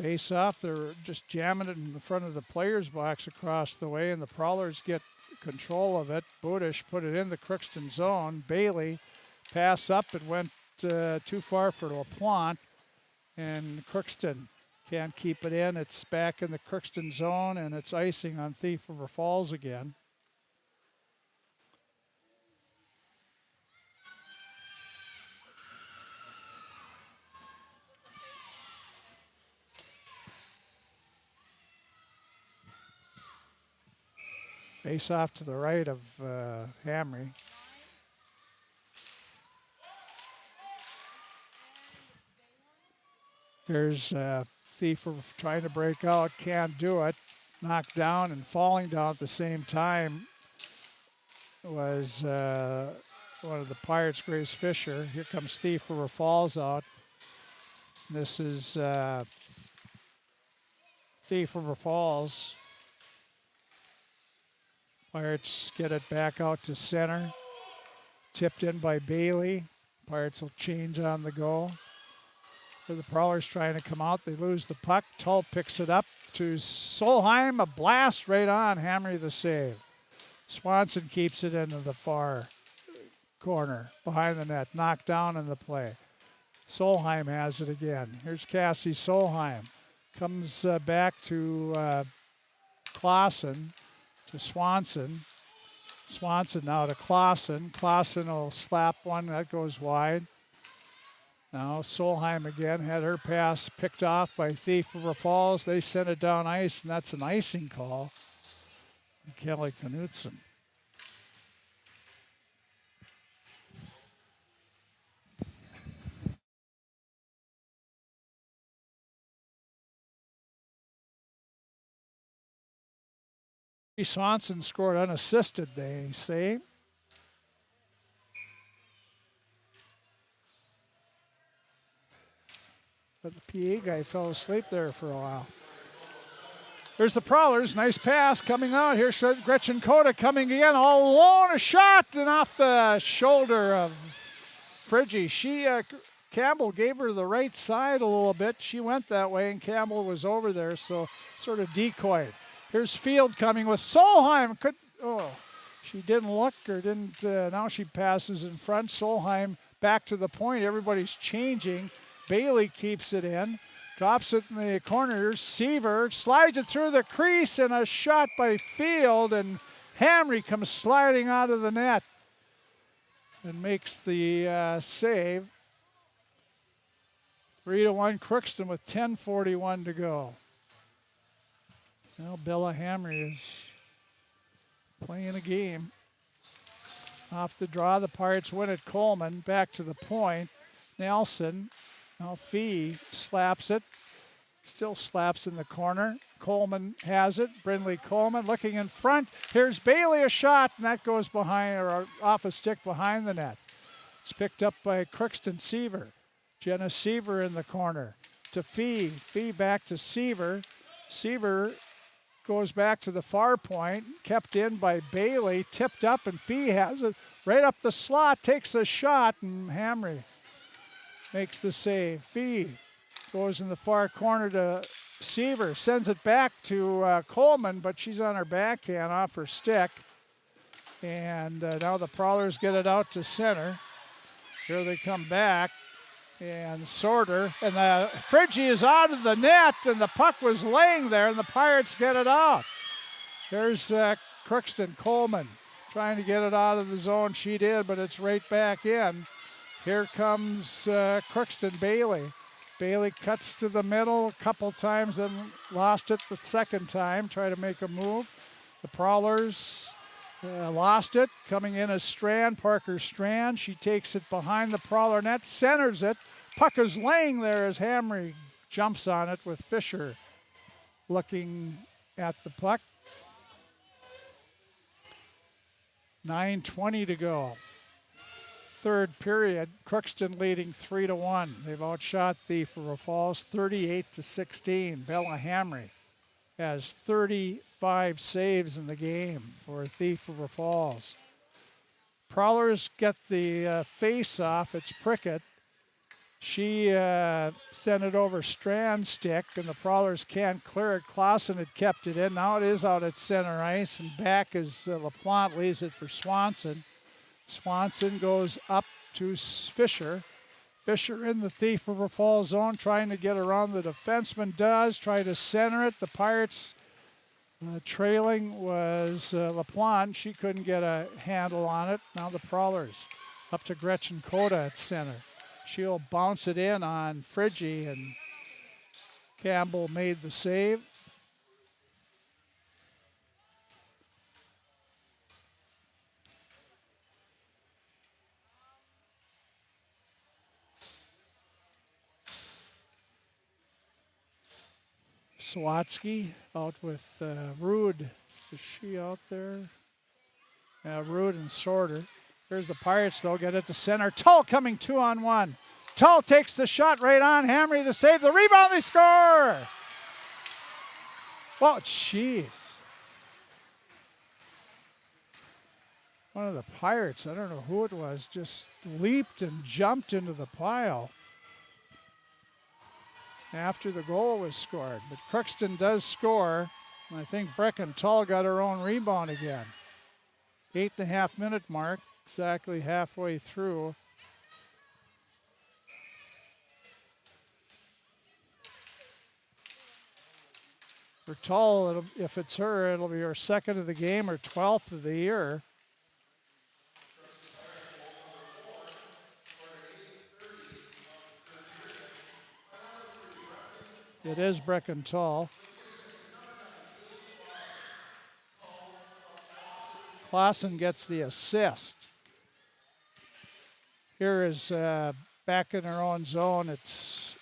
Face off, they're just jamming it in the front of the players' box across the way, and the Prowlers get control of it. Budish put it in the Crookston zone. Bailey pass up and went too far for LaPlante, and Crookston can't keep it in. It's back in the Crookston zone, and it's icing on Thief River Falls again. Face off to the right of Hamry. Here's Thief trying to break out, can't do it. Knocked down and falling down at the same time was one of the Pirates, Grace Fisher. Here comes Thief River Falls out. This is Thief River Falls. Pirates get it back out to center. Tipped in by Bailey. Pirates will change on the go. For the Prowlers trying to come out, they lose the puck. Tull picks it up to Solheim. A blast right on. Hamry the save. Swanson keeps it into the far corner behind the net. Knocked down in the play. Solheim has it again. Here's Cassie Solheim. Comes back to Clausen. To Swanson. Swanson now to Clausen. Clausen will slap one. That goes wide. Now Solheim again had her pass picked off by Thief River Falls. They sent it down ice, and that's an icing call. Kelly Knutson. Swanson scored unassisted, they say. But the PA guy fell asleep there for a while. There's the Prowlers. Nice pass coming out. Here's Gretchen Coda coming again. All alone. A shot and off the shoulder of Friggy. Campbell gave her the right side a little bit. She went that way, and Campbell was over there, so sort of decoyed. Here's Field coming with Solheim. She didn't look or didn't. Now she passes in front. Solheim back to the point. Everybody's changing. Bailey keeps it in. Drops it in the corner. Seaver slides it through the crease, and a shot by Field. And Hamry comes sliding out of the net and makes the save. 3-1 Crookston with 10:41 to go. Well, Bella Hamry is playing a game. Off the draw, the Pirates win at Coleman. Back to the point. Nelson. Now Fee slaps it. Still slaps in the corner. Coleman has it. Brindley Coleman looking in front. Here's Bailey, a shot, and that goes behind or off a stick behind the net. It's picked up by Crookston Seaver. Jenna Seaver in the corner. To Fee. Fee back to Seaver. Seaver goes back to the far point, kept in by Bailey, tipped up, and Fee has it right up the slot, takes a shot, and Hamry makes the save. Fee goes in the far corner to Seaver, sends it back to Coleman, but she's on her backhand off her stick. And now the Prowlers get it out to center. Here they come back. And Sorter, and Friggy is out of the net, and the puck was laying there, and the Pirates get it out. There's Crookston Coleman trying to get it out of the zone. She did, but it's right back in. Here comes Crookston Bailey. Bailey cuts to the middle a couple times and lost it the second time. Try to make a move. The Prowlers lost it. Coming in is Strand, Parker Strand. She takes it behind the Prowler net, centers it. Puck is laying there as Hamry jumps on it with Fisher looking at the puck. 9:20 to go. Third period, Crookston leading 3-1. They've outshot Thief River Falls 38-16. Bella Hamry has 35 saves in the game for Thief River Falls. Prowlers get the face-off. It's Prickett. She sent it over strand stick, and the Prowlers can't clear it. Clausen had kept it in. Now it is out at center ice, and back as LaPlante leaves it for Swanson. Swanson goes up to Fisher. Fisher in the Thief River Falls zone, trying to get around the defenseman. Does try to center it. The Pirates trailing was LaPlante. She couldn't get a handle on it. Now the Prowlers up to Gretchen Coda at center. She'll bounce it in on Friggy, and Campbell made the save. Sawatsky out with Rude. Is she out there? Yeah, Rude and Sorter. Here's the Pirates, though, get it to center. Tull coming 2-on-1. Tull takes the shot right on. Hamry the save, the rebound, they score! Well, jeez. One of the Pirates, I don't know who it was, just leaped and jumped into the pile after the goal was scored. But Crookston does score. I think Brecken Tull got her own rebound again. 8.5-minute mark, exactly halfway through. For Tull, if it's her, it'll be her second of the game or 12th of the year. It is Brecken Tull. Clausen gets the assist. Here is back in her own zone. It's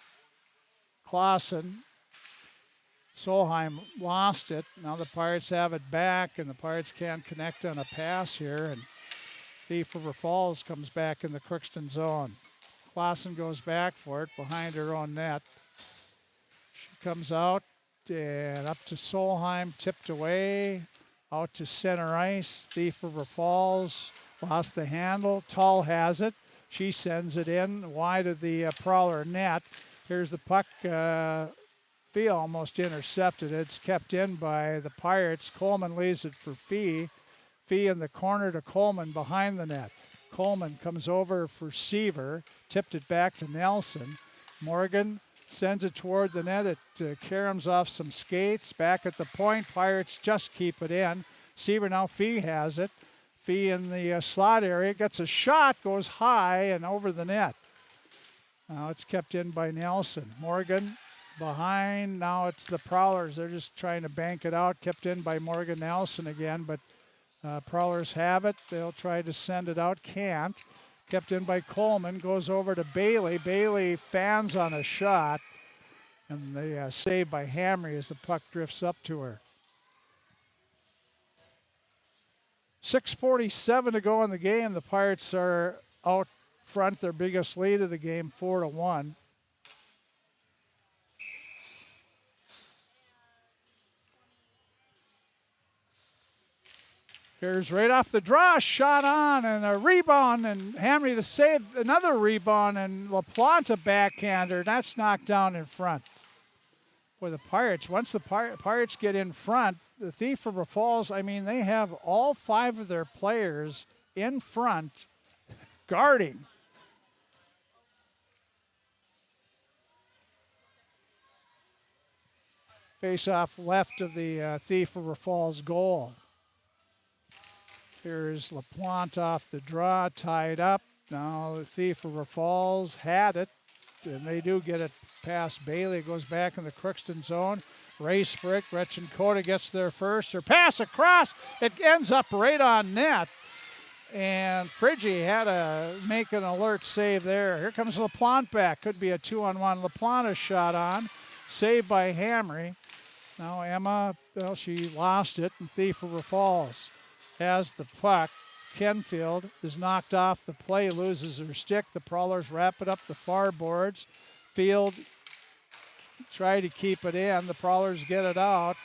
Clausen. Solheim lost it. Now the Pirates have it back, and the Pirates can't connect on a pass here. And Thief River Falls comes back in the Crookston zone. Clausen goes back for it behind her own net. She comes out and up to Solheim, tipped away. Out to center ice. Thief River Falls lost the handle. Tull has it. She sends it in wide of the Prowler net. Here's the puck. Fee almost intercepted. It's kept in by the Pirates. Coleman leaves it for Fee. Fee in the corner to Coleman behind the net. Coleman comes over for Seaver. Tipped it back to Nelson. Morgan sends it toward the net. It caroms off some skates. Back at the point, Pirates just keep it in. Seaver now, Fee has it. Fee in the slot area, gets a shot, goes high and over the net. Now it's kept in by Nelson. Morgan behind, now it's the Prowlers. They're just trying to bank it out. Kept in by Morgan Nelson again, but Prowlers have it. They'll try to send it out, can't. Kept in by Coleman, goes over to Bailey. Bailey fans on a shot, and they save by Hamry as the puck drifts up to her. 6:47 to go in the game. The Pirates are out front, their biggest lead of the game, 4-1. Here's right off the draw, shot on, and a rebound, and Hamry the save, another rebound, and LaPlante a backhander. That's knocked down in front. Boy, the Pirates, once the Pirates get in front, the Thief River Falls, I mean, they have all 5 of their players in front guarding. Face off left of the Thief River Falls goal. Here's LaPlante off the draw, tied up. Now the Thief River Falls had it, and they do get it past Bailey. It goes back in the Crookston zone. Race for it. Gretchen Coda gets there first. Her pass across. It ends up right on net. And Friggy had to make an alert save there. Here comes LaPlante back. Could be a 2-on-1. LaPlante shot on. Saved by Hamry. Now Emma, well, she lost it, and Thief River Falls has the puck. Kenfield is knocked off the play, loses her stick. The Prowlers wrap it up the far boards. Field try to keep it in. The Prowlers get it out,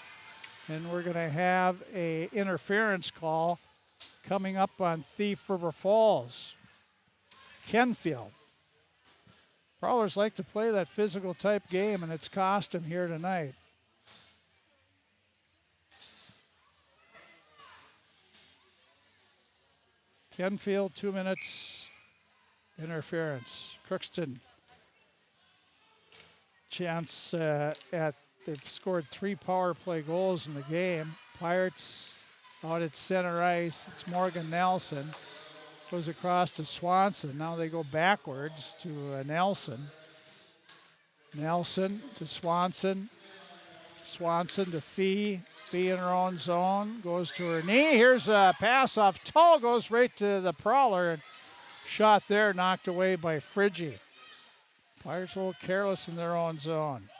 and we're going to have a interference call coming up on Thief River Falls. Kenfield Prowlers like to play that physical type game, and it's cost them here tonight. Kenfield, 2 minutes interference. Crookston chance they've scored 3 power play goals in the game. Pirates out at center ice. It's Morgan Nelson. Goes across to Swanson. Now they go backwards to Nelson. Nelson to Swanson. Swanson to Fee. Fee in her own zone. Goes to her knee. Here's a pass off Tull. Goes right to the Prowler. Shot there knocked away by Friggy. Pirates a little careless in their own zone.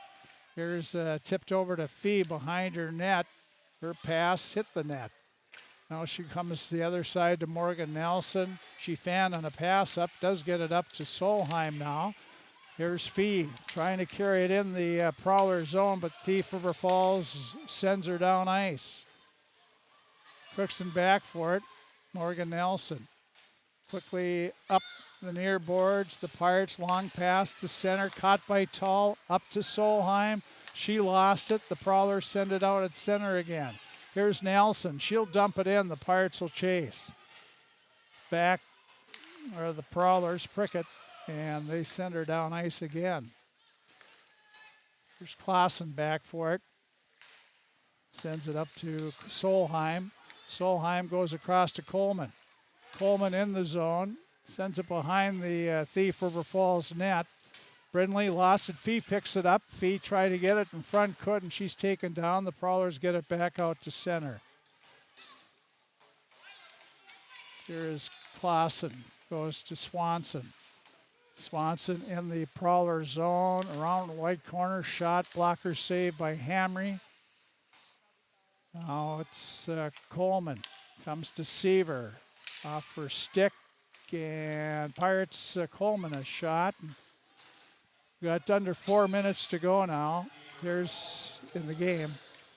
Here's tipped over to Fee behind her net. Her pass hit the net. Now she comes to the other side to Morgan Nelson. She fanned on a pass up. Does get it up to Solheim now. Here's Fee trying to carry it in the Prowler zone, but Thief River Falls sends her down ice. Crookston back for it. Morgan Nelson quickly up the near boards. The Pirates long pass to center, caught by Tull, up to Solheim. She lost it. The Prowlers send it out at center again. Here's Nelson. She'll dump it in. The Pirates will chase. Back are the Prowlers, Prickett, and they send her down ice again. Here's Clausen back for it. Sends it up to Solheim. Solheim goes across to Coleman. Coleman in the zone. Sends it behind the Thief River Falls net. Brindley lost it. Fee picks it up. Fee tried to get it in front, couldn't. She's taken down. The Prowlers get it back out to center. Here is Clausen. Goes to Swanson. Swanson in the Prowler zone. Around the white corner. Shot. Blocker saved by Hamry. Now it's Coleman. Comes to Seaver. Off her stick. And Pirates Coleman a shot. We got under 4 minutes to go now. Here's in the game.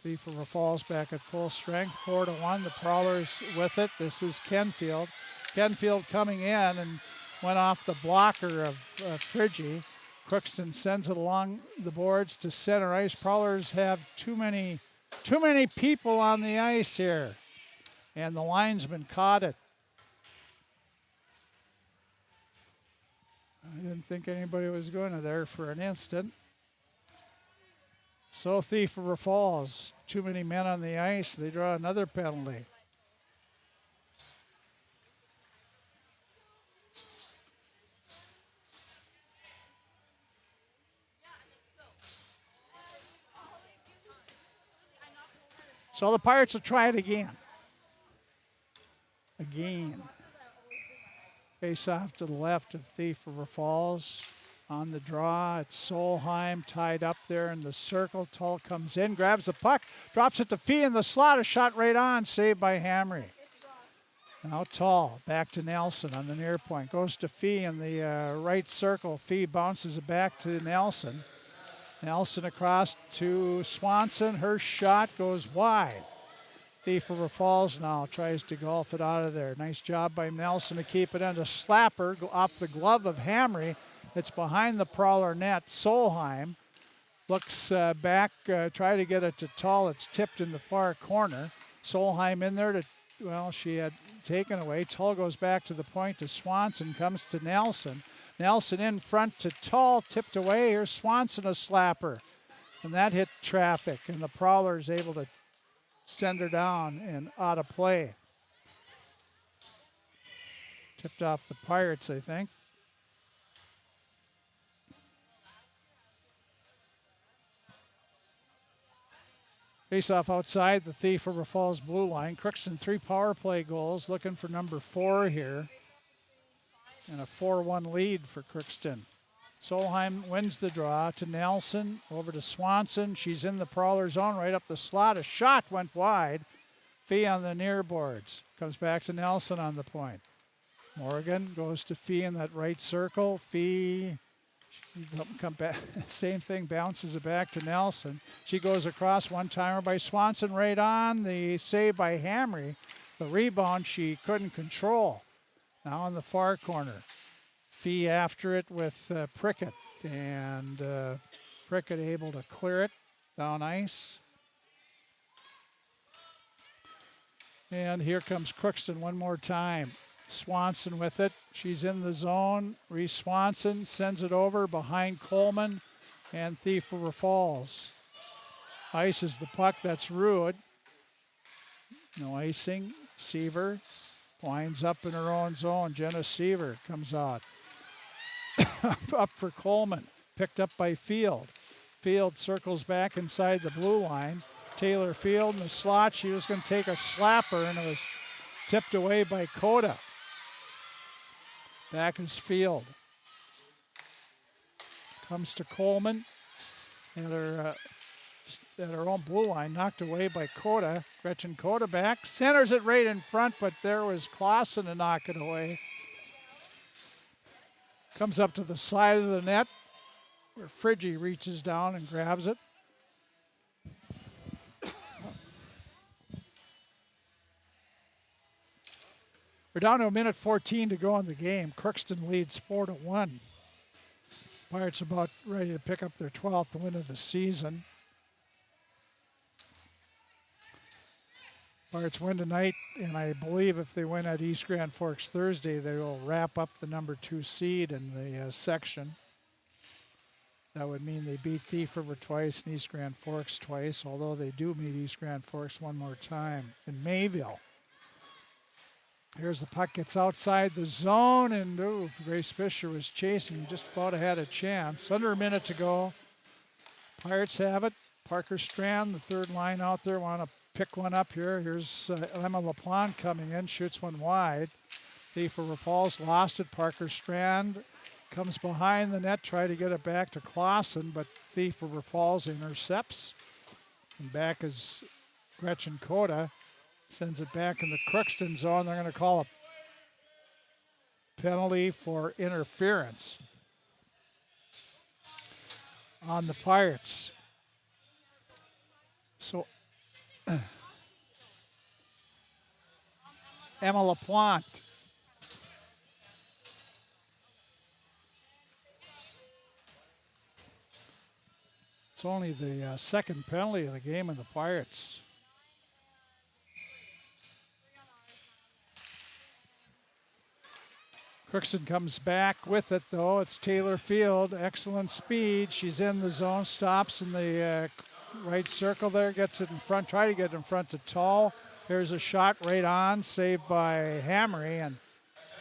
Thief River Falls back at full strength. 4-1. The Prowlers with it. This is Kenfield. Kenfield coming in and went off the blocker of Friggy. Crookston sends it along the boards to center ice. Prowlers have too many people on the ice here. And the linesman caught it. I didn't think anybody was going to there for an instant. So Thief River Falls, too many men on the ice. They draw another penalty. So the Pirates will try it again. Face off to the left of Thief River Falls. On the draw, it's Solheim tied up there in the circle. Tull comes in, grabs the puck, drops it to Fee in the slot. A shot right on, saved by Hamry. Now Tull back to Nelson on the near point. Goes to Fee in the right circle. Fee bounces it back to Nelson. Nelson across to Swanson. Her shot goes wide. Thief River Falls now tries to golf it out of there. Nice job by Nelson to keep it in. A slapper off the glove of Hamry. It's behind the Prowler net. Solheim looks back, try to get it to Tull. It's tipped in the far corner. Solheim in there she had taken away. Tull goes back to the point to Swanson, comes to Nelson. Nelson in front to Tull, tipped away. Here's Swanson, a slapper. And that hit traffic, and the Prowler is able to send her down and out of play. Tipped off the Pirates, I think. Face off outside the Thief River Falls blue line. Crookston 3 power play goals, looking for number 4 here. And a 4-1 lead for Crookston. Solheim wins the draw to Nelson, over to Swanson. She's in the Prowler zone, right up the slot. A shot went wide. Fee on the near boards. Comes back to Nelson on the point. Morgan goes to Fee in that right circle. Fee, come back, same thing, bounces it back to Nelson. She goes across, one-timer by Swanson, right on. The save by Hamry. The rebound she couldn't control. Now in the far corner. Fee after it with Prickett. And Prickett able to clear it down ice. And here comes Crookston one more time. Swanson with it. She's in the zone. Reese Swanson sends it over behind Coleman and Thief River Falls. Ices the puck. That's Ruud. No icing. Seaver winds up in her own zone. Jenna Seaver comes out. Up for Coleman. Picked up by Field. Field circles back inside the blue line. Taylor Field in the slot. She was going to take a slapper, and it was tipped away by Coda. Back is Field. Comes to Coleman. And at her own blue line, knocked away by Coda. Gretchen Coda back. Centers it right in front, but there was Clausen to knock it away. Comes up to the side of the net, where Friggy reaches down and grabs it. We're down to a minute 14 to go in the game. Crookston leads 4-1. Pirates about ready to pick up their 12th win of the season. Pirates win tonight, and I believe if they win at East Grand Forks Thursday, they will wrap up the number 2 seed in the section. That would mean they beat Thief River twice and East Grand Forks twice, although they do meet East Grand Forks one more time in Mayville. Here's the puck, gets outside the zone, and Grace Fisher was chasing, just about had a chance. Under a minute to go. Pirates have it. Parker Strand, the third line out there, want to pick one up here. Here's Emma LaPlante coming in, shoots one wide. Thief River Falls lost it. Parker Strand comes behind the net, try to get it back to Clausen, but Thief River Falls intercepts. And back is Gretchen Coda. Sends it back in the Crookston zone. They're going to call a penalty for interference on the Pirates. So Emma LaPlante. It's only the second penalty of the game in the Pirates. Crookston comes back with it, though. It's Taylor Field. Excellent speed. She's in the zone, stops in the right circle there, gets it in front, try to get it in front to Tall. There's a shot right on, saved by Hamry, and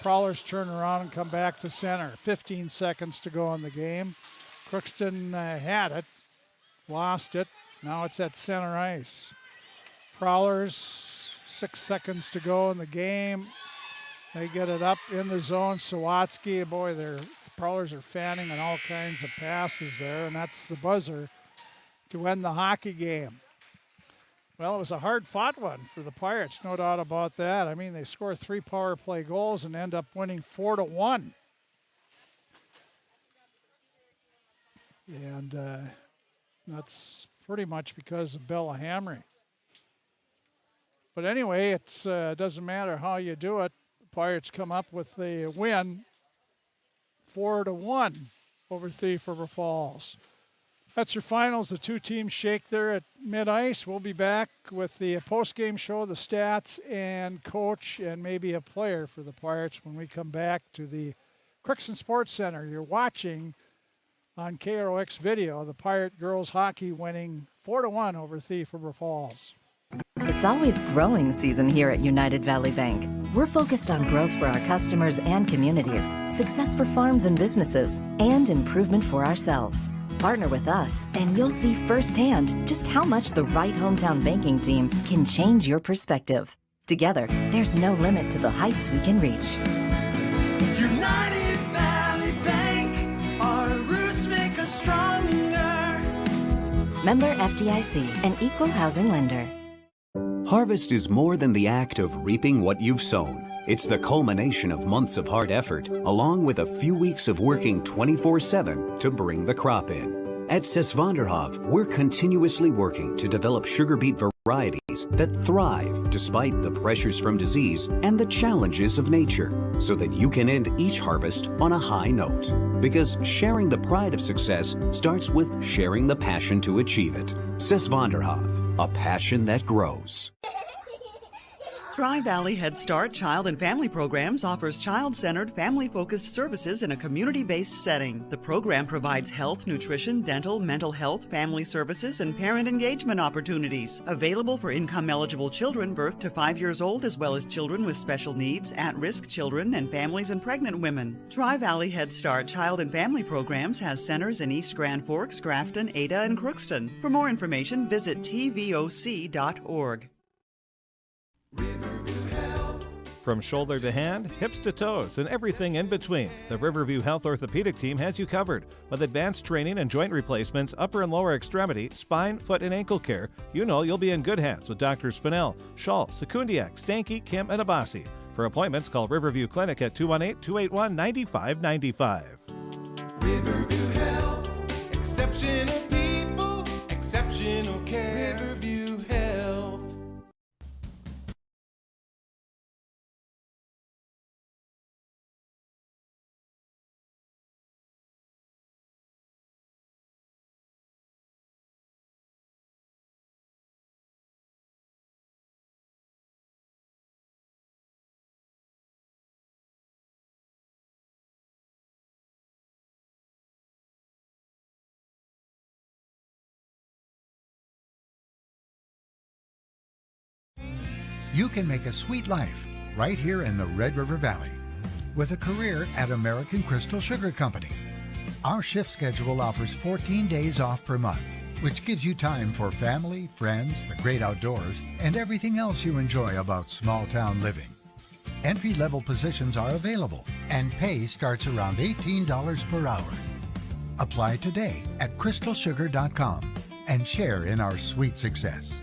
Prowlers turn around and come back to center. 15 seconds to go in the game. Crookston had it, lost it. Now it's at center ice. Prowlers, 6 seconds to go in the game. They get it up in the zone. Sawatsky, boy, the Prowlers are fanning on all kinds of passes there, and that's the buzzer to end the hockey game. Well, it was a hard-fought one for the Pirates, no doubt about that. I mean, they score 3 power play goals and end up winning 4-1. And that's pretty much because of Bella Hamry. But anyway, it doesn't matter how you do it. Pirates come up with the win, 4-1 over Thief River Falls. That's your finals. The two teams shake there at mid-ice. We'll be back with the post-game show, the stats, and coach, and maybe a player for the Pirates when we come back to the Crookston Sports Center. You're watching on KROX Video, the Pirate girls hockey winning 4-1 over Thief River Falls. It's always growing season here at United Valley Bank. We're focused on growth for our customers and communities, success for farms and businesses, and improvement for ourselves. Partner with us, and you'll see firsthand just how much the right hometown banking team can change your perspective. Together, there's no limit to the heights we can reach. United Valley Bank, our roots make us stronger. Member FDIC, an equal housing lender. Harvest is more than the act of reaping what you've sown. It's the culmination of months of hard effort, along with a few weeks of working 24/7 to bring the crop in. At Sesvanderhof, we're continuously working to develop sugar beet varieties varieties that thrive despite the pressures from disease and the challenges of nature, so that you can end each harvest on a high note. Because sharing the pride of success starts with sharing the passion to achieve it. Sis Vonderhoff, a passion that grows. Tri-Valley Head Start Child and Family Programs offers child-centered, family-focused services in a community-based setting. The program provides health, nutrition, dental, mental health, family services, and parent engagement opportunities. Available for income-eligible children birth to 5 years old, as well as children with special needs, at-risk children, and families and pregnant women. Tri-Valley Head Start Child and Family Programs has centers in East Grand Forks, Grafton, Ada, and Crookston. For more information, visit tvoc.org. From shoulder to hand, hips to toes, and everything in between, the Riverview Health Orthopedic Team has you covered. With advanced training and joint replacements, upper and lower extremity, spine, foot, and ankle care, you know you'll be in good hands with Dr. Spinell, Schall, Sekundiak, Stanky, Kim, and Abasi. For appointments, call Riverview Clinic at 218-281-9595. Riverview Health, exceptional people, exceptional care. Riverview Health. You can make a sweet life right here in the Red River Valley with a career at American Crystal Sugar Company. Our shift schedule offers 14 days off per month, which gives you time for family, friends, the great outdoors, and everything else you enjoy about small town living. Entry-level positions are available, and pay starts around $18 per hour. Apply today at crystalsugar.com and share in our sweet success.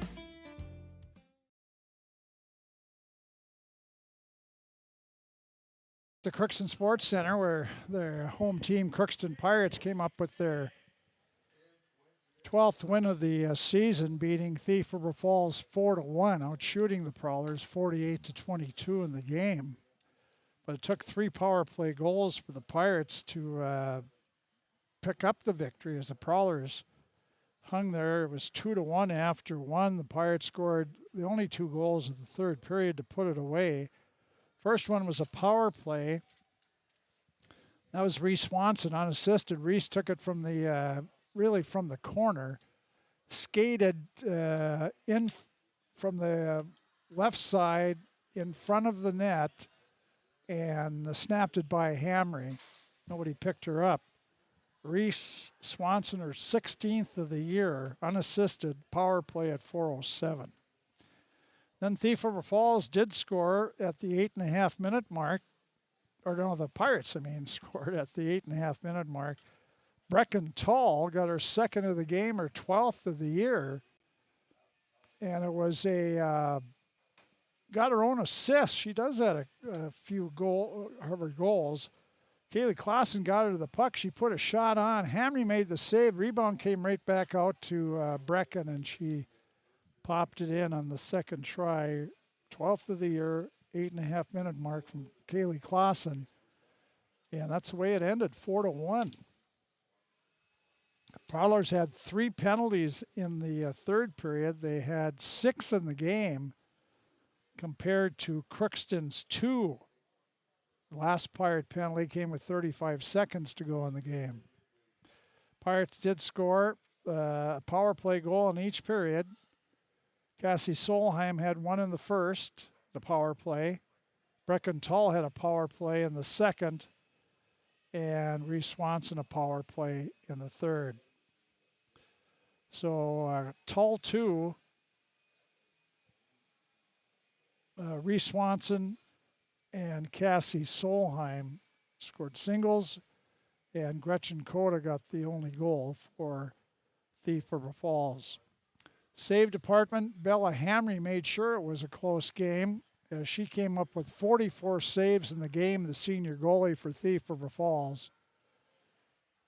The Crookston Sports Center, where their home team, Crookston Pirates, came up with their 12th win of the season, beating Thief River Falls 4-1, outshooting the Prowlers 48-22 in the game. But it took 3 power play goals for the Pirates to pick up the victory, as the Prowlers hung there. It was 2-1 after 1. The Pirates scored the only 2 goals of the third period to put it away. First one was a power play. That was Reese Swanson, unassisted. Reese took it from the really from the corner, skated in from the left side in front of the net, and snapped it by Hamry. Nobody picked her up. Reese Swanson, her 16th of the year, unassisted, power play at 4:07. Then Thief River Falls did score at the 8.5-minute mark. Or no, the Pirates, scored at the 8.5-minute mark. Brecken Tall got her 2nd of the game, her 12th of the year. And it was got her own assist. She does that a few of her goals. Kaylee Clausen got her to the puck. She put a shot on. Hamry made the save. Rebound came right back out to Brecken, and she popped it in on the second try. 12th of the year, 8.5-minute mark from Kaylee Clausen. And that's the way it ended, 4-1. Prowlers had 3 penalties in the third period. They had 6 in the game compared to Crookston's 2. The last Pirate penalty came with 35 seconds to go in the game. Pirates did score a power play goal in each period. Cassie Solheim had 1 in the first, the power play. Brecken Tall had a power play in the second, and Reese Swanson a power play in the third. So Tull 2, Reese Swanson and Cassie Solheim scored singles, and Gretchen Coda got the only goal for Thief River Falls. Save department, Bella Hamry made sure it was a close game, as she came up with 44 saves in the game, the senior goalie for Thief River Falls.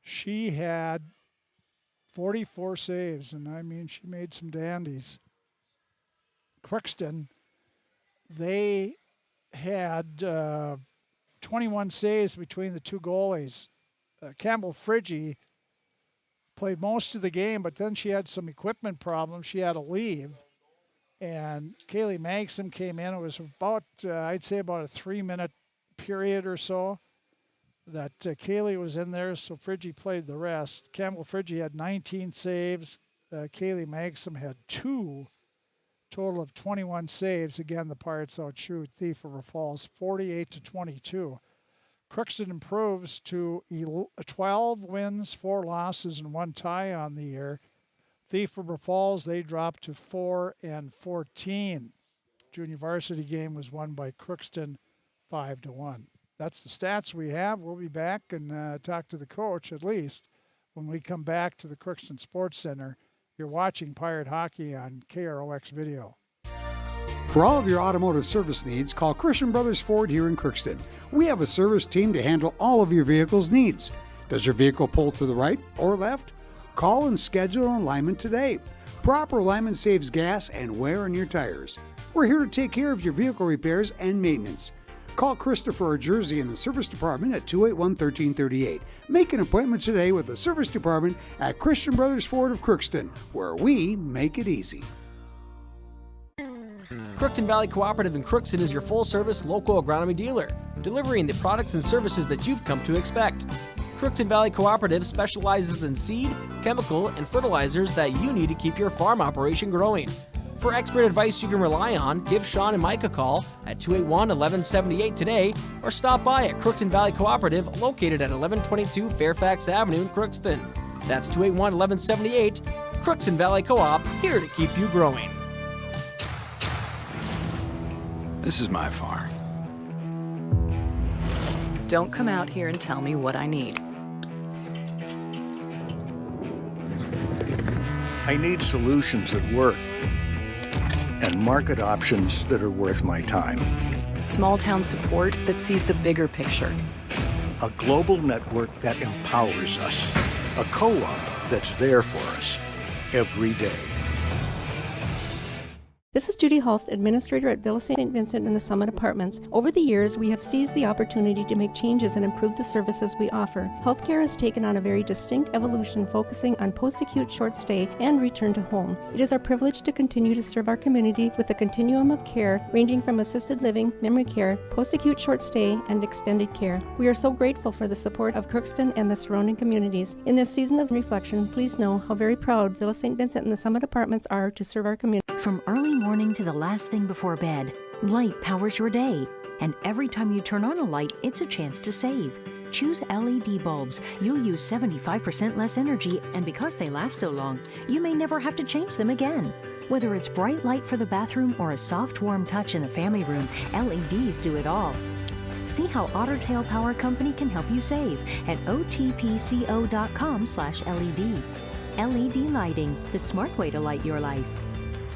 She had 44 saves, and she made some dandies. Crookston, they had 21 saves between the two goalies. Campbell Friggy played most of the game, but then she had some equipment problems. She had to leave. And Kaylee Magson came in. It was about, I'd say about a 3-minute period or so that Kaylee was in there, so Friggy played the rest. Campbell Friggy had 19 saves. Kaylee Magson had 2, total of 21 saves. Again, the Pirates outshoot Thief River Falls 48-22. Crookston improves to 12 wins, 4 losses, and 1 tie on the year. Thief River Falls, they dropped to 4-14. Junior varsity game was won by Crookston 5-1. That's the stats we have. We'll be back and talk to the coach at least when we come back to the Crookston Sports Center. You're watching Pirate Hockey on KROX Video. For all of your automotive service needs, call Christian Brothers Ford here in Crookston. We have a service team to handle all of your vehicle's needs. Does your vehicle pull to the right or left? Call and schedule an alignment today. Proper alignment saves gas and wear on your tires. We're here to take care of your vehicle repairs and maintenance. Call Christopher or Jersey in the service department at 281-1338. Make an appointment today with the service department at Christian Brothers Ford of Crookston, where we make it easy. Crookston Valley Cooperative in Crookston is your full-service local agronomy dealer, delivering the products and services that you've come to expect. Crookston Valley Cooperative specializes in seed, chemical, and fertilizers that you need to keep your farm operation growing. For expert advice you can rely on, give Sean and Mike a call at 281-1178 today or stop by at Crookston Valley Cooperative located at 1122 Fairfax Avenue in Crookston. That's 281-1178. Crookston Valley Co-op, here to keep you growing. This is my farm. Don't come out here and tell me what I need. I need solutions that work and market options that are worth my time. Small town support that sees the bigger picture. A global network that empowers us. A co-op that's there for us every day. This is Judy Hulst, Administrator at Villa St. Vincent and the Summit Apartments. Over the years, we have seized the opportunity to make changes and improve the services we offer. Healthcare has taken on a very distinct evolution, focusing on post-acute short stay and return to home. It is our privilege to continue to serve our community with a continuum of care ranging from assisted living, memory care, post-acute short stay, and extended care. We are so grateful for the support of Crookston and the surrounding communities. In this season of reflection, please know how very proud Villa St. Vincent and the Summit Apartments are to serve our community. From early morning to the last thing before bed, light powers your day. And every time you turn on a light, it's a chance to save. Choose LED bulbs. You'll use 75% less energy, and because they last so long, you may never have to change them again. Whether it's bright light for the bathroom or a soft, warm touch in the family room, LEDs do it all. See how Otter Tail Power Company can help you save at otpco.com/LED. LED lighting, the smart way to light your life.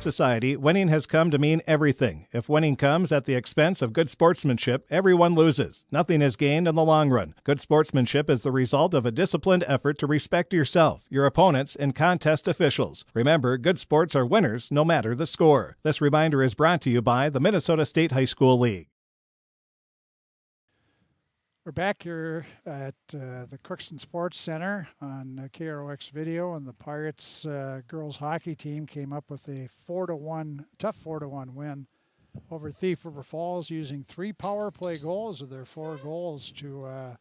Society, winning has come to mean everything. If winning comes at the expense of good sportsmanship, everyone loses. Nothing is gained in the long run. Good sportsmanship is the result of a disciplined effort to respect yourself, your opponents, and contest officials. Remember, good sports are winners no matter the score. This reminder is brought to you by the Minnesota State High School League. We're back here at the Crookston Sports Center on KROX Video, and the Pirates girls hockey team came up with a tough 4-1 win over Thief River Falls, using 3 power play goals of their 4 goals to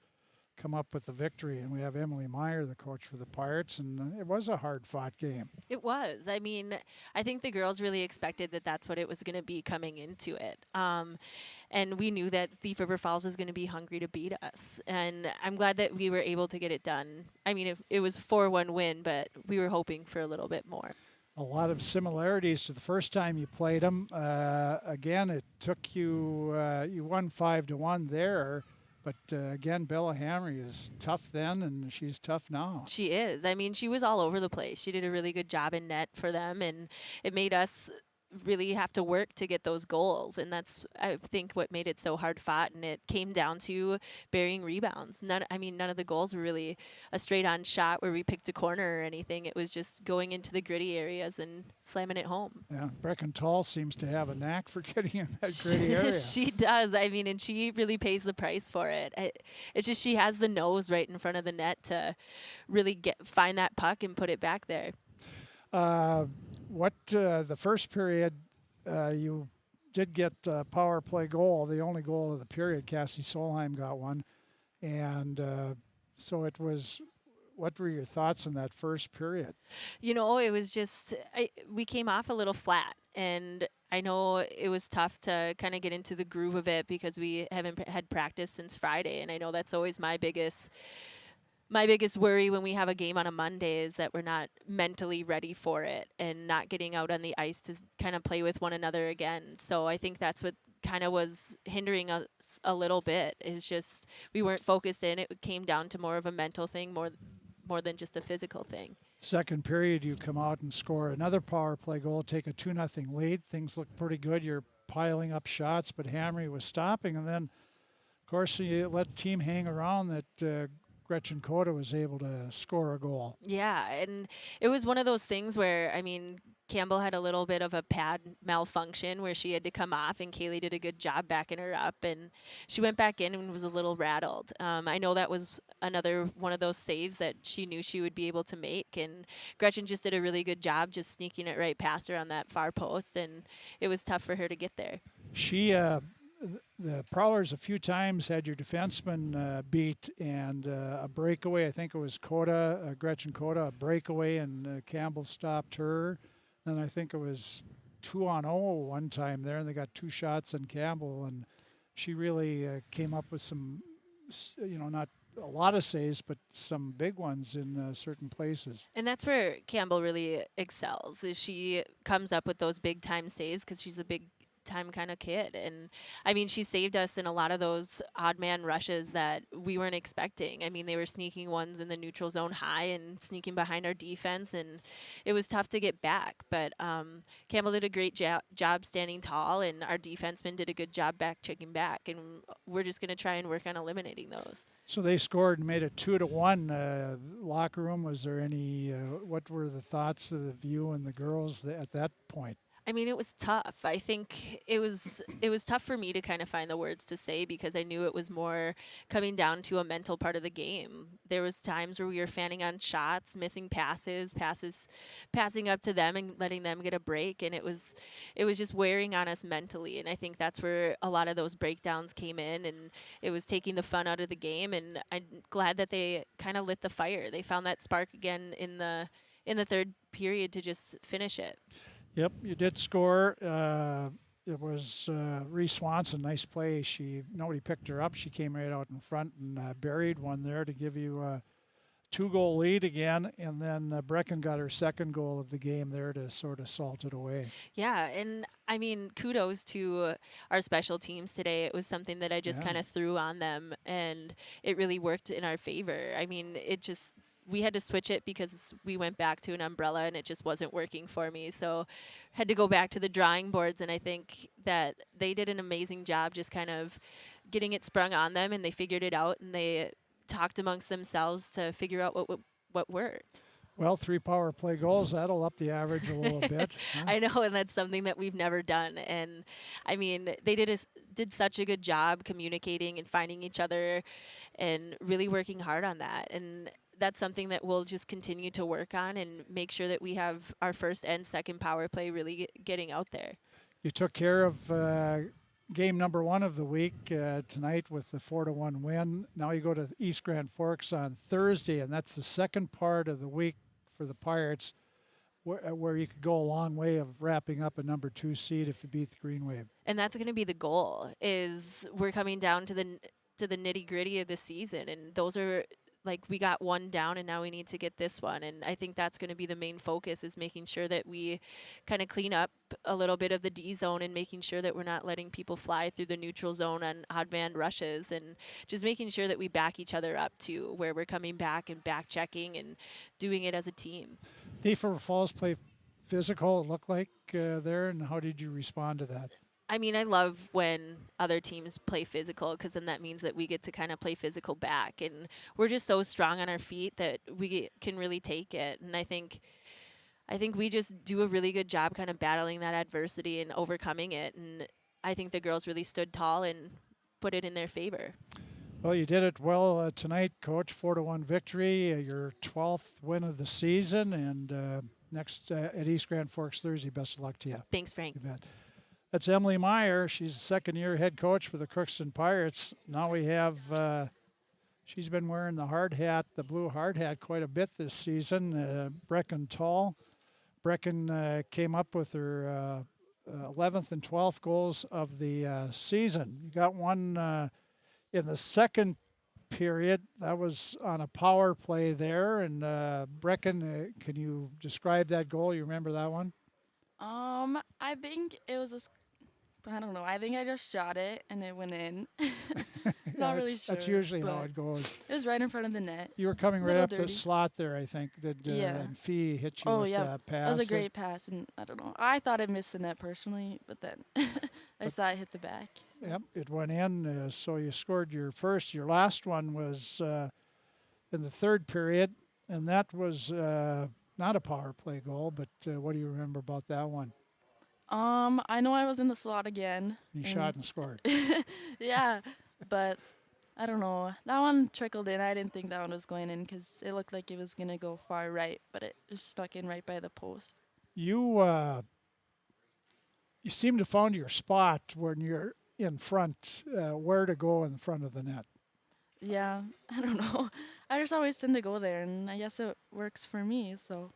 come up with the victory. And we have Emily Meyer, the coach for the Pirates, and it was a hard-fought game. It was. I mean, I think the girls really expected that that's what it was going to be coming into it. And we knew that Thief River Falls was going to be hungry to beat us. And I'm glad that we were able to get it done. I mean, it was a 4-1 win, but we were hoping for a little bit more. A lot of similarities to the first time you played them. Again, it took you, you won 5-1 there. But again, Bella Hamry is tough then, and she's tough now. She is. I mean, she was all over the place. She did a really good job in net for them, and it made us really have to work to get those goals, and that's, I think, what made it so hard fought. And it came down to burying rebounds. None of the goals were really a straight on shot where we picked a corner or anything. It was just going into the gritty areas and slamming it home. Yeah, Brecken Tall seems to have a knack for getting in that gritty area. She does. I mean, and she really pays the price for it. It's just she has the nose right in front of the net to really find that puck and put it back there. The first period, you did get a power play goal, the only goal of the period. Cassie Solheim got one. And so it was, what were your thoughts in that first period? You know, it was just, we came off a little flat. And I know it was tough to kind of get into the groove of it because we haven't had practice since Friday. And I know that's always my biggest worry when we have a game on a Monday is that we're not mentally ready for it and not getting out on the ice to kind of play with one another again. So I think that's what kind of was hindering us a little bit, is just we weren't focused in. It came down to more of a mental thing, more than just a physical thing. Second period, you come out and score another power play goal, take a 2-0 lead. Things look pretty good. You're piling up shots, but Hamry was stopping. And then, of course, you let the team hang around that Gretchen Cota was able to score a goal. Yeah, and it was one of those things where, I mean, Campbell had a little bit of a pad malfunction where she had to come off, and Kaylee did a good job backing her up, and she went back in and was a little rattled. I know that was another one of those saves that she knew she would be able to make, and Gretchen just did a really good job just sneaking it right past her on that far post, and it was tough for her to get there. She the Prowlers a few times had your defenseman beat, and a breakaway. I think it was Gretchen Cota, a breakaway, and Campbell stopped her. Then I think it was 2-on-0 one time there, and they got 2 shots on Campbell, and she really came up with some, not a lot of saves, but some big ones in certain places. And that's where Campbell really excels, is she comes up with those big time saves because she's a big time kind of kid. And I mean, she saved us in a lot of those odd man rushes that we weren't expecting. I mean, they were sneaking ones in the neutral zone high and sneaking behind our defense, and it was tough to get back. But Campbell did a great job standing tall, and our defenseman did a good job back checking back, and we're just going to try and work on eliminating those. So they scored and made it 2-1. Locker room, was there any, what were the thoughts of you and the girls at that point? I mean, it was tough. I think it was tough for me to kind of find the words to say because I knew it was more coming down to a mental part of the game. There was times where we were fanning on shots, missing passes, passing up to them and letting them get a break, and it was just wearing on us mentally. And I think that's where a lot of those breakdowns came in, and it was taking the fun out of the game. And I'm glad that they kind of lit the fire. They found that spark again in the third period to just finish it. Yep, you did score. It was Reese Swanson, nice play. Nobody picked her up. She came right out in front and buried one there to give you a 2-goal lead again. And then Brecken got her second goal of the game there to sort of salt it away. Yeah, and I mean, kudos to our special teams today. It was something that I just kind of threw on them, and it really worked in our favor. I mean, we had to switch it because we went back to an umbrella and it just wasn't working for me. So had to go back to the drawing boards, and I think that they did an amazing job just kind of getting it sprung on them, and they figured it out, and they talked amongst themselves to figure out what worked. Well, 3 power play goals, that'll up the average a little bit. Huh? I know, and that's something that we've never done. And I mean, they did such a good job communicating and finding each other and really working hard on that. And that's something that we'll just continue to work on and make sure that we have our first and second power play really getting out there. You took care of game number 1 of the week tonight with the 4-1 win. Now you go to East Grand Forks on Thursday, and that's the second part of the week for the Pirates where you could go a long way of wrapping up a number 2 seed if you beat the Green Wave. And that's going to be the goal, is we're coming down to the nitty-gritty of the season, and those are like, we got one down and now we need to get this one. And I think that's going to be the main focus, is making sure that we kind of clean up a little bit of the D zone and making sure that we're not letting people fly through the neutral zone on odd man rushes, and just making sure that we back each other up too, where we're coming back and back checking and doing it as a team. Thief River Falls play physical it looked like there, and how did you respond to that? I mean, I love when other teams play physical because then that means that we get to kind of play physical back. And we're just so strong on our feet that we can really take it. And I think we just do a really good job kind of battling that adversity and overcoming it. And I think the girls really stood tall and put it in their favor. Well, you did it well tonight, Coach. 4-1 victory, your 12th win of the season. And next at East Grand Forks Thursday, best of luck to you. Thanks, Frank. You bet. That's Emily Meyer. She's a second-year head coach for the Crookston Pirates. Now we have, she's been wearing the hard hat, the blue hard hat, quite a bit this season. Brecken Tall. Brecken came up with her 11th and 12th goals of the season. You got one in the second period. That was on a power play there. And Brecken, can you describe that goal? You remember that one? I think it was I don't know. I think I just shot it and it went in. Not really sure. That's usually how it goes. It was right in front of the net. You were coming right up the slot there, I think. And Fee hit you with that pass. That was a great pass, and I don't know. I thought it missed the net personally, but then I saw it hit the back. So. Yep, it went in. So you scored your first. Your last one was in the third period, and that was not a power play goal. But what do you remember about that one? I know I was in the slot again. You shot and scored. Yeah, but I don't know. That one trickled in. I didn't think that one was going in because it looked like it was going to go far right, but it just stuck in right by the post. You seem to found your spot when you're in front, where to go in front of the net. Yeah, I don't know. I just always tend to go there, and I guess it works for me, so.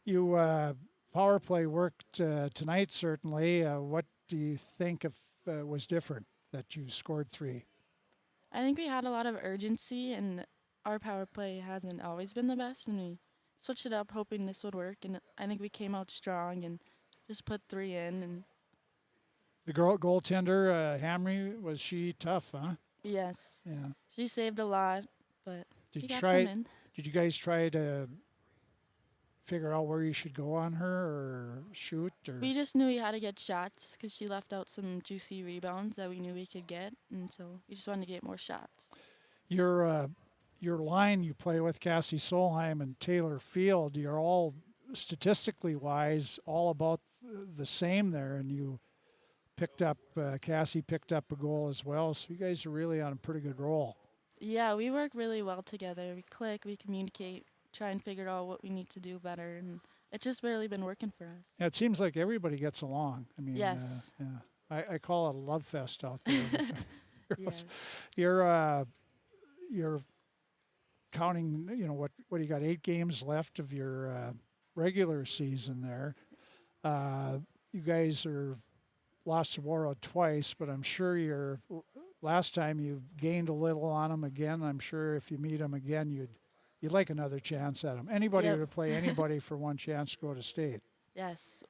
You power play worked tonight, certainly. What do you think was different that you scored 3? I think we had a lot of urgency, and our power play hasn't always been the best, and we switched it up hoping this would work, and I think we came out strong and just put 3 in. And the goaltender, Hamry, was she tough, huh? Yes. Yeah. She saved a lot, but she got some in. Did you guys try to figure out where you should go on her or shoot? Or? We just knew we had to get shots because she left out some juicy rebounds that we knew we could get, and so we just wanted to get more shots. Your line you play with, Cassie Solheim and Taylor Field, you're all statistically wise, all about the same there, and you picked up, Cassie picked up a goal as well, so you guys are really on a pretty good roll. Yeah, we work really well together. We click, we communicate, try and figure out what we need to do better, and it's just really been working for us. Yeah, it seems like everybody gets along. I mean, yes. Yeah, I call it a love fest out there. Yes. You're counting, what do you got, 8 games left of your regular season there. You guys are lost to Warroad twice, but I'm sure last time you gained a little on them again. I'm sure if you meet them again, you'd like another chance at them. Anybody would play anybody for one chance to go to state. Yes,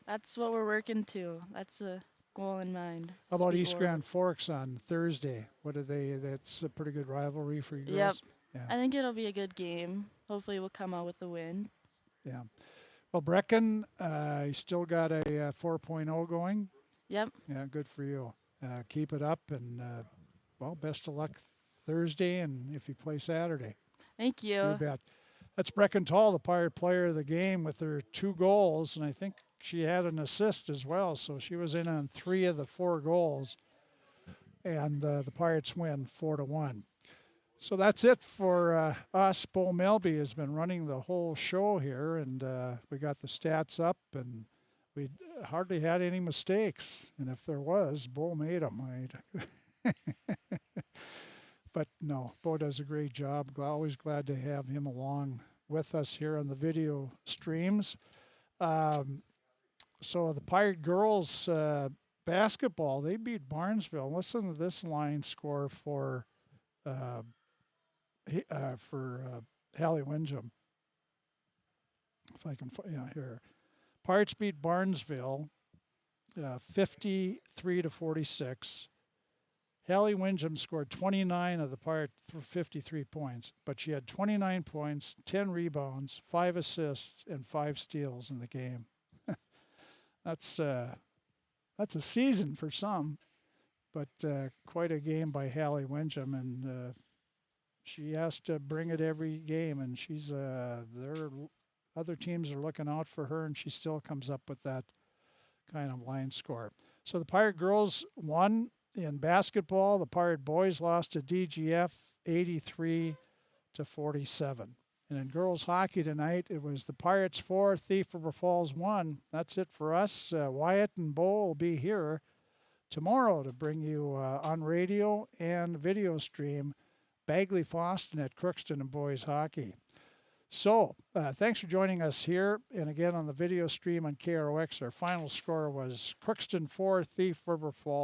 that's what we're working to. That's a goal in mind. How about East Grand Forks on Thursday? That's a pretty good rivalry for you girls? Yep. Yeah. I think it'll be a good game. Hopefully we'll come out with a win. Yeah. Well, Brecken, you still got a 4.0 going? Yep. Yeah, good for you. Keep it up, and, best of luck Thursday, and if you play Saturday. Thank you. You bet. That's Brecken Tall, the Pirate player of the game, with her 2 goals, and I think she had an assist as well, so she was in on 3 of the 4 goals, and the Pirates win 4-1. So that's it for us. Bo Melby has been running the whole show here, and we got the stats up, and we hardly had any mistakes, and if there was, Bo made them. But no, Bo does a great job. Always glad to have him along with us here on the video streams. So the Pirate girls basketball, they beat Barnesville. Listen to this line score for Hallie Windjam. If I can, here. Pirates beat Barnesville 53-46. Hallie Windjam scored 29 of the Pirates for 53 points, but she had 29 points, 10 rebounds, 5 assists, and 5 steals in the game. That's a season for some, but quite a game by Hallie Windham, and she has to bring it every game, and she's other teams are looking out for her, and she still comes up with that kind of line score. So the Pirate girls won in basketball. The Pirate boys lost to DGF 83-47. And in girls hockey tonight, it was the Pirates 4, Thief River Falls 1. That's it for us. Wyatt and Bo will be here tomorrow to bring you on radio and video stream Bagley Foston at Crookston and boys hockey. So thanks for joining us here. And again, on the video stream on KROX, our final score was Crookston 4, Thief River Falls